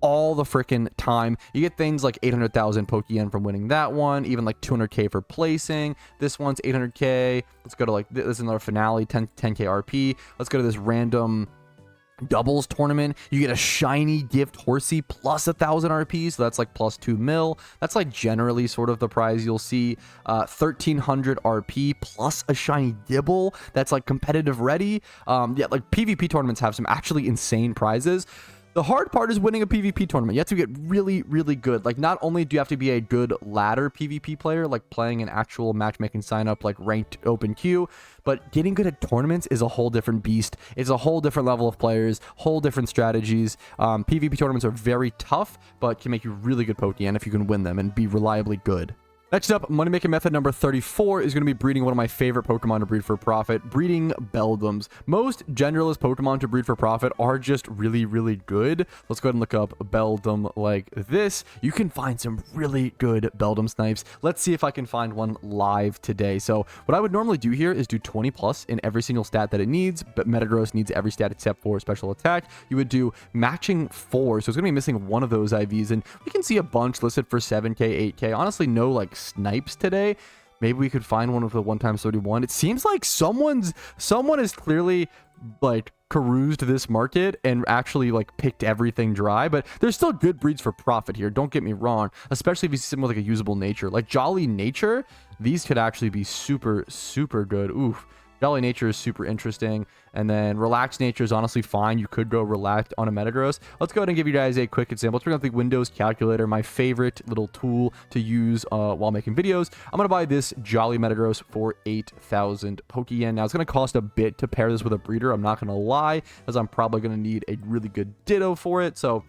Speaker 1: all the freaking time. You get things like 800,000 Pokeyen from winning that one, even 200k for placing. This one's 800k. Let's go to this is another finale, 10k RP. Let's go to this random doubles tournament. You get a shiny gift Horsey plus 1,000 RP, so that's plus 2 mil. That's generally sort of the prize you'll see. 1,300 RP plus a shiny Dibble that's competitive ready. Yeah, PvP tournaments have some actually insane prizes. The hard part is winning a PvP tournament. You have to get really, really good. Like, not only do you have to be a good ladder PvP player, like playing an actual matchmaking sign-up, like ranked open queue, but getting good at tournaments is a whole different beast. It's a whole different level of players, whole different strategies. PvP tournaments are very tough, but can make you really good Pokeyen if you can win them and be reliably good. Next up, money-making method number 34 is going to be breeding one of my favorite Pokemon to breed for profit, breeding Beldums. Most generalist Pokemon to breed for profit are just really, really good. Let's go ahead and look up Beldum like this. You can find some really good Beldum snipes. Let's see if I can find one live today. So what I would normally do here is do 20 plus in every single stat that it needs, but Metagross needs every stat except for special attack. You would do matching 4, so it's going to be missing one of those IVs, and we can see a bunch listed for 7k, 8k. Honestly, no like snipes today. Maybe we could find one with a 1x31. It seems like someone has clearly like caroused this market and actually like picked everything dry, but there's still good breeds for profit here, don't get me wrong, especially if you see something with like a usable nature like Jolly Nature. These could actually be super good. Oof. Jolly Nature is super interesting. And then Relaxed Nature is honestly fine. You could go Relaxed on a Metagross. Let's go ahead and give you guys a quick example. Let's bring up the Windows calculator, my favorite little tool to use while making videos. I'm going to buy this Jolly Metagross for 8,000 Pokeyen. Now, it's going to cost a bit to pair this with a breeder. I'm not going to lie, as I'm probably going to need a really good Ditto for it. So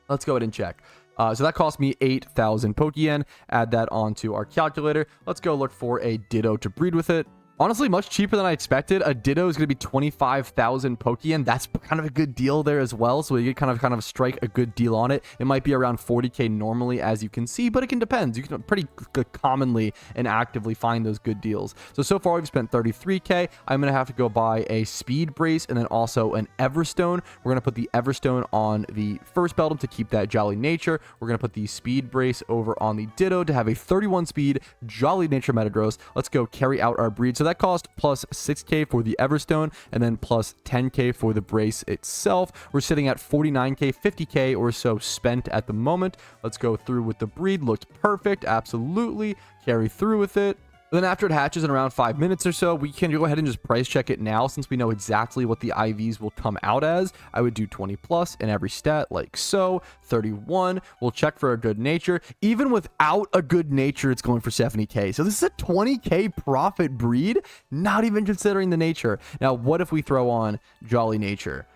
Speaker 1: let's go ahead and check. So that cost me 8,000 Pokeyen. Add that onto our calculator. Let's go look for a Ditto to breed with it. Honestly, much cheaper than I expected. A Ditto is going to be 25,000 Pokeyen. That's kind of a good deal there as well. So you kind of strike a good deal on it. It might be around 40k normally, as you can see, but it can depend. You can pretty commonly and actively find those good deals. So far we've spent 33k. I'm going to have to go buy a Speed Brace and then also an Everstone. We're going to put the Everstone on the first Beldum to keep that Jolly Nature. We're going to put the Speed Brace over on the Ditto to have a 31 speed Jolly Nature Metagross. Let's go carry out our breed. So that cost plus 6k for the Everstone and then plus 10k for the brace itself. We're sitting at 49k, 50k or so spent at the moment. Let's go through with the breed. Looks perfect. Absolutely. Carry through with it. Then after it hatches in around 5 minutes or so, we can go ahead and just price check it now since we know exactly what the IVs will come out as. I would do 20 plus in every stat like so. 31. We'll check for a good nature. Even without a good nature, it's going for 70k. So this is a 20k profit breed, not even considering the nature. Now, what if we throw on Jolly Nature?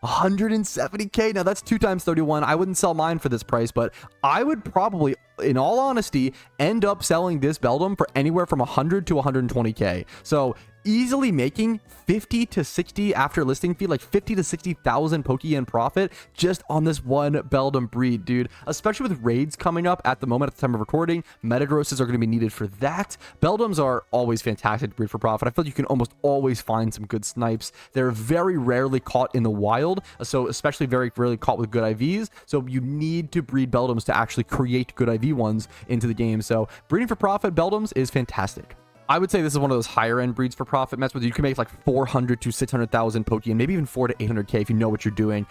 Speaker 1: 170k. Now that's 2 times 31. I wouldn't sell mine for this price, but I would probably, in all honesty, end up selling this Beldum for anywhere from 100 to 120k. So easily making 50 to 60 after listing fee, like 50 to 60,000 Pokeyen profit just on this one Beldum breed, dude. Especially with raids coming up at the moment at the time of recording, Metagrosses are going to be needed for that. Beldums are always fantastic to breed for profit. I feel like you can almost always find some good snipes. They're very rarely caught in the wild, so especially very rarely caught with good IVs. So you need to breed Beldums to actually create good IV ones into the game. So breeding for profit Beldums is fantastic. I would say this is one of those higher end breeds for profit methods. You can make like 400 to 600,000 Pokeyen, maybe even 4 to 800k if you know what you're doing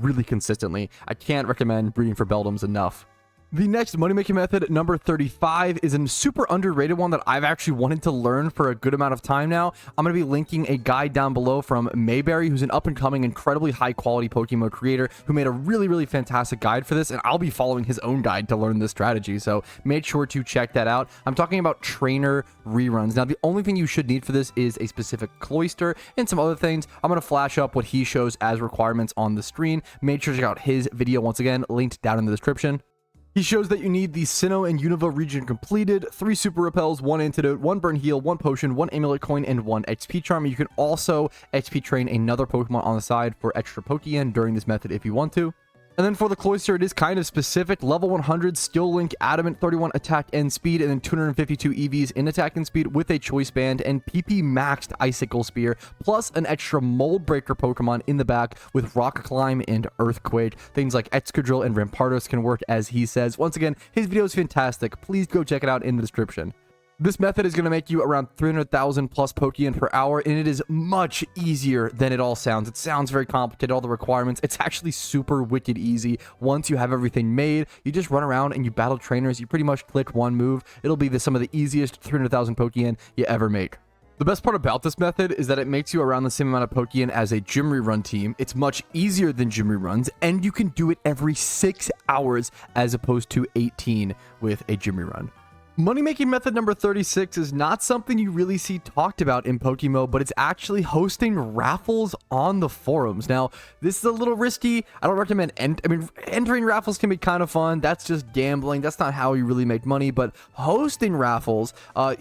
Speaker 1: really consistently. I can't recommend breeding for Beldums enough. The next money-making method, number 35, is a super underrated one that I've actually wanted to learn for a good amount of time now. I'm going to be linking a guide down below from Mayberry, who's an up-and-coming, incredibly high-quality PokeMMO creator who made a really, really fantastic guide for this, and I'll be following his own guide to learn this strategy, so make sure to check that out. I'm talking about trainer reruns. Now, the only thing you should need for this is a specific cloister and some other things. I'm going to flash up what he shows as requirements on the screen. Make sure to check out his video, once again, linked down in the description. He shows that you need the Sinnoh and Unova region completed, 3 super repels, 1 antidote, 1 burn heal, 1 potion, 1 amulet coin, and 1 XP charm. You can also XP train another Pokemon on the side for extra Pokeyen during this method if you want to. And then for the cloister, it is kind of specific. Level 100 skill link, adamant, 31 attack and speed, and then 252 EVs in attack and speed with a choice band, and PP maxed icicle spear, plus an extra mold breaker Pokemon in the back with rock climb and earthquake. Things like Excadrill and Rampardos can work, as he says. Once again, his video is fantastic. Please go check it out in the description. This method is going to make you around 300,000 plus Pokeyen per hour, and it is much easier than it all sounds. It sounds very complicated, all the requirements. It's actually super wicked easy. Once you have everything made, you just run around and you battle trainers. You pretty much click one move. It'll be some of the easiest 300,000 Pokeyen you ever make. The best part about this method is that it makes you around the same amount of Pokeyen as a gym rerun team. It's much easier than gym reruns, and you can do it every 6 hours as opposed to 18 with a gym rerun. Money-making method number 36 is not something you really see talked about in PokeMMO, but it's actually hosting raffles on the forums. Now, this is a little risky. I don't recommend entering raffles can be kind of fun. That's just gambling. That's not how you really make money, but hosting raffles,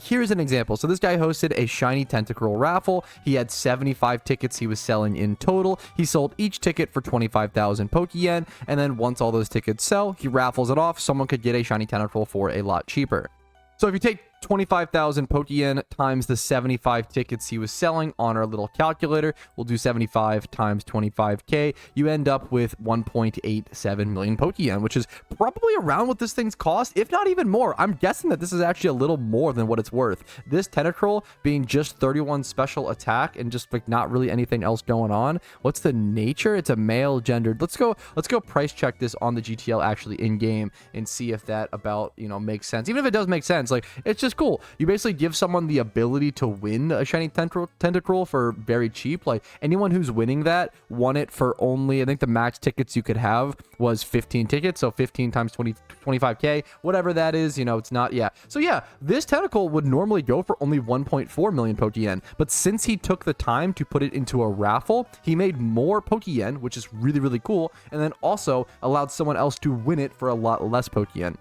Speaker 1: here's an example. So this guy hosted a shiny Tentacruel raffle. He had 75 tickets he was selling in total. He sold each ticket for 25,000 Pokeyen, and then once all those tickets sell, he raffles it off. Someone could get a shiny Tentacruel for a lot cheaper. So if you take 25,000 Pokeyen times the 75 tickets he was selling on our little calculator, we'll do 75 times 25k, you end up with 1.87 million Pokeyen, which is probably around what this thing's cost, if not even more. I'm guessing that this is actually a little more than what it's worth. This Tentacruel being just 31 special attack and just like not really anything else going on. What's the nature? It's a male gendered. Let's go price check this on the GTL actually in game and see if that about, you know, makes sense. Even if it does make sense, like it's just cool. You basically give someone the ability to win a shiny Tentacruel for very cheap. Like anyone who's winning that won it for only, I think the max tickets you could have was 15 tickets. So 15 times 25k, whatever that is, you know, it's not, yeah. So yeah, this Tentacle would normally go for only 1.4 million Pokeyen. But since he took the time to put it into a raffle, he made more Pokeyen, which is really, really cool. And then also allowed someone else to win it for a lot less Pokeyen.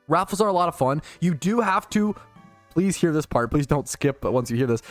Speaker 1: Raffles are a lot of fun. You do have to, please hear this part. Please don't skip once you hear this.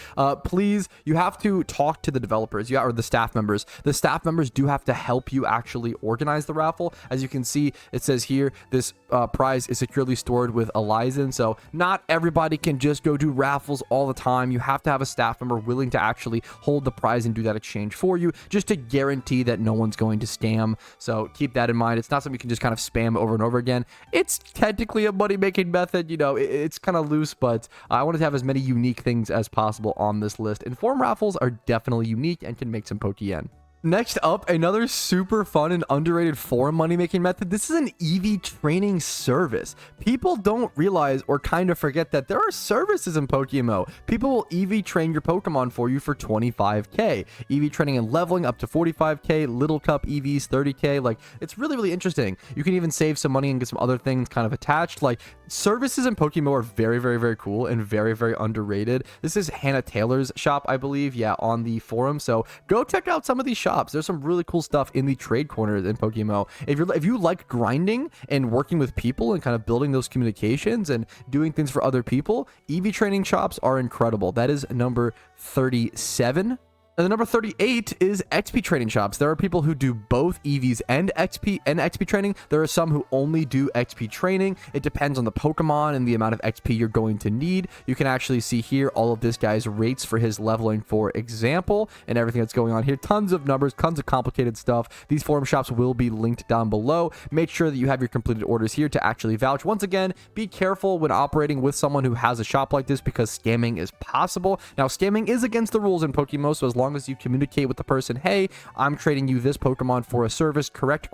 Speaker 1: Please, you have to talk to the developers, or the staff members. The staff members do have to help you actually organize the raffle. As you can see, it says here, this prize is securely stored with Elizen. So not everybody can just go do raffles all the time. You have to have a staff member willing to actually hold the prize and do that exchange for you, just to guarantee that no one's going to scam. So keep that in mind. It's not something you can just kind of spam over and over again. It's technically a money-making method. You know, it's kind of loose, but I wanted to have as many unique things as possible on this list. And forum raffles are definitely unique and can make some Pokeyen. Next up, another super fun and underrated forum money-making method. This is an EV training service. People don't realize or kind of forget that there are services in PokeMMO. People will EV train your Pokemon for you for 25k. EV training and leveling up to 45k. Little Cup EVs 30k. Like, it's really, really interesting. You can even save some money and get some other things kind of attached. Like, services in PokeMMO are very, very, very cool and very, very underrated. This is Hannah Taylor's shop, I believe, yeah, on the forum. So go check out some of these shops. There's some really cool stuff in the trade corners in PokeMMO. If you like grinding and working with people and kind of building those communications and doing things for other people, EV training shops are incredible. That is number 37. And the number 38 is XP training shops. There are people who do both EVs and XP training. There are some who only do XP training. It depends on the Pokemon and the amount of XP you're going to need. You can actually see here all of this guy's rates for his leveling, for example, and everything that's going on here. Tons of numbers, tons of complicated stuff. These forum shops will be linked down below. Make sure that you have your completed orders here to actually vouch. Once again, be careful when operating with someone who has a shop like this, because scamming is possible. Now, scamming is against the rules in PokeMMO, so as long as you communicate with the person, hey, I'm trading you this Pokemon for a service, correct, ?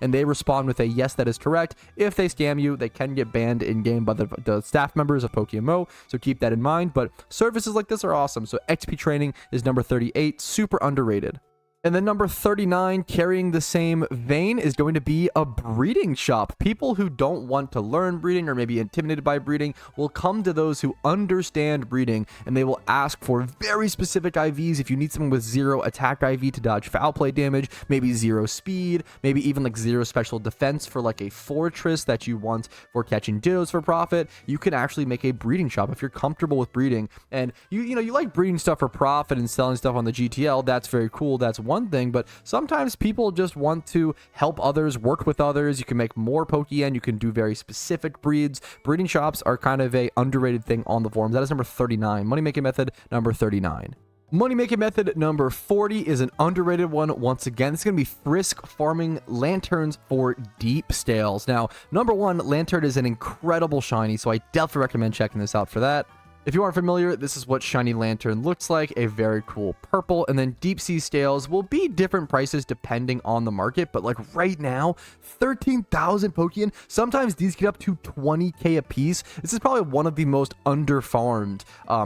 Speaker 1: And they respond with a yes, that is correct. If they scam you, they can get banned in game by the staff members of PokeMMO, so keep that in mind. But services like this are awesome. So XP training is number 38, super underrated. And then number 39, carrying the same vein, is going to be a breeding shop. People who don't want to learn breeding or maybe intimidated by breeding will come to those who understand breeding, and they will ask for very specific IVs. If you need someone with 0 attack IV to dodge foul play damage, maybe 0 speed, maybe even like 0 special defense for like a fortress that you want for catching dittos for profit, you can actually make a breeding shop if you're comfortable with breeding. And you know, you like breeding stuff for profit and selling stuff on the GTL. That's very cool. That's one thing, but sometimes people just want to help others, work with others. You can make more Pokeyen. You can do very specific breeds. Breeding shops are kind of a underrated thing on the forums. That is number 39. Money making method number 39. Money making method number 40 is an underrated one. Once again, it's going to be Frisk farming lanterns for deep stales. Now, number one, lantern is an incredible shiny, so I definitely recommend checking this out for that. If you aren't familiar, this is what Shiny Lantern looks like, a very cool purple. And then Deep Sea Scales will be different prices depending on the market, but like right now, 13,000 Pokeyen. Sometimes these get up to 20k a piece. This is probably one of the most underfarmed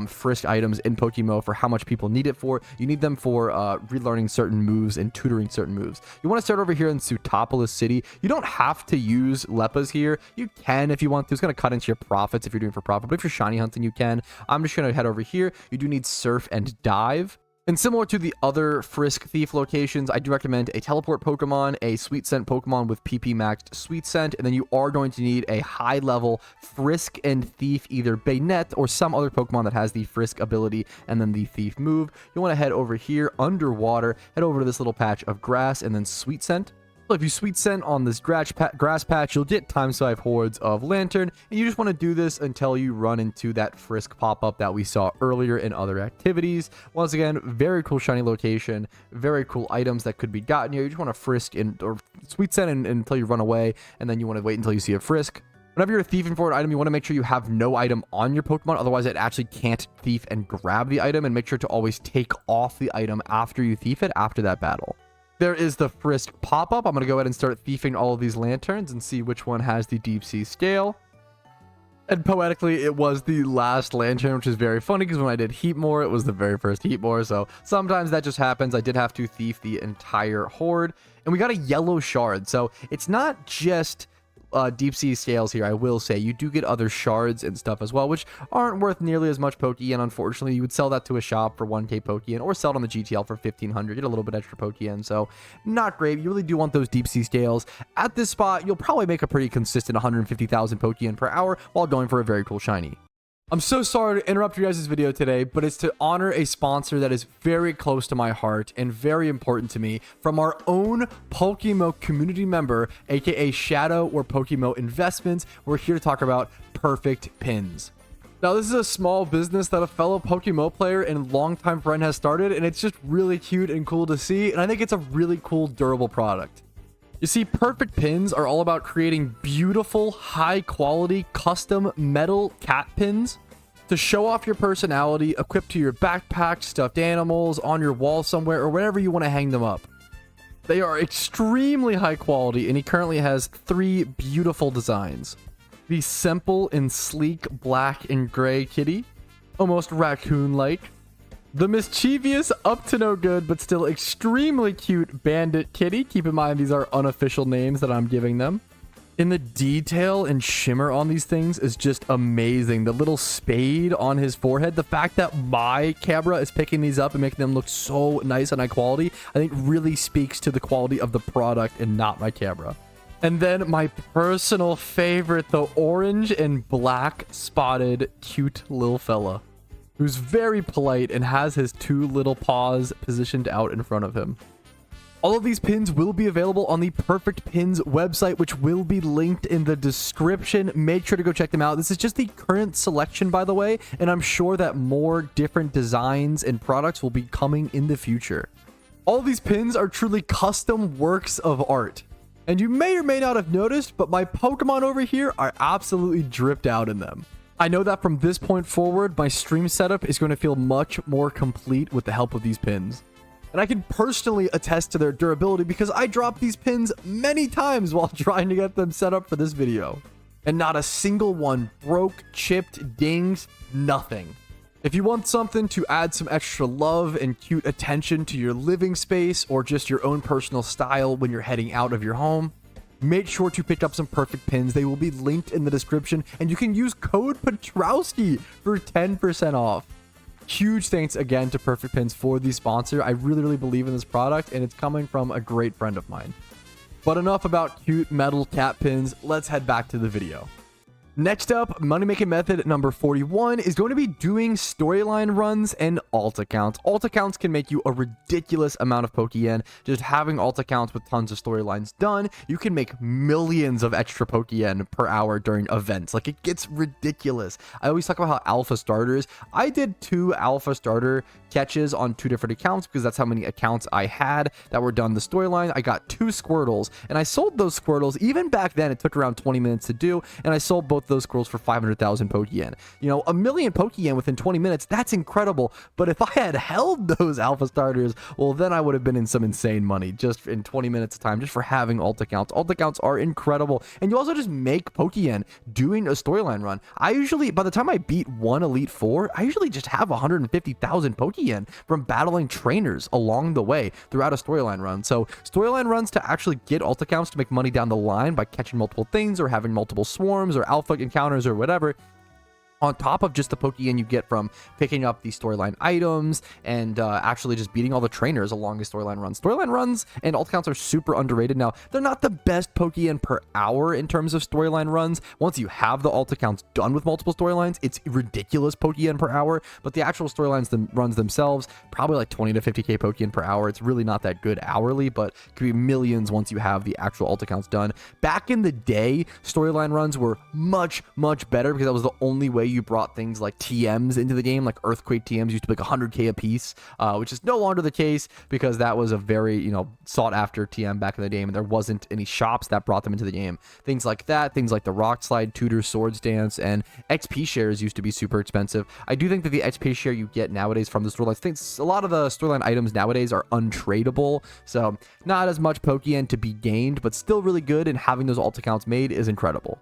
Speaker 1: Frisk items in PokeMMO for how much people need it for. You need them for relearning certain moves and tutoring certain moves. You want to start over here in Sutopolis City. You don't have to use Leppas here. You can if you want to. It's going to cut into your profits if you're doing for profit, but if you're shiny hunting, you can. I'm just going to head over here. You do need Surf and Dive. And similar to the other Frisk Thief locations, I do recommend a Teleport Pokemon, a Sweet Scent Pokemon with PP maxed Sweet Scent, and then you are going to need a high level Frisk and Thief, either Bayonet or some other Pokemon that has the Frisk ability and then the Thief move. You want to head over here underwater, head over to this little patch of grass and then Sweet Scent. So if you Sweet Scent on this grass patch, you'll get times 5 hordes of Lantern, and you just want to do this until you run into that Frisk pop-up that we saw earlier in other activities. Once again, very cool shiny location, very cool items that could be gotten here. You just want to Frisk or Sweet Scent until you run away, and then you want to wait until you see a Frisk. Whenever you're thieving for an item, you want to make sure you have no item on your Pokemon, otherwise it actually can't thief and grab the item, and make sure to always take off the item after you thief it after that battle. There is the Frisk pop-up. I'm going to go ahead and start thieving all of these lanterns and see which one has the Deep Sea Scale. And poetically, it was the last lantern, which is very funny because when I did Heatmore, it was the very first Heatmore. So sometimes that just happens. I did have to thief the entire horde. And we got a yellow shard. So it's not just Deep Sea Scales here. I will say you do get other shards and stuff as well, which aren't worth nearly as much Pokeyen. Unfortunately, you would sell that to a shop for 1k Pokeyen or sell it on the GTL for 1500, get a little bit extra Pokeyen. So not great. You really do want those Deep Sea Scales. At this spot, you'll probably make a pretty consistent 150,000 Pokeyen per hour while going for a very cool shiny. I'm so sorry to interrupt you guys' video today, but it's to honor a sponsor that is very close to my heart and very important to me from our own PokeMMO community member, aka Shadow or PokeMMO Investments. We're here to talk about Perfect Pins. Now, this is a small business that a fellow PokeMMO player and longtime friend has started, and it's just really cute and cool to see, and I think it's a really cool, durable product. You see, Perfect Pins are all about creating beautiful, high-quality, custom metal cat pins to show off your personality, equipped to your backpack, stuffed animals, on your wall somewhere, or wherever you want to hang them up. They are extremely high quality, and he currently has 3 beautiful designs. The simple and sleek black and gray kitty, almost raccoon-like. The mischievous, up to no good, but still extremely cute bandit kitty. Keep in mind, these are unofficial names that I'm giving them. And the detail and shimmer on these things is just amazing. The little spade on his forehead, the fact that my camera is picking these up and making them look so nice and high quality, I think really speaks to the quality of the product and not my camera. And then my personal favorite, the orange and black spotted cute little fella, who's very polite and has his 2 little paws positioned out in front of him. All of these pins will be available on the Perfect Pins website, which will be linked in the description. Make sure to go check them out. This is just the current selection, by the way, and I'm sure that more different designs and products will be coming in the future. All of these pins are truly custom works of art. And you may or may not have noticed, but my Pokemon over here are absolutely dripped out in them. I know that from this point forward, my stream setup is going to feel much more complete with the help of these pins. And I can personally attest to their durability because I dropped these pins many times while trying to get them set up for this video. And not a single one broke, chipped, dinged, nothing. If you want something to add some extra love and cute attention to your living space or just your own personal style when you're heading out of your home, make sure to pick up some Perfect Pins. They will be linked in the description, and you can use code Patrouski for 10% off. Huge thanks again to Perfect Pins for the sponsor. I really believe in this product, and it's coming from a great friend of mine. But enough about cute metal cat pins. Let's head back to the video. Next up, money making method number 41 is going to be doing storyline runs and alt accounts. Alt accounts can make you a ridiculous amount of Pokeyen. Just having alt accounts with tons of storylines done, you can make millions of extra Pokeyen per hour during events. Like, it gets ridiculous. I always talk about how alpha starters. I did 2 alpha starter catches on 2 different accounts because that's how many accounts I had that were done the storyline. I got 2 Squirtles, and I sold those Squirtles. Even back then, it took around 20 minutes to do, and I sold both both those scrolls for 500,000 Pokeyen. You know, a million Pokeyen within 20 minutes, that's incredible. But if I had held those alpha starters, well, then I would have been in some insane money just in 20 minutes of time, just for having alt accounts. Alt accounts are incredible. And you also just make Pokeyen doing a storyline run. I usually, by the time I beat one Elite Four, I usually just have 150,000 Pokeyen from battling trainers along the way throughout a storyline run. So storyline runs to actually get alt accounts to make money down the line by catching multiple things or having multiple swarms or alpha encounters or whatever, on top of just the Pokeyen you get from picking up the storyline items and actually just beating all the trainers along the storyline runs. Storyline runs and alt accounts are super underrated. Now, they're not the best Pokeyen per hour in terms of storyline runs. Once you have the alt accounts done with multiple storylines, it's ridiculous Pokeyen per hour, but the actual storylines runs themselves, probably like 20 to 50k Pokeyen per hour. It's really not that good hourly, but it could be millions once you have the actual alt accounts done. Back in the day, storyline runs were much, much better because that was the only way you brought things like TMs into the game. Like Earthquake TMs used to be like 100k a piece, which is no longer the case because that was a very, you know, sought after TM back in the game, and there wasn't any shops that brought them into the game. Things like that, things like the Rock Slide, Tutor, Swords Dance, and XP shares used to be super expensive. I do think that the XP share you get nowadays from the storylines, things, a lot of the storyline items nowadays are untradeable, so not as much Pokeyen to be gained, but still really good, and having those alt accounts made is incredible.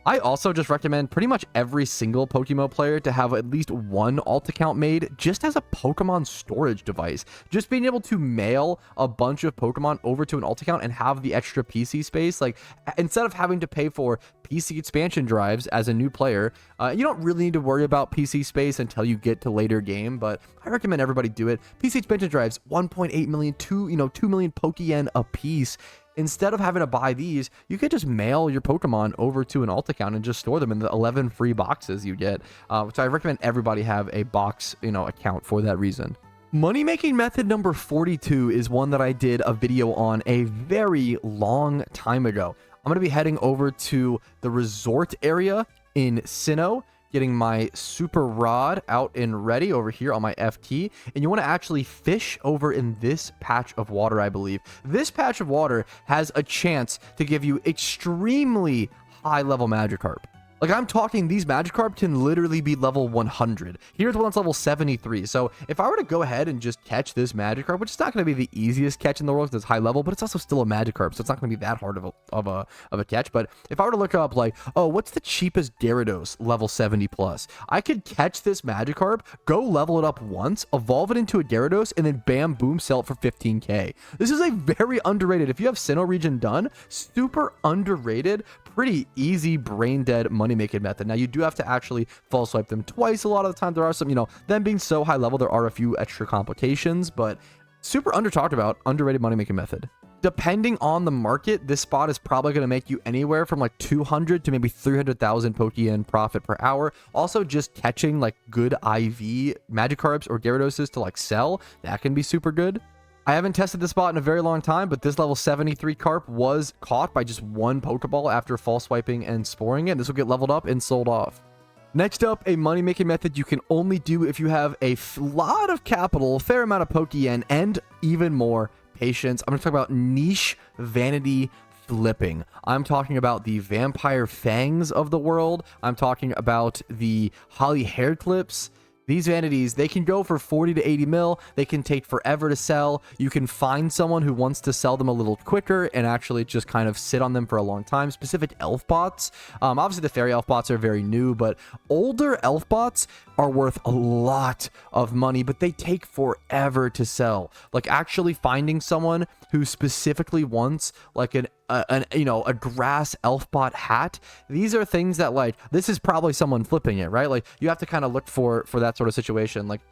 Speaker 1: I also just recommend pretty much every single PokeMMO player to have at least one alt account made just as a Pokemon storage device. Just being able to mail a bunch of Pokemon over to an alt account and have the extra PC space, like instead of having to pay for PC expansion drives as a new player, you don't really need to worry about PC space until you get to later game, but I recommend everybody do it. PC expansion drives, 1.8 million, 2 million Pokeyen a piece. Instead of having to buy these, you could just mail your Pokemon over to an alt account and just store them in the 11 free boxes you get. So I recommend everybody have a box, account for that reason. Money making method number 42 is one that I did a video on a very long time ago. I'm going to be heading over to the resort area in Sinnoh, getting my super rod out and ready over here on my FT, and you want to actually fish over in this patch of water. I believe this patch of water has a chance to give you extremely high level Magikarp. Like, I'm talking, these Magikarp can literally be level 100. Here's one that's level 73. So if I were to go ahead and just catch this Magikarp, which is not going to be the easiest catch in the world because it's high level, but it's also still a Magikarp, so it's not going to be that hard of a catch. But if I were to look up, like, oh, what's the cheapest Gyarados level 70 plus? I could catch this Magikarp, go level it up once, evolve it into a Gyarados, and then bam, boom, sell it for 15k. This is a very underrated, if you have Sinnoh region done, super underrated, pretty easy brain dead money making method. Now, you do have to actually fall swipe them twice a lot of the time. There are some, them being so high level, there are a few extra complications, but super under talked about, underrated money making method. Depending on the market, this spot is probably going to make you anywhere from like 200 to maybe 300,000 Pokeyen profit per hour. Also, just catching like good IV Magikarps or Gyaradoses to like sell, that can be super good. I haven't tested this spot in a very long time, but this level 73 carp was caught by just one Pokeball after false swiping and sporing it. This will get leveled up and sold off. Next up, a money-making method you can only do if you have a lot of capital, a fair amount of Pokeyen, and even more patience. I'm going to talk about niche vanity flipping. I'm talking about the Vampire Fangs of the world. I'm talking about the Holly Hair Clips. These vanities, they can go for 40 to 80 mil. They can take forever to sell. You can find someone who wants to sell them a little quicker and actually just kind of sit on them for a long time. Specific elf bots. Obviously, the fairy elf bots are very new, but older elf bots are worth a lot of money, but they take forever to sell. Like, actually finding someone who specifically wants like a grass elf bot hat. These are things that, like, this is probably someone flipping it, right? Like, you have to kind of look for that sort of situation. Like,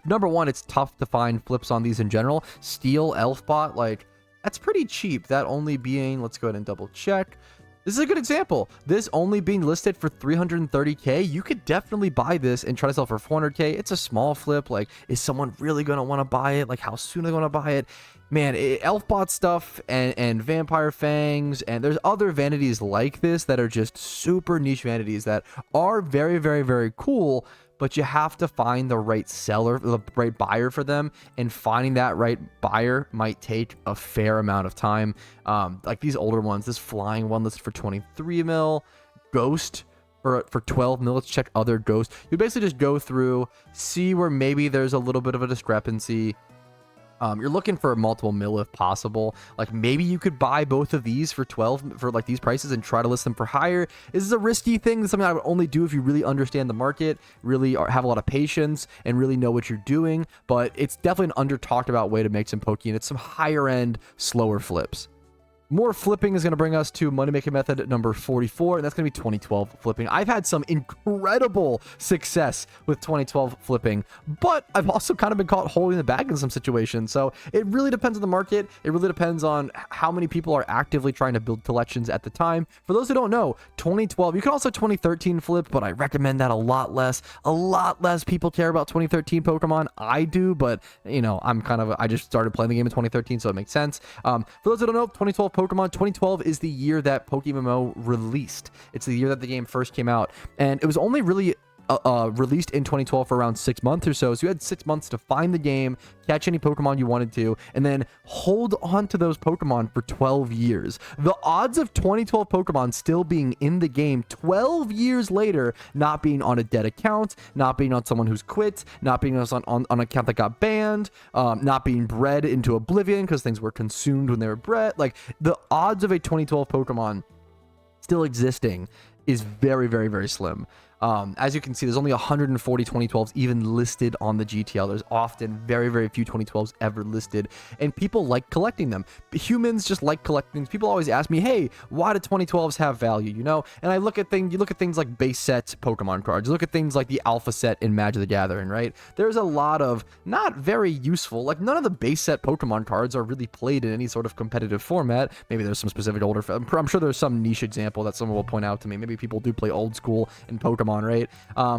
Speaker 1: number one, it's tough to find flips on these in general. Steel elf bot, like, that's pretty cheap. That only being, let's go ahead and double check. This is a good example. This only being listed for 330k. You could definitely buy this and try to sell for 400k. It's a small flip. Like, is someone really going to want to buy it? Like, how soon are they going to buy it? Man, Elfbot stuff and Vampire Fangs, and there's other vanities like this that are just super niche vanities that are very, very, very cool, but you have to find the right seller, the right buyer for them, and finding that right buyer might take a fair amount of time. Like these older ones, this flying one listed for 23 mil, Ghost for 12 mil. Let's check other ghosts. You basically just go through, see where maybe there's a little bit of a discrepancy. You're looking for multiple mil if possible. Like maybe you could buy both of these for 12 for like these prices and try to list them for higher. This is a risky thing. This is something I would only do if you really understand the market, really have a lot of patience, and really know what you're doing. But it's definitely an under talked about way to make some Pokeyen. It's some higher end, slower flips. More flipping is going to bring us to money making method number 44, and that's going to be 2012 flipping. I've had some incredible success with 2012 flipping, but I've also kind of been caught holding the bag in some situations. So it really depends on the market. It really depends on how many people are actively trying to build collections at the time. For those who don't know, 2012, you can also 2013 flip, but I recommend that a lot less. A lot less people care about 2013 Pokemon. I do, but you know, I just started playing the game in 2013, so it makes sense. For those who don't know, 2012 Pokemon, 2012 is the year that PokeMMO released. It's the year that the game first came out, and it was only really released in 2012 for around 6 months or so. So you had 6 months to find the game, catch any Pokemon you wanted to, and then hold on to those Pokemon for 12 years. The odds of 2012 Pokemon still being in the game 12 years later, not being on a dead account, not being on someone who's quit, not being on an account that got banned, not being bred into oblivion because things were consumed when they were bred. Like the odds of a 2012 Pokemon still existing is very, very, very slim. As you can see, there's only 140 2012s even listed on the GTL. There's often very, very few 2012s ever listed, and people like collecting them. Humans just like collecting things. People always ask me, hey, why do 2012s have value, you know? And I look at things, you look at things like base set Pokemon cards, you look at things like the alpha set in Magic the Gathering, right? There's a lot of not very useful, like none of the base set Pokemon cards are really played in any sort of competitive format. Maybe there's some specific older, I'm sure there's some niche example that someone will point out to me. Maybe people do play old school in Pokemon, right?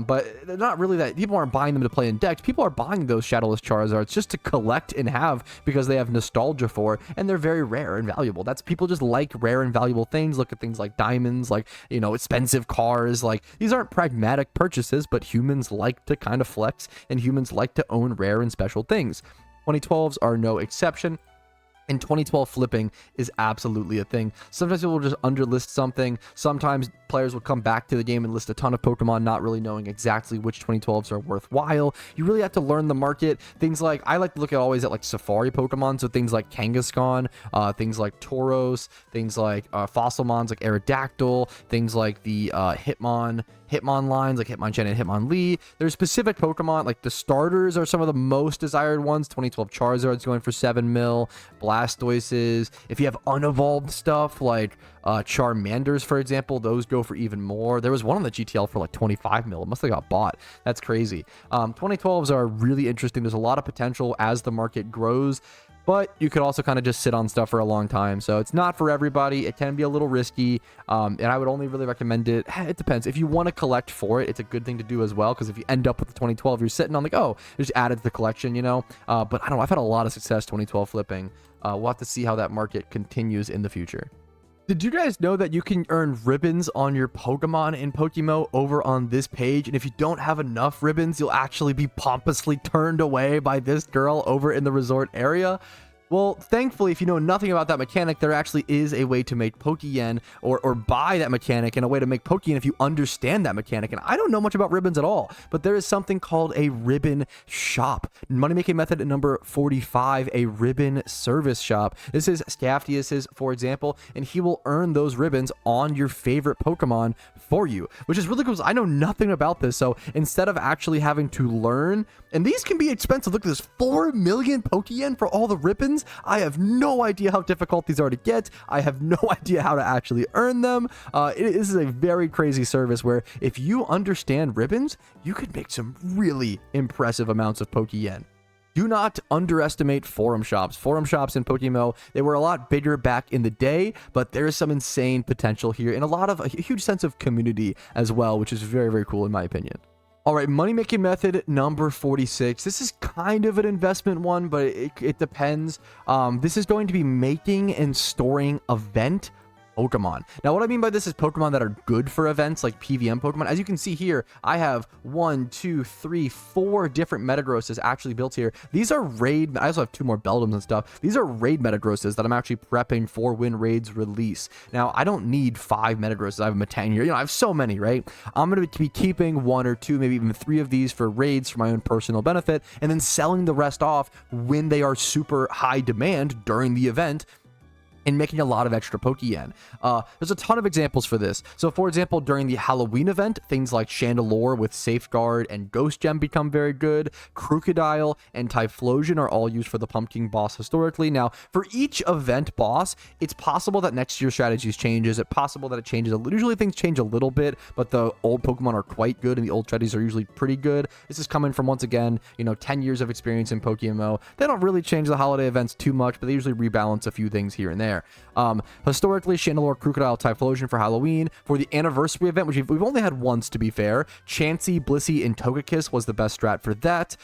Speaker 1: But they're not really that. People aren't buying them to play in decks. People are buying those Shadowless Charizards just to collect and have because they have nostalgia for, and they're very rare and valuable. That's people just like rare and valuable things. Look at things like diamonds, like, you know, expensive cars. Like these aren't pragmatic purchases, but humans like to kind of flex, and humans like to own rare and special things. 2012s are no exception. And 2012 flipping is absolutely a thing. Sometimes people will just underlist something. Sometimes players will come back to the game and list a ton of Pokemon, not really knowing exactly which 2012s are worthwhile. You really have to learn the market. Things like, I like to look at always at like Safari Pokemon, so things like Kangaskhan, things like Tauros, things like Fossilmons like Aerodactyl, things like the Hitmon lines like Hitmonchan and Hitmonlee. There's specific Pokemon, like the starters are some of the most desired ones. 2012 Charizard's going for 7 mil, Blastoises. If you have unevolved stuff like Charmanders, for example, those go for even more. There was one on the GTL for like 25 mil. It must have got bought. That's crazy. 2012s are really interesting. There's a lot of potential as the market grows, but you could also kind of just sit on stuff for a long time. So it's not for everybody. It can be a little risky. And I would only really recommend it. It depends. If you want to collect for it, it's a good thing to do as well. Because if you end up with the 2012, you're sitting on like, oh, just added to the collection, you know? But I don't know. I've had a lot of success 2012 flipping. We'll have to see how that market continues in the future. Did you guys know that you can earn ribbons on your Pokemon in PokeMMO over on this page? And if you don't have enough ribbons, you'll actually be pompously turned away by this girl over in the resort area. Well, thankfully, if you know nothing about that mechanic, there actually is a way to make Pokeyen or buy that mechanic, and a way to make Pokeyen if you understand that mechanic. And I don't know much about ribbons at all, but there is something called a ribbon shop. Money making method number 45, a ribbon service shop. This is Scaftius's, for example, and he will earn those ribbons on your favorite Pokemon for you, which is really cool. I know nothing about this, so instead of actually having to learn, and these can be expensive. Look at this, 4 million Pokeyen for all the ribbons. I have no idea how difficult these are to get. I have no idea how to actually earn them. This is a very crazy service where if you understand ribbons, you could make some really impressive amounts of Pokeyen. Do not underestimate forum shops. Forum shops in PokeMMO, they were a lot bigger back in the day, but there is some insane potential here and a huge sense of community as well, which is very, very cool in my opinion. All right, money making method number 46. This is kind of an investment one, but it depends. This is going to be making and storing event Pokemon. Now, what I mean by this is Pokemon that are good for events like PVM Pokemon. As you can see here, I have 1, 2, 3, 4 different Metagrosses actually built here. These are raid. I also have 2 more Beldums and stuff. These are raid Metagrosses that I'm actually prepping for when raids release. Now, I don't need 5 Metagrosses. I have them a 10 here. You know, I have so many, right? I'm going to be keeping 1 or 2, maybe even 3 of these for raids for my own personal benefit, and then selling the rest off when they are super high demand during the event, and making a lot of extra Pokeyen. There's a ton of examples for this. So for example, during the Halloween event, things like Chandelure with Safeguard and Ghost Gem become very good. Crocodile and Typhlosion are all used for the Pumpkin boss historically. Now, for each event boss, it's possible that next year's strategies changes. It's possible that it changes. Usually things change a little bit, but the old Pokemon are quite good and the old strategies are usually pretty good. This is coming from, once again, 10 years of experience in PokeMMO. They don't really change the holiday events too much, but they usually rebalance a few things here and there. Historically, Chandelure, Crocodile, Typhlosion for Halloween. For the anniversary event, which we've only had once to be fair, Chansey, Blissey, and Togekiss was the best strat for that.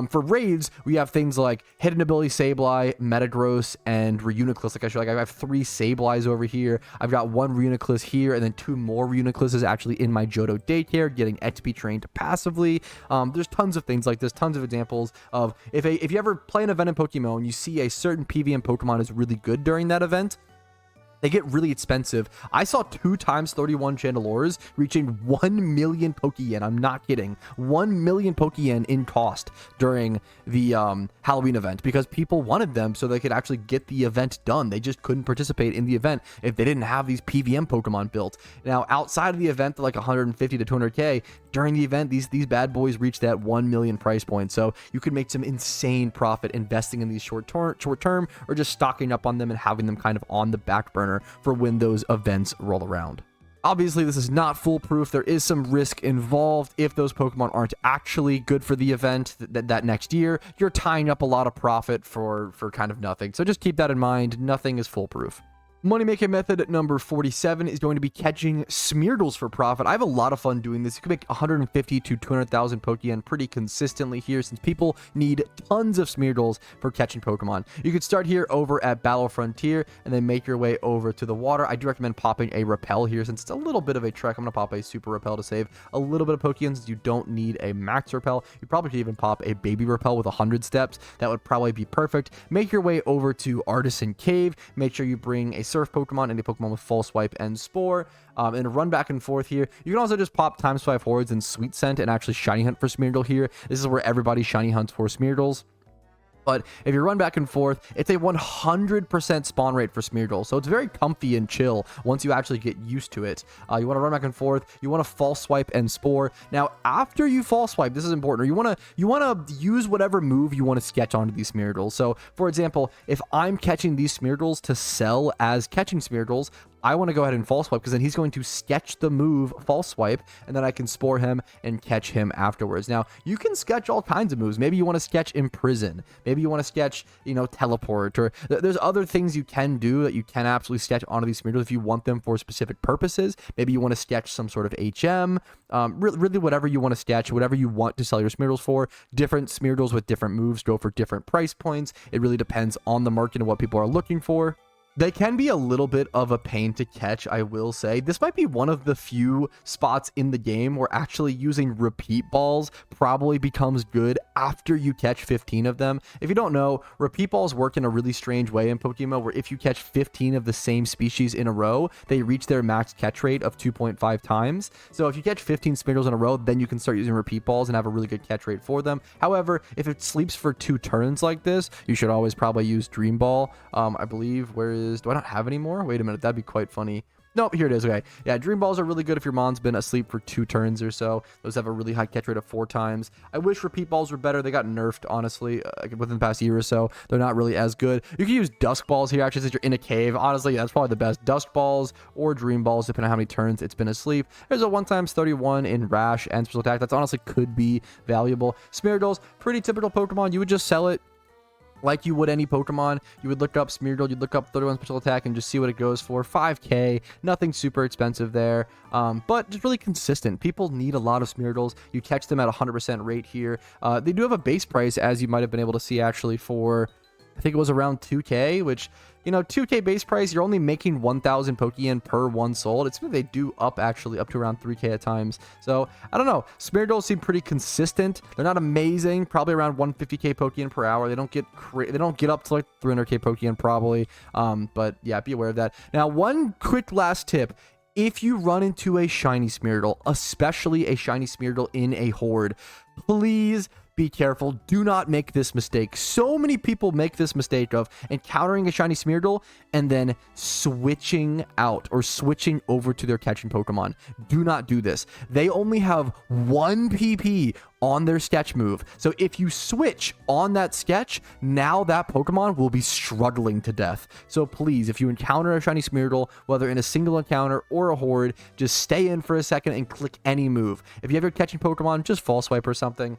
Speaker 1: For raids, we have things like Hidden Ability Sableye, Metagross, and Reuniclus. I have 3 Sableyes over here. I've got 1 Reuniclus here, and then 2 more Reunicluses actually in my Johto daycare, getting XP trained passively. There's tons of things like this, tons of examples of if you ever play an event in Pokemon and you see a certain PVM Pokemon is really good during that event, they get really expensive. I saw 2 times 31 Chandelures reaching 1 million Pokeyen. I'm not kidding. 1 million Pokeyen in cost during the Halloween event because people wanted them so they could actually get the event done. They just couldn't participate in the event if they didn't have these PVM Pokemon built. Now, outside of the event, they're like 150 to 200K. During the event, these bad boys reach that 1 million price point. So you could make some insane profit investing in these short term or just stocking up on them and having them kind of on the back burner for when those events roll around. Obviously, this is not foolproof. There is some risk involved. If those Pokemon aren't actually good for the event that next year, you're tying up a lot of profit for kind of nothing. So just keep that in mind. Nothing is foolproof. Money-making method number 47 is going to be catching Smeargles for profit. I have a lot of fun doing this. You can make 150 to 200,000 Pokeyen pretty consistently here since people need tons of Smeargles for catching Pokemon. You could start here over at Battle Frontier and then make your way over to the water. I do recommend popping a Repel here since it's a little bit of a trek. I'm going to pop a Super Repel to save a little bit of Pokeyen since you don't need a Max Repel. You probably could even pop a Baby Repel with 100 steps. That would probably be perfect. Make your way over to Artisan Cave. Make sure you bring a Surf Pokemon and a Pokemon with False Swipe and Spore, and run back and forth here. You can also just pop ×5 Hordes and Sweet Scent and actually Shiny Hunt for Smeargle here. This is where everybody Shiny Hunts for Smeargles. But if you run back and forth, it's a 100% spawn rate for Smeargle. So it's very comfy and chill once you actually get used to it. You want to run back and forth. You want to False Swipe and Spore. Now, after you False Swipe, this is important. You want to use whatever move you want to sketch onto these Smeargles. So, for example, if I'm catching these Smeargles to sell as catching Smeargles, I want to go ahead and False Swipe because then he's going to sketch the move False Swipe, and then I can Spore him and catch him afterwards. Now, you can sketch all kinds of moves. Maybe you want to sketch Imprison. Maybe you want to sketch, Teleport, or there's other things you can do that you can absolutely sketch onto these Smeargles if you want them for specific purposes. Maybe you want to sketch some sort of HM, really whatever you want to sketch, whatever you want to sell your Smeargles for. Different Smeargles with different moves go for different price points. It really depends on the market and what people are looking for. They can be a little bit of a pain to catch, I will say. This might be one of the few spots in the game where actually using repeat balls probably becomes good after you catch 15 of them. If you don't know, repeat balls work in a really strange way in Pokemon where if you catch 15 of the same species in a row, they reach their max catch rate of 2.5 times. So if you catch 15 Smeargles in a row, then you can start using repeat balls and have a really good catch rate for them. However, if it sleeps for 2 turns like this, you should always probably use Dream Ball. I believe, do I not have any more? Wait a minute, that'd be quite funny. Nope, here it is. Okay. Yeah, Dream Balls are really good if your mon's been asleep for 2 turns or so. Those have a really high catch rate of 4 times. I wish Repeat Balls were better. They got nerfed, honestly, within the past year or so. They're not really as good. You can use Dusk Balls here, actually, since you're in a cave. Honestly, that's probably the best. Dusk Balls or Dream Balls, depending on how many turns it's been asleep. There's a 1x31 in Rash and Special Attack. That's honestly could be valuable. Smeargles, pretty typical Pokemon. You would just sell it like you would any Pokemon. You would look up Smeargle, you'd look up 31 Special Attack and just see what it goes for. 5k, nothing super expensive there, but just really consistent. People need a lot of Smeargles. You catch them at 100% rate here. They do have a base price, as you might have been able to see actually for I think it was around 2K, which, you know, 2K base price, you're only making 1,000 Pokeyen per one sold. It's they do up actually up to around 3K at times. So I don't know. Smeargles seem pretty consistent. They're not amazing. Probably around 150K Pokeyen per hour. They don't get up to like 300K Pokeyen probably. But yeah, be aware of that. Now, one quick last tip. If you run into a shiny Smeargle, especially a shiny Smeargle in a horde, please be careful. Do not make this mistake. So many people make this mistake of encountering a shiny Smeargle and then switching out or switching over to their catching Pokemon. Do not do this. They only have 1 PP on their sketch move. So if you switch on that sketch, now that Pokemon will be struggling to death. So please, if you encounter a shiny Smeargle, whether in a single encounter or a horde, just stay in for a second and click any move. If you have your catching Pokemon, just False Swipe or something.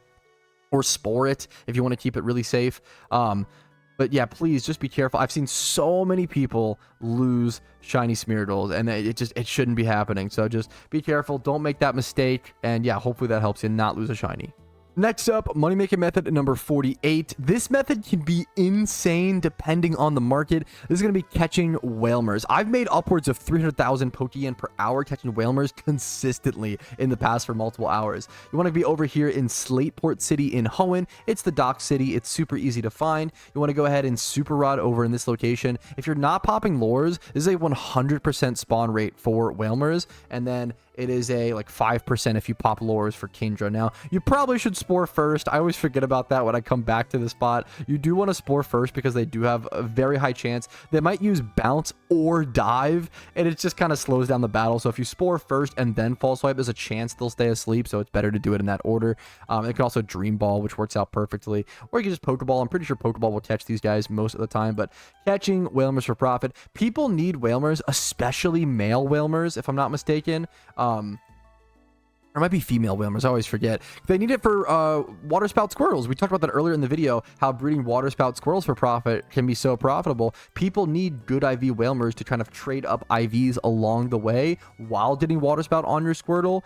Speaker 1: Or Spore it if you want to keep it really safe. But yeah, please just be careful. I've seen so many people lose shiny Smeargles, and it shouldn't be happening. So just be careful. Don't make that mistake. And yeah, hopefully that helps you not lose a shiny. Next up, money making method number 48. This method can be insane depending on the market. This is going to be catching Whalmers. I've made upwards of 300,000 Pokeyen per hour catching Whalmers consistently in the past for multiple hours. You want to be over here in Slateport City in Hoenn. It's the dock city. It's super easy to find. You want to go ahead and Super Rod over in this location. If you're not popping lures, this is a 100% spawn rate for Whalmers, and then it is a like 5% if you pop lures for Kingdra. Now, you probably should Spore first. I always forget about that when I come back to the spot. You do want to Spore first because they do have a very high chance. They might use Bounce or Dive, and it just kind of slows down the battle. So if you Spore first and then False Swipe, there's a chance they'll stay asleep, so it's better to do it in that order. It can also Dream Ball, which works out perfectly. Or you can just Pokeball. I'm pretty sure Pokeball will catch these guys most of the time, but catching Whalmers for profit. People need Whalmers, especially male Whalmers, if I'm not mistaken. Or it might be female Whalmers. I always forget. They need it for water spout squirrels. We talked about that earlier in the video, how breeding water spout squirrels for profit can be so profitable. People need good IV Whalmers to kind of trade up IVs along the way while getting water spout on your Squirtle.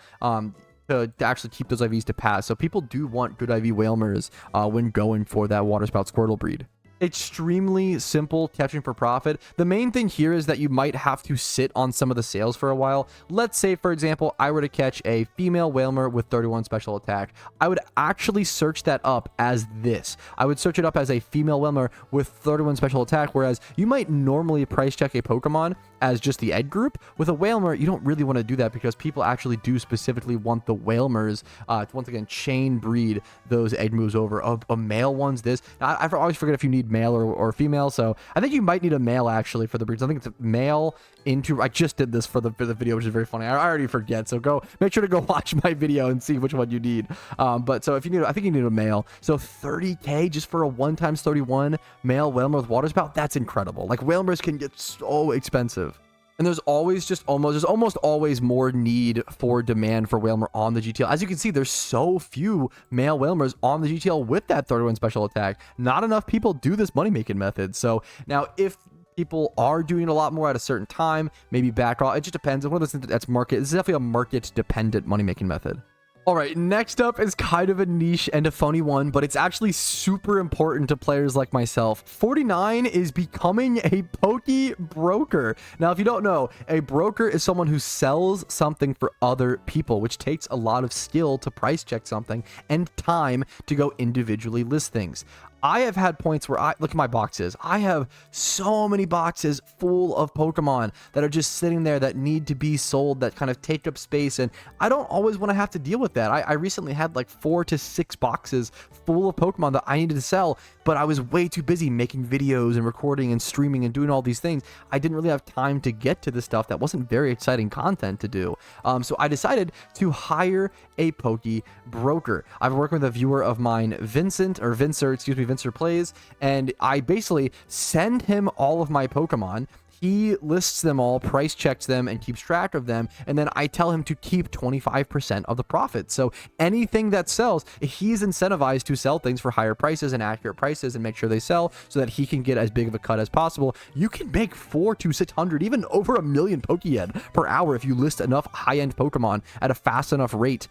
Speaker 1: To actually keep those IVs to pass. So people do want good IV Whalmers when going for that water spout Squirtle breed. Extremely simple catching for profit. The main thing here is that you might have to sit on some of the sales for a while. Let's say, for example, I were to catch a female Whalmer with 31 special attack. I would actually search that up as this. I would search it up as a female Whalmer with 31 special attack, whereas you might normally price check a Pokemon as just the egg group. With a Whalmer, you don't really want to do that because people actually do specifically want the Whalmers to once again chain breed those egg moves over. A male one's this. Now, I always forget if you need male or female, so I think you might need a male actually for the breeds. I think it's a male into, I just did this for the video, which is very funny. I already forget, so make sure to go watch my video and see which one you need. But so if you need, I think you need a male. So 30K just for a 1x31 male Whalmer with water spout, that's incredible. Like, Whalmers can get so expensive. And there's always almost always more need for demand for Whalmer on the GTL. As you can see, there's so few male Whalmers on the GTL with that 31 special attack. Not enough people do this money making method. So now if people are doing a lot more at a certain time, maybe back off. It just depends. One of those things that's market. This is definitely a market dependent money making method. All right, next up is kind of a niche and a funny one, but it's actually super important to players like myself. 49 is becoming a Poke Broker. Now, if you don't know, a broker is someone who sells something for other people, which takes a lot of skill to price check something and time to go individually list things. I have had points where look at my boxes. I have so many boxes full of Pokemon that are just sitting there that need to be sold, that kind of take up space. And I don't always want to have to deal with that. I recently had like 4 to 6 boxes full of Pokemon that I needed to sell, but I was way too busy making videos and recording and streaming and doing all these things. I didn't really have time to get to the stuff that wasn't very exciting content to do. So I decided to hire a Poke Broker. I've been working with a viewer of mine, Vincer Plays, and I basically send him all of my Pokemon. he lists them all, price checks them, and keeps track of them, and then I tell him to keep 25% of the profit. So anything that sells, he's incentivized to sell things for higher prices and accurate prices and make sure they sell so that he can get as big of a cut as possible. You can make 400 to 600, even over 1 million Pokeyen per hour if you list enough high-end Pokemon at a fast enough rate.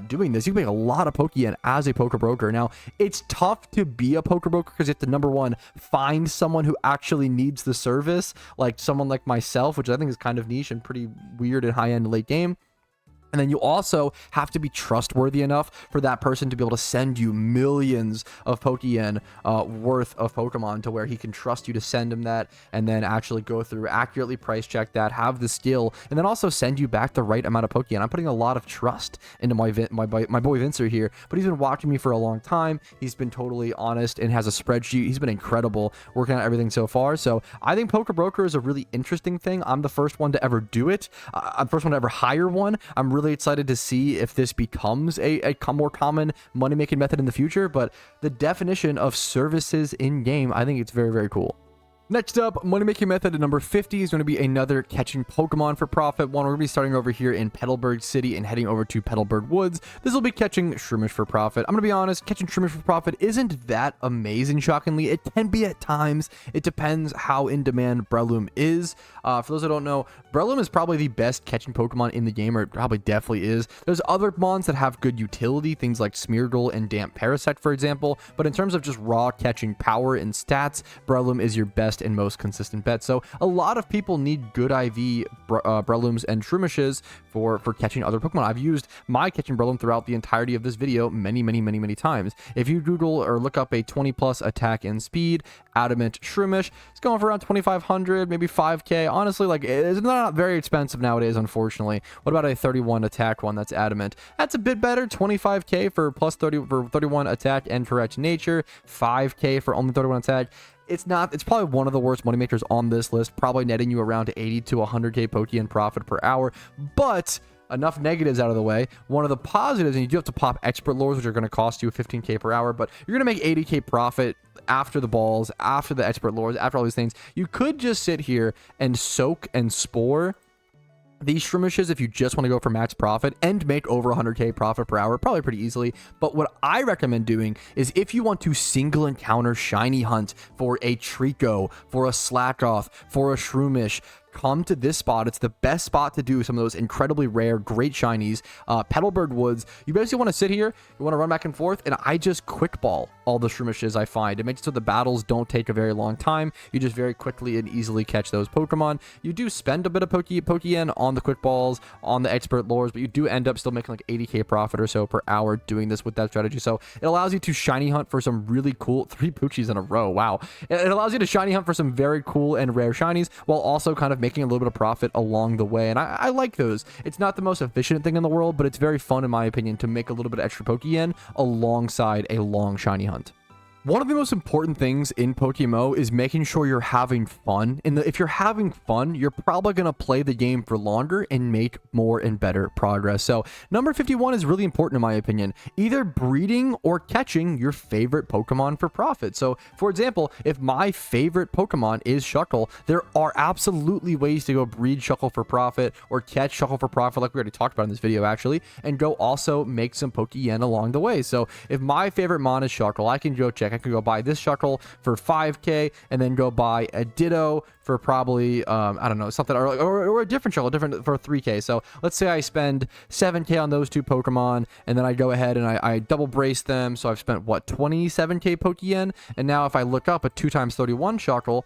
Speaker 1: Doing this, you can make a lot of Pokeyen as a poker broker. Now, it's tough to be a poker broker because you have to, number one, find someone who actually needs the service, like someone like myself, which I think is kind of niche and pretty weird in high-end late game. And then you also have to be trustworthy enough for that person to be able to send you millions of Pokeyen worth of Pokemon to where he can trust you to send him that and then actually go through, accurately price check that, have the skill, and then also send you back the right amount of Pokeyen. I'm putting a lot of trust into my boy Vincer here, but he's been watching me for a long time. He's been totally honest and has a spreadsheet. He's been incredible working on everything so far. So I think Poker Broker is a really interesting thing. I'm the first one to ever do it. I'm the first one to ever hire one. I'm really excited to see if this becomes a more common money-making method in the future, but the definition of services in game, I think it's very, very cool. Next up, money-making method number 50 is going to be another catching Pokemon for profit one. We're going to be starting over here in Petalburg City and heading over to Petalburg Woods. This will be catching Shroomish for profit. I'm going to be honest, catching Shroomish for profit isn't that amazing, shockingly. It can be at times. It depends how in demand Breloom is. For those who don't know, Breloom is probably the best catching Pokemon in the game, or it probably definitely is. There's other mons that have good utility, things like Smeargle and Damp Parasect, for example, but in terms of just raw catching power and stats, Breloom is your best and most consistent bet. So a lot of people need good IV Brelooms and Shroomishes for catching other Pokemon. I've used my catching Breloom throughout the entirety of this video many times. If you Google or look up a 20 plus attack and speed Adamant Shroomish, it's going for around 2,500, maybe 5k. Honestly, like, it's not very expensive nowadays, unfortunately. What about a 31 attack one that's Adamant? That's a bit better. 25k for plus 30 for 31 attack and correct nature, 5k for only 31 attack. It's probably one of the worst moneymakers on this list, probably netting you around 80 to 100k Pokeyen profit per hour. But enough negatives out of the way. One of the positives, and you do have to pop expert lures, which are going to cost you 15k per hour, but you're going to make 80k profit after the balls, after the expert lures, after all these things. You could just sit here and soak and spore these Shroomishes if you just want to go for max profit and make over 100k profit per hour, probably pretty easily. But what I recommend doing is if you want to single encounter shiny hunt for a Trico, for a Slackoth, for a Shroomish, come to this spot. It's the best spot to do some of those incredibly rare, great shinies. Petalburg Woods. You basically want to sit here, you want to run back and forth, and I just quick ball all the Shroomishes I find. It makes it so the battles don't take a very long time. You just very quickly and easily catch those Pokemon. You do spend a bit of Pokeyen on the quick balls, on the expert lures, but you do end up still making like 80k profit or so per hour doing this with that strategy. So it allows you to shiny hunt for some really cool 3 Poochies in a row. Wow. It allows you to shiny hunt for some very cool and rare shinies while also kind of making a little bit of profit along the way. And I like those. It's not the most efficient thing in the world, but it's very fun, in my opinion, to make a little bit of extra Pokeyen alongside a long shiny hunt. One of the most important things in PokeMMO is making sure you're having fun. If you're having fun, you're probably going to play the game for longer and make more and better progress. So number 51 is really important in my opinion. Either breeding or catching your favorite Pokemon for profit. So for example, if my favorite Pokemon is Shuckle, there are absolutely ways to go breed Shuckle for profit or catch Shuckle for profit, like we already talked about in this video actually, and go also make some Pokeyen along the way. So if my favorite mon is Shuckle, I can go check. I could go buy this Shuckle for 5k and then go buy a Ditto for probably I don't know, something, or a different Shuckle, different for 3k. So let's say I spend 7k on those 2 Pokemon, and then I go ahead and I double brace them. So I've spent what, 27k Pokeyen, and now if I look up a 2 times 31 Shuckle,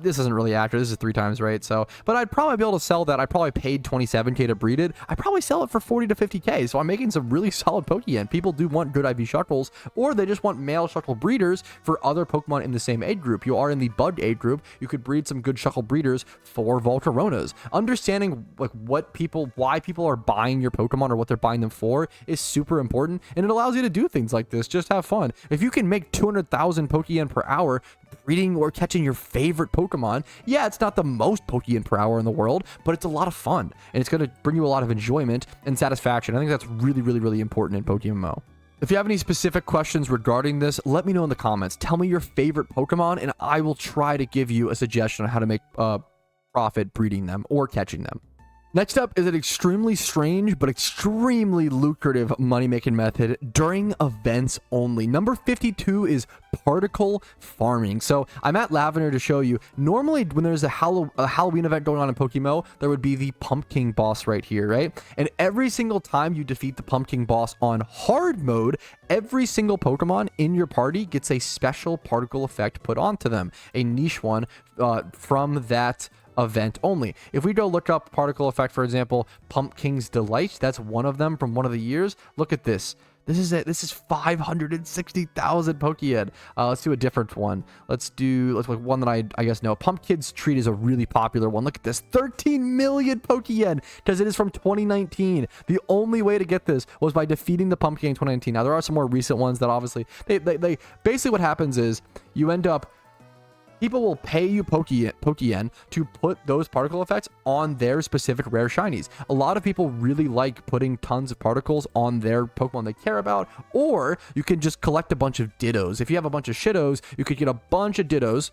Speaker 1: this isn't really accurate, this is 3 times, right? So but I'd probably be able to sell that. I probably paid 27k to breed it. I probably sell it for 40 to 50k. So I'm making some really solid Pokeyen. People do want good IV Shuckles, or they just want male Shuckle breeders for other Pokemon in the same age group. You are in the bug age group, you could breed some good Shuckle breeders for Volcaronas. Understanding like why people are buying your Pokemon or what they're buying them for is super important, and it allows you to do things like this. Just have fun. If you can make 200,000 Pokeyen per hour breeding or catching your favorite Pokemon, yeah, it's not the most Pokeyen per hour in the world, but it's a lot of fun, and it's going to bring you a lot of enjoyment and satisfaction. I think that's really important in PokeMMO. If you have any specific questions regarding this, let me know in the comments. Tell me your favorite Pokemon, and I will try to give you a suggestion on how to make profit breeding them or catching them. Next up is an extremely strange but extremely lucrative money-making method during events only. Number 52 is particle farming. So I'm at Lavender to show you. Normally, when there's a Halloween event going on in PokeMMO, there would be the Pumpkin boss right here, right? And every single time you defeat the Pumpkin boss on hard mode, every single Pokemon in your party gets a special particle effect put onto them, a niche one from that event only. If we go look up particle effect, for example, Pumpkin's Delight, that's one of them from one of the years. Look at this. This is it. This is 560,000 Pokeyen. Let's do a different one. Let's like one that I guess know. Pumpkin's Treat is a really popular one. Look at this. 13 million Pokeyen because it is from 2019. The only way to get this was by defeating the Pumpkin in 2019. Now, there are some more recent ones that obviously they basically what happens is you end up people will pay you Pokeyen to put those particle effects on their specific rare shinies. A lot of people really like putting tons of particles on their Pokemon they care about, or you can just collect a bunch of Dittos. If you have a bunch of Shittos, you could get a bunch of Dittos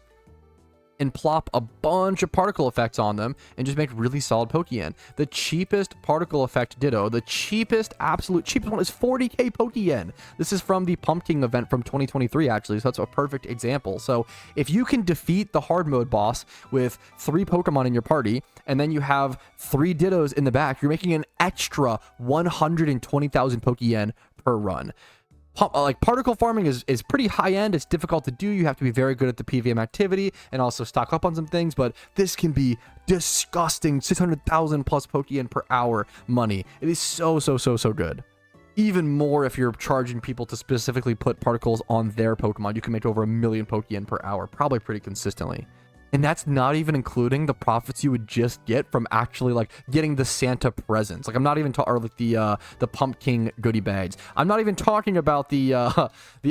Speaker 1: and plop a bunch of particle effects on them and just make really solid Pokeyen. The cheapest particle effect Ditto, the cheapest, absolute cheapest one is 40k Pokeyen. This is from the Pumpkin event from 2023, actually, so that's a perfect example. So if you can defeat the hard mode boss with 3 Pokemon in your party, and then you have 3 Dittos in the back, you're making an extra 120,000 Pokeyen per run. Like particle farming is pretty high end. It's difficult to do. You have to be very good at the PVM activity and also stock up on some things, but this can be disgusting 600,000 plus Pokeyen per hour money. It is so good. Even more if you're charging people to specifically put particles on their Pokemon. You can make over 1 million Pokeyen per hour, probably pretty consistently. And that's not even including the profits you would just get from actually like getting the Santa presents. Like I'm not even talking, or like the pumpkin goodie bags. I'm not even talking about the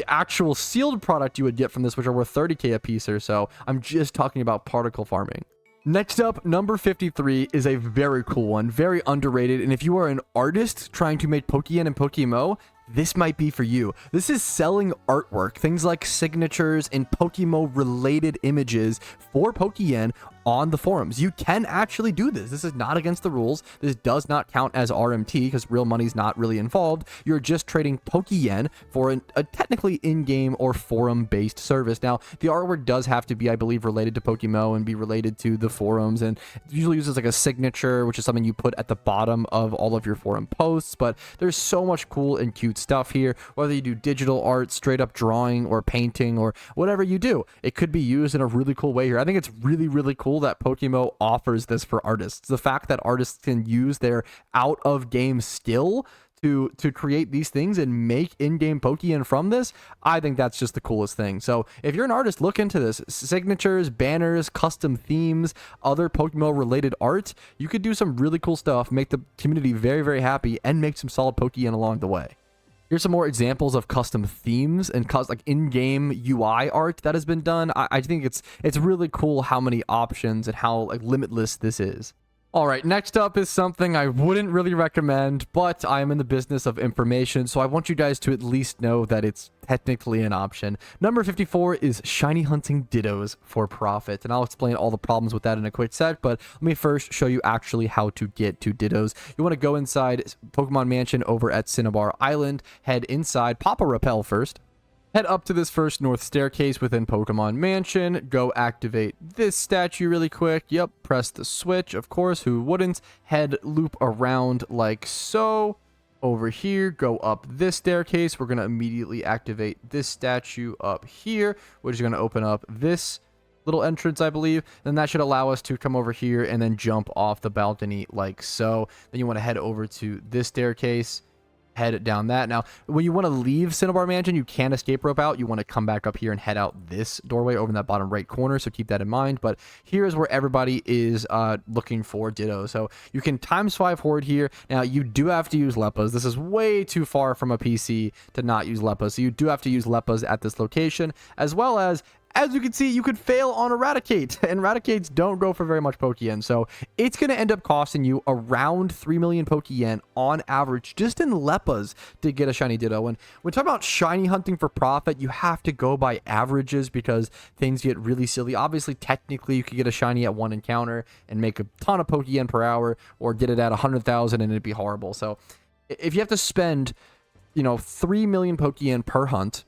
Speaker 1: actual sealed product you would get from this, which are worth 30k a piece or so. I'm just talking about particle farming. Next up, number 53 is a very cool one, very underrated. And if you are an artist trying to make Pokeyen and PokeMMO, this might be for you. This is selling artwork, things like signatures and PokeMMO related images for Pokeyen on the forums. You can actually do this. This is not against the rules. This does not count as RMT because real money's not really involved. You're just trading Pokeyen for a technically in-game or forum-based service. Now, the artwork does have to be, I believe, related to PokeMMO and be related to the forums, and it usually uses like a signature, which is something you put at the bottom of all of your forum posts. But there's so much cool and cute stuff here, whether you do digital art, straight up drawing or painting or whatever you do. It could be used in a really cool way here. I think it's really cool that PokeMMO offers this for artists. The fact that artists can use their out of game skill to create these things and make in-game Pokeyen from this, I think that's just the coolest thing. So if you're an artist, look into this. Signatures, banners, custom themes, other Pokemon related art. You could do some really cool stuff, make the community very happy, and make some solid Pokeyen along the way. Here's some more examples of custom themes and like in-game UI art that has been done. I think it's really cool how many options and how like limitless this is. All right, next up is something I wouldn't really recommend, but I am in the business of information, so I want you guys to at least know that it's technically an option. Number 54 is shiny hunting Dittos for profit, and I'll explain all the problems with that in a quick sec, but let me first show you actually how to get to Dittos. You want to go inside Pokemon Mansion over at Cinnabar Island, head inside, pop a rappel first. Head up to this first north staircase within Pokemon Mansion. Go activate this statue really quick. Yep, press the switch, of course, who wouldn't? Head loop around like so. Over here, go up this staircase. We're going to immediately activate this statue up here, which is going to open up this little entrance, I believe. Then that should allow us to come over here and then jump off the balcony like so. Then you want to head over to this staircase. Head down that. Now, when you want to leave Cinnabar Mansion, you can escape rope out. You want to come back up here and head out this doorway over in that bottom right corner, so keep that in mind. But here is where everybody is looking for Ditto. So you can ×5 horde here. Now, you do have to use Leppas. This is way too far from a PC to not use Leppas, so you do have to use Leppas at this location, as well as
Speaker 3: as you can see, you could fail on Eradicate, and Eradicates don't go for very much Pokeyen, so it's going to end up costing you around 3 million Pokeyen on average, just in Leppas, to get a shiny Ditto. And when talking about shiny hunting for profit, you have to go by averages because things get really silly. Obviously, technically, you could get a shiny at one encounter and make a ton of Pokeyen per hour, or get it at 100,000 and it'd be horrible. So if you have to spend, 3 million Pokeyen per hunt,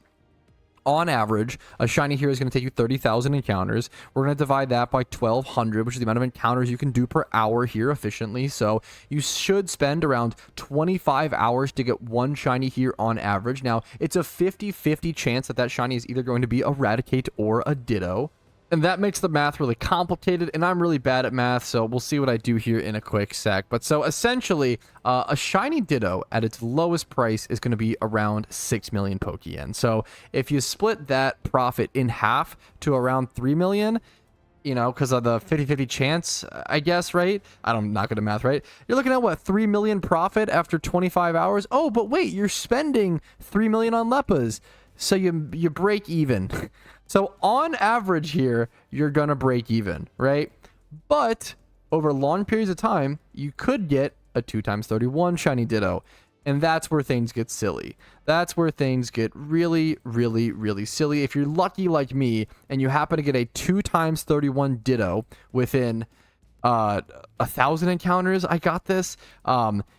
Speaker 3: on average, a shiny here is going to take you 30,000 encounters. We're going to divide that by 1,200, which is the amount of encounters you can do per hour here efficiently. So you should spend around 25 hours to get one shiny here on average. Now, it's a 50-50 chance that that shiny is either going to be Eradicate or a Ditto. And that makes the math really complicated, and I'm really bad at math, so we'll see what I do here in a quick sec. But so essentially, a shiny Ditto at its lowest price is going to be around 6 million Pokeyen. So if you split that profit in half to around 3 million, because of the 50-50 chance, I guess, right? I'm not good at math, right? You're looking at, what, 3 million profit after 25 hours? Oh, but wait, you're spending 3 million on Leppas. So you break even. So on average here, you're going to break even, right? But over long periods of time, you could get a 2x31 shiny Ditto. And that's where things get silly. That's where things get really, really, really silly. If you're lucky like me and you happen to get a 2x31 Ditto within 1,000 encounters, I got this,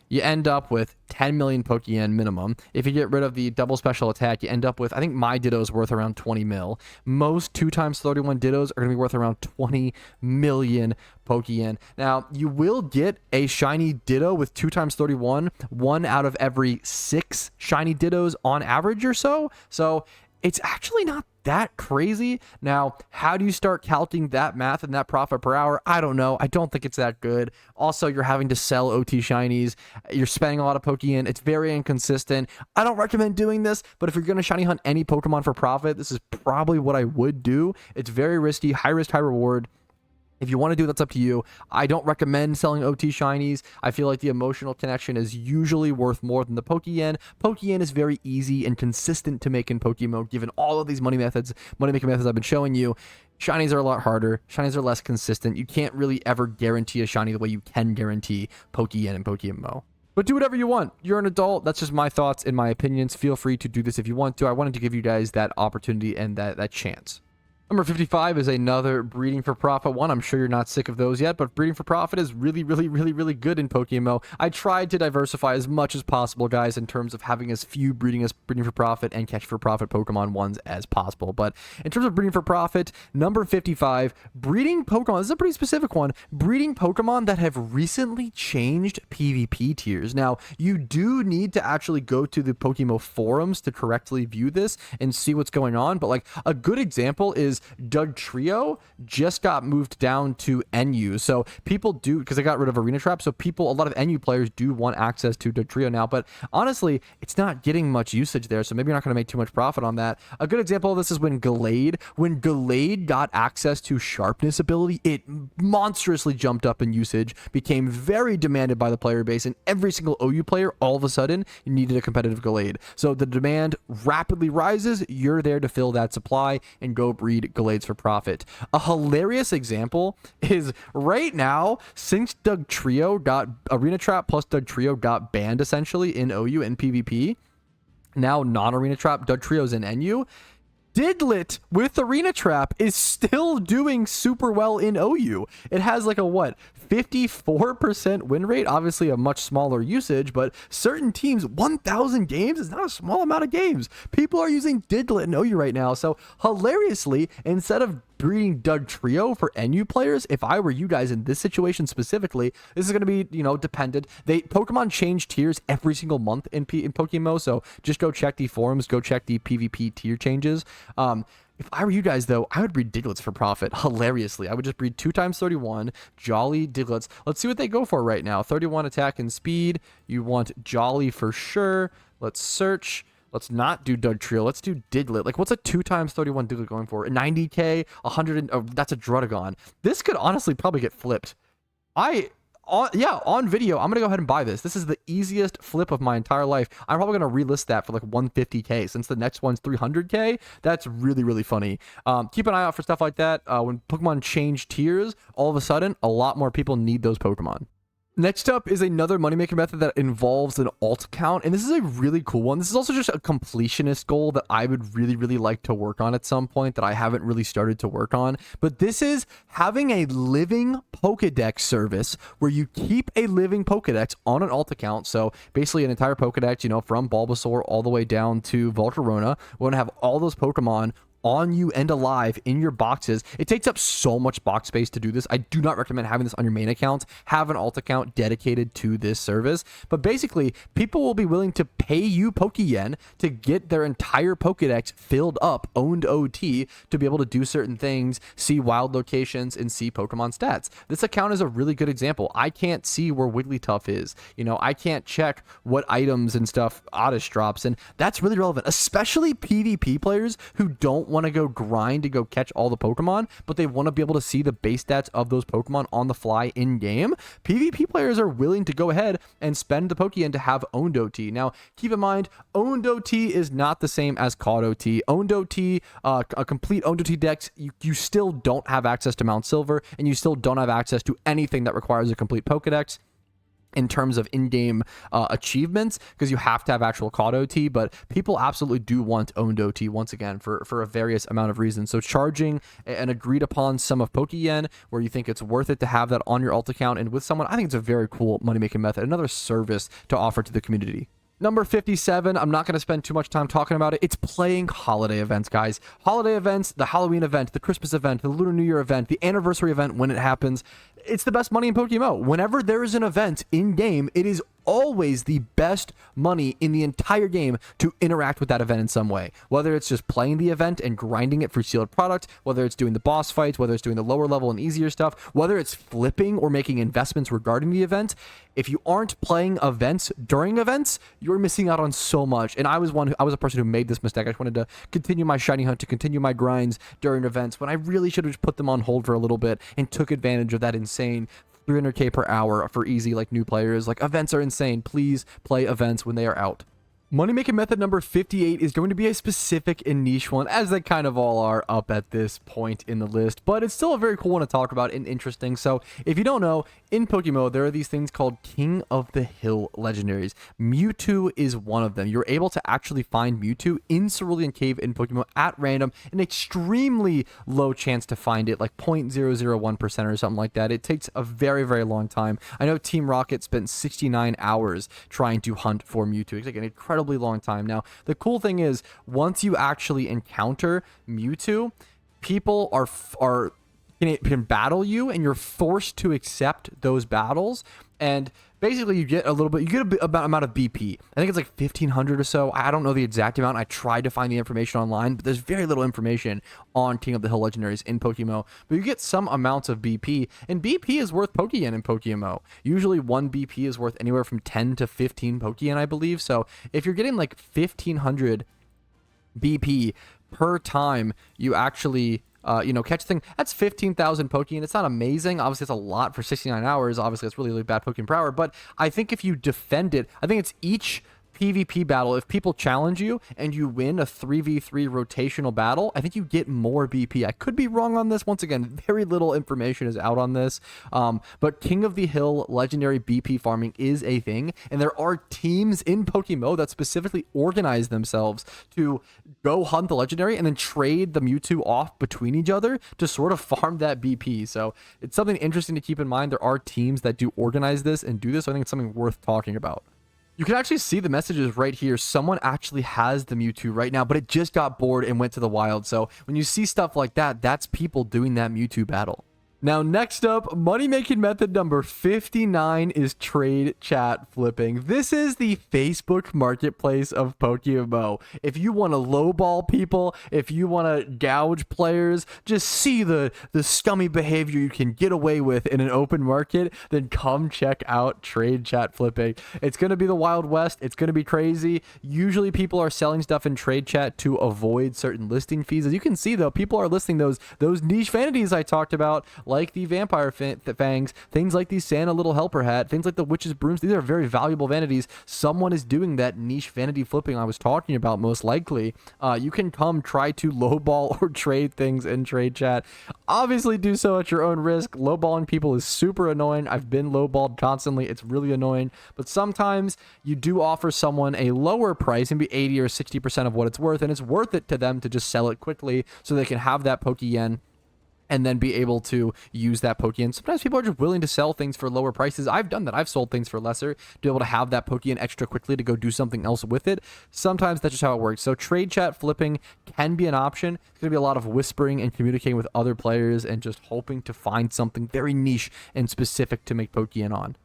Speaker 3: you end up with 10 million Pokeyen minimum. If you get rid of the double special attack, you end up with, I think my Ditto is worth around 20 mil. Most 2x31 Dittos are going to be worth around 20 million Pokeyen. Now, you will get a shiny Ditto with 2x31, 1 out of every 6 shiny Dittos on average or so. So it's actually not that crazy. Now, how do you start counting that math and that profit per hour? I don't know. I don't think it's that good. Also, you're having to sell OT shinies. You're spending a lot of Pokeyen. It's very inconsistent. I don't recommend doing this, but if you're going to shiny hunt any Pokemon for profit, this is probably what I would do. It's very risky, high risk, high reward. If you want to do it, that's up to you. I don't recommend selling OT shinies. I feel like the emotional connection is usually worth more than the Pokeyen. Pokeyen is very easy and consistent to make in PokeMMO, given all of these money making methods I've been showing you. Shinies are a lot harder. Shinies are less consistent. You can't really ever guarantee a shiny the way you can guarantee Pokeyen and PokeMMO. But do whatever you want. You're an adult. That's just my thoughts and my opinions. Feel free to do this if you want to. I wanted to give you guys that opportunity and that chance. Number 55 is another breeding for profit one. I'm sure you're not sick of those yet, but breeding for profit is really, really, really, really good in PokeMMO. I tried to diversify as much as possible, guys, in terms of having as few breeding for profit and catch for profit Pokemon ones as possible. But in terms of breeding for profit, number 55, breeding Pokemon. This is a pretty specific one. Breeding Pokemon that have recently changed PvP tiers. Now, you do need to actually go to the PokeMMO forums to correctly view this and see what's going on. But like a good example is Dugtrio just got moved down to NU. So people do, because they got rid of Arena Trap, so a lot of NU players do want access to Dugtrio now. But honestly, it's not getting much usage there, so maybe you're not going to make too much profit on that. A good example of this is when Gallade got access to Sharpness ability, it monstrously jumped up in usage, became very demanded by the player base, and every single OU player all of a sudden needed a competitive Gallade. So the demand rapidly rises, you're there to fill that supply and go breed Gallades for profit. A hilarious example is right now, since Arena Trap plus Dugtrio got banned essentially in OU and PvP, now non-Arena Trap Dugtrio's in NU, Diglett with Arena Trap is still doing super well in OU. It has like a 54% win rate, obviously a much smaller usage, but certain teams, 1,000 games is not a small amount of games. People are using Diglett in OU right now. So hilariously, instead of breeding Dugtrio for NU players, if I were you guys in this situation specifically, this is going to be, dependent. Pokemon change tiers every single month in PokeMMO, so just go check the forums, go check the PvP tier changes. If I were you guys, though, I would breed Digletts for profit. Hilariously, I would just breed 2x31 Jolly Digletts. Let's see what they go for right now. 31 attack and speed. You want Jolly for sure. Let's search. Let's not do Dugtrio. Let's do Diglett. Like, what's a 2x31 Diglett going for? 90k, 100. That's a Druddigon. This could honestly probably get flipped. I on video, I'm gonna go ahead and buy this. This is the easiest flip of my entire life. I'm probably gonna relist that for like 150k since the next one's 300k. That's really, really funny. Keep an eye out for stuff like that. When Pokemon change tiers, all of a sudden a lot more people need those Pokemon. Next up is another money-making method that involves an alt account, and this is a really cool one. This is also just a completionist goal that I would really, really like to work on at some point that I haven't really started to work on. But this is having a living Pokedex service where you keep a living Pokedex on an alt account. So basically an entire Pokedex, you know, from Bulbasaur all the way down to Volcarona. We're going to have all those Pokemon on you and alive in your boxes. It takes up so much box space to do this. I do not recommend having this on your main account. Have an alt account dedicated to this service. But basically, people will be willing to pay you Pokeyen to get their entire Pokedex filled up, owned OT, to be able to do certain things, see wild locations, and see Pokemon stats. This account is a really good example. I can't see where Wigglytuff is. You know, I can't check what items and stuff Oddish drops, and that's really relevant, especially PvP players who don't want to go grind to go catch all the Pokemon, but they want to be able to see the base stats of those Pokemon on the fly in game. PvP players are willing to go ahead and spend the Pokeyen to have owned OT. Now, keep in mind, owned OT is not the same as caught OT. Owned OT, a complete owned OT dex, you still don't have access to Mount Silver, and you still don't have access to anything that requires a complete Pokedex in terms of in-game achievements, because you have to have actual COD OT, but people absolutely do want owned OT once again for a various amount of reasons. So charging an agreed upon sum of Pokeyen where you think it's worth it to have that on your alt account and with someone, I think it's a very cool money-making method, another service to offer to the community. Number 57, I'm not going to spend too much time talking about it. It's playing holiday events, guys. Holiday events, the Halloween event, the Christmas event, the Lunar New Year event, the anniversary event when it happens. It's the best money in PokeMMO. Whenever there is an event in-game, it is always the best money in the entire game to interact with that event in some way. Whether it's just playing the event and grinding it for sealed product, whether it's doing the boss fights, whether it's doing the lower level and easier stuff, whether it's flipping or making investments regarding the event. If you aren't playing events during events, you're missing out on so much. And I was a person who made this mistake. I just wanted to continue my shiny hunt, to continue my grinds during events when I really should have just put them on hold for a little bit and took advantage of that insane 300k per hour for easy, like, new players. Like, events are insane. Please play events when they are out. Money-making method number 58 is going to be a specific and niche one, as they kind of all are up at this point in the list, but it's still a very cool one to talk about and interesting. So if you don't know, in PokeMMO, there are these things called King of the Hill legendaries. Mewtwo is one of them. You're able to actually find Mewtwo in Cerulean Cave in PokeMMO at random, an extremely low chance to find it, like 0.001% or something like that. It takes a very, very long time. I know Team Rocket spent 69 hours trying to hunt for Mewtwo. It's like an incredibly long time. Now, the cool thing is, once you actually encounter Mewtwo, people can battle you, and you're forced to accept those battles. And basically, you get a amount of BP. I think it's like 1,500 or so. I don't know the exact amount. I tried to find the information online, but there's very little information on King of the Hill legendaries in PokeMMO. But you get some amounts of BP, and BP is worth Pokeyen in PokeMMO. Usually, one BP is worth anywhere from 10 to 15 Pokeyen, I believe. So if you're getting like 1,500 BP per time you actually catch the thing, that's 15,000 Pokeyen. It's not amazing. Obviously, it's a lot for 69 hours. Obviously, it's really, really bad Pokeyen per hour. But I think if you defend it, I think it's each PvP battle. If people challenge you and you win a 3v3 rotational battle, I think you get more BP. I could be wrong on this. Once again, very little information is out on this. But King of the Hill legendary BP farming is a thing. And there are teams in PokeMMO that specifically organize themselves to go hunt the legendary and then trade the Mewtwo off between each other to sort of farm that BP. So it's something interesting to keep in mind. There are teams that do organize this and do this. So I think it's something worth talking about. You can actually see the messages right here. Someone actually has the Mewtwo right now, but it just got bored and went to the wild. So when you see stuff like that, that's people doing that Mewtwo battle. Now, next up, money-making method number 59 is trade chat flipping. This is the Facebook marketplace of PokeMMO. If you want to lowball people, if you want to gouge players, just see the scummy behavior you can get away with in an open market, then come check out trade chat flipping. It's going to be the Wild West. It's going to be crazy. Usually people are selling stuff in trade chat to avoid certain listing fees. As you can see, though, people are listing those niche vanities I talked about, like the vampire fangs, things like the Santa little helper hat, things like the witch's brooms. These are very valuable vanities. Someone is doing that niche vanity flipping I was talking about, most likely. You can come try to lowball or trade things in trade chat. Obviously, do so at your own risk. Lowballing people is super annoying. I've been lowballed constantly. It's really annoying. But sometimes you do offer someone a lower price, maybe 80 or 60% of what it's worth, and it's worth it to them to just sell it quickly so they can have that Pokeyen and then be able to use that Pokeyen. Sometimes people are just willing to sell things for lower prices. I've done that. I've sold things for lesser to be able to have that Pokeyen extra quickly to go do something else with it. Sometimes that's just how it works. So trade chat flipping can be an option. It's going to be a lot of whispering and communicating with other players and just hoping to find something very niche and specific to make Pokeyen on.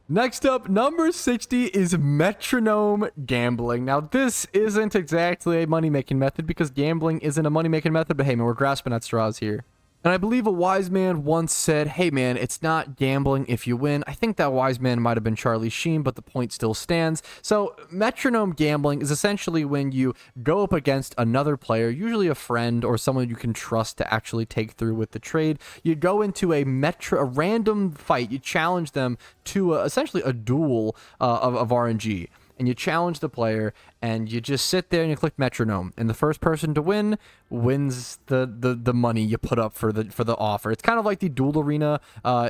Speaker 3: Next up, number 60 is metronome gambling. Now, this isn't exactly a money-making method because gambling isn't a money-making method, but hey, man, we're grasping at straws here. And I believe a wise man once said, hey man, it's not gambling if you win. I think that wise man might have been Charlie Sheen, but the point still stands. So metronome gambling is essentially when you go up against another player, usually a friend or someone you can trust to actually take through with the trade. You go into a random fight. You challenge them to essentially a duel of RNG. And you challenge the player, and you just sit there and you click metronome, and the first person to win wins the money you put up for the offer. It's kind of like the duel arena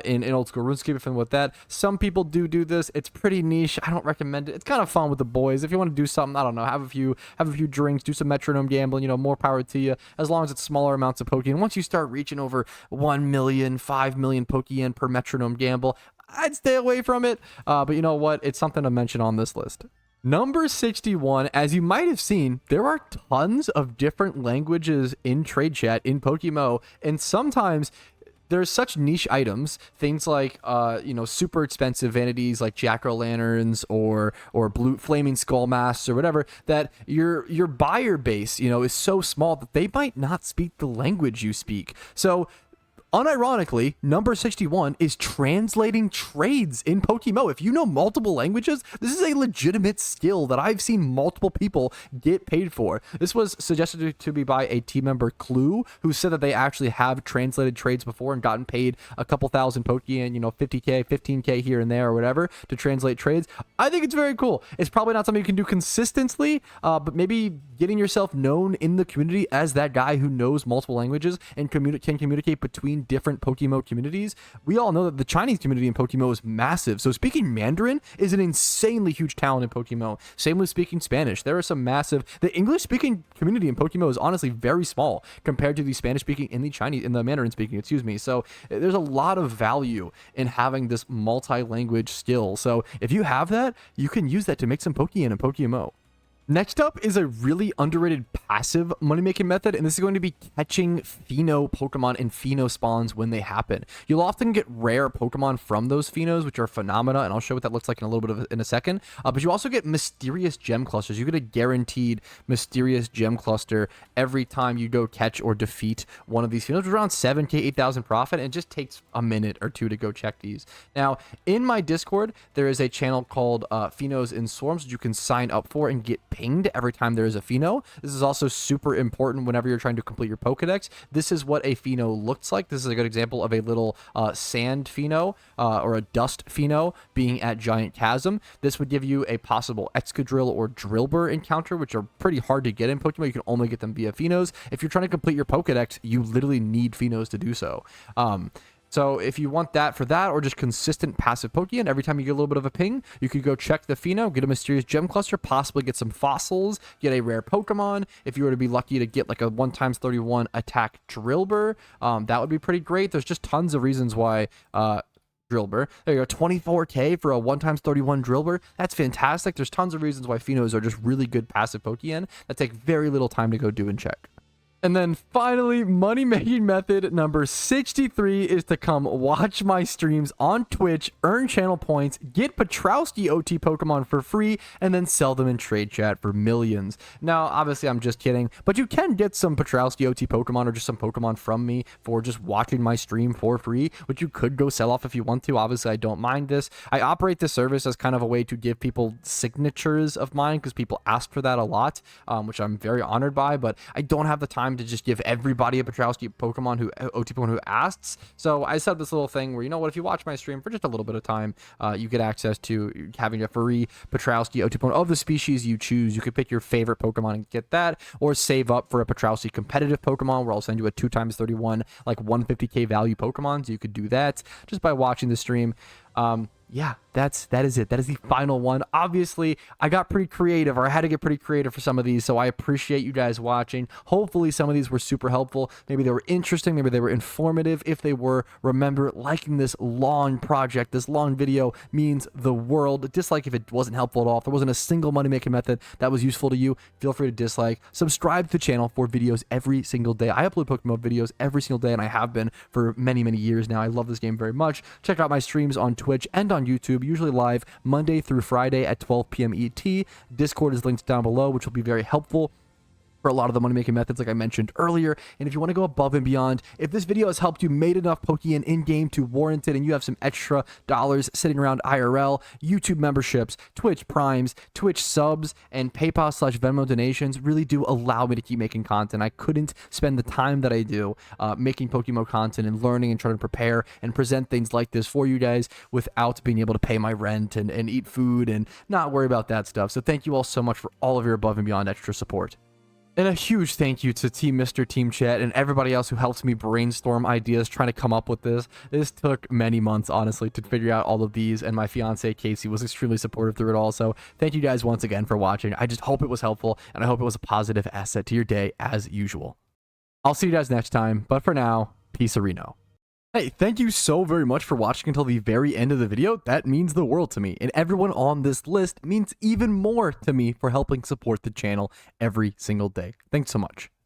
Speaker 3: in old school RuneScape, and with that, some people do this. It's pretty niche. I don't recommend it. It's kind of fun with the boys. If you want to do something, I don't know, have a few drinks, do some metronome gambling. You know, more power to you. As long as it's smaller amounts of Pokeyen. Once you start reaching over 1 million, 5 million Pokeyen per metronome gamble, I'd stay away from it, but you know what? It's something to mention on this list. Number 61, as you might have seen, there are tons of different languages in trade chat in PokeMMO, and sometimes there's such niche items, things like, super expensive vanities like jack-o'-lanterns or blue flaming skull masks or whatever, that your buyer base, is so small that they might not speak the language you speak. So unironically, number 61 is translating trades in PokeMMO. If you know multiple languages, this is a legitimate skill that I've seen multiple people get paid for. This was suggested to me by a team member, Clue, who said that they actually have translated trades before and gotten paid a couple thousand Pokeyen, 50K, 15K here and there or whatever to translate trades. I think it's very cool. It's probably not something you can do consistently, but maybe getting yourself known in the community as that guy who knows multiple languages and can communicate between different PokeMMO communities. We all know that the Chinese community in PokeMMO is massive, so speaking Mandarin is an insanely huge talent in PokeMMO. Same with speaking Spanish. There are some the English-speaking community in PokeMMO is honestly very small compared to the Spanish-speaking and the Mandarin-speaking, So there's a lot of value in having this multi-language skill. So if you have that, you can use that to make some Pokeyen in PokeMMO. Next up is a really underrated passive money-making method, and this is going to be catching Pheno Pokemon and Pheno spawns when they happen. You'll often get rare Pokemon from those Phenos, which are phenomena, and I'll show what that looks like in a little bit in a second. But you also get mysterious gem clusters. You get a guaranteed mysterious gem cluster every time you go catch or defeat one of these Phenos, which is around 7K, 8,000 profit, and it just takes a minute or two to go check these. Now, in my Discord, there is a channel called Phenos in Swarms, which you can sign up for and get pinged every time there is a Pheno. This is also super important whenever you're trying to complete your Pokedex. This is what a Pheno looks like. This is a good example of a little sand Pheno or a dust Pheno being at Giant Chasm. This would give you a possible Excadrill or Drillbur encounter, which are pretty hard to get in Pokemon. You can only get them via Phenos. If you're trying to complete your Pokedex, you literally need Phenos to do so. So if you want that for that, or just consistent passive Pokeyen, every time you get a little bit of a ping, you could go check the Pheno, get a mysterious gem cluster, possibly get some fossils, get a rare Pokemon. If you were to be lucky to get like a 1x31 attack Drillbur, that would be pretty great. There's just tons of reasons why Drillbur. There you go, 24K for a 1x31 Drillbur. That's fantastic. There's tons of reasons why Phenos are just really good passive Pokeyen that take very little time to go do and check. And then finally, money-making method number 63 is to come watch my streams on Twitch, earn channel points, get Patrouski OT Pokemon for free, and then sell them in trade chat for millions. Now, obviously, I'm just kidding, but you can get some Patrouski OT Pokemon or just some Pokemon from me for just watching my stream for free, which you could go sell off if you want to. Obviously, I don't mind this. I operate this service as kind of a way to give people signatures of mine because people ask for that a lot, which I'm very honored by, but I don't have the time time to just give everybody a Patrouski Pokemon who OT Pokemon who asks. So I set up this little thing where, you know what, if you watch my stream for just a little bit of time, you get access to having a free Patrouski OT Pokemon of the species you choose. You could pick your favorite Pokemon and get that, or save up for a Patrouski competitive Pokemon where I'll send you a 2x31 like 150k value Pokemon. So you could do that just by watching the stream. Yeah, that is it. That is the final one. Obviously, I got pretty creative, or I had to get pretty creative for some of these, so I appreciate you guys watching. Hopefully, some of these were super helpful. Maybe they were interesting. Maybe they were informative. If they were, remember, liking this long project, this long video means the world. Dislike if it wasn't helpful at all. If there wasn't a single money-making method that was useful to you, feel free to dislike. Subscribe to the channel for videos every single day. I upload PokeMMO videos every single day, and I have been for many, many years now. I love this game very much. Check out my streams on Twitch and on YouTube, usually live Monday through Friday at 12 p.m. ET. Discord is linked down below, which will be very helpful for a lot of the money-making methods like I mentioned earlier. And if you want to go above and beyond, if this video has helped you, made enough Pokeyen in-game to warrant it, and you have some extra dollars sitting around IRL, YouTube memberships, Twitch Primes, Twitch subs, and PayPal/Venmo donations really do allow me to keep making content. I couldn't spend the time that I do making PokeMMO content and learning and trying to prepare and present things like this for you guys without being able to pay my rent and eat food and not worry about that stuff. So thank you all so much for all of your above and beyond extra support. And a huge thank you to Team Mr. Team Chat and everybody else who helped me brainstorm ideas trying to come up with this. This took many months, honestly, to figure out all of these, and my fiance Casey was extremely supportive through it all. So thank you guys once again for watching. I just hope it was helpful, and I hope it was a positive asset to your day as usual. I'll see you guys next time, but for now, peace Reno. Hey, thank you so very much for watching until the very end of the video. That means the world to me, and everyone on this list means even more to me for helping support the channel every single day. Thanks so much.